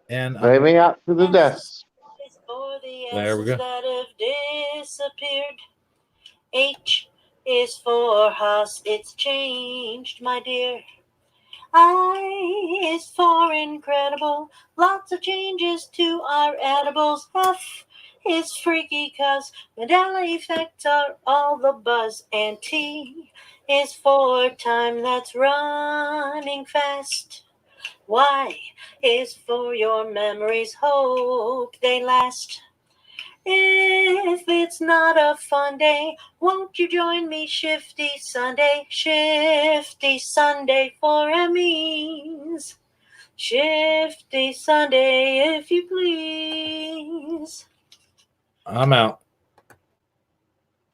And Play me out to the desk. For the There we go. that have disappeared. H is for house, it's changed, my dear. I is for incredible, lots of changes to our edibles. F is freaky cause Mandela effects are all the buzz. And T is for time that's running fast. Y is for your memories, hope they last. If it's not a fun day, won't you join me Shifty Sunday? Shifty Sunday for Emmys. Shifty Sunday, if you please. I'm out.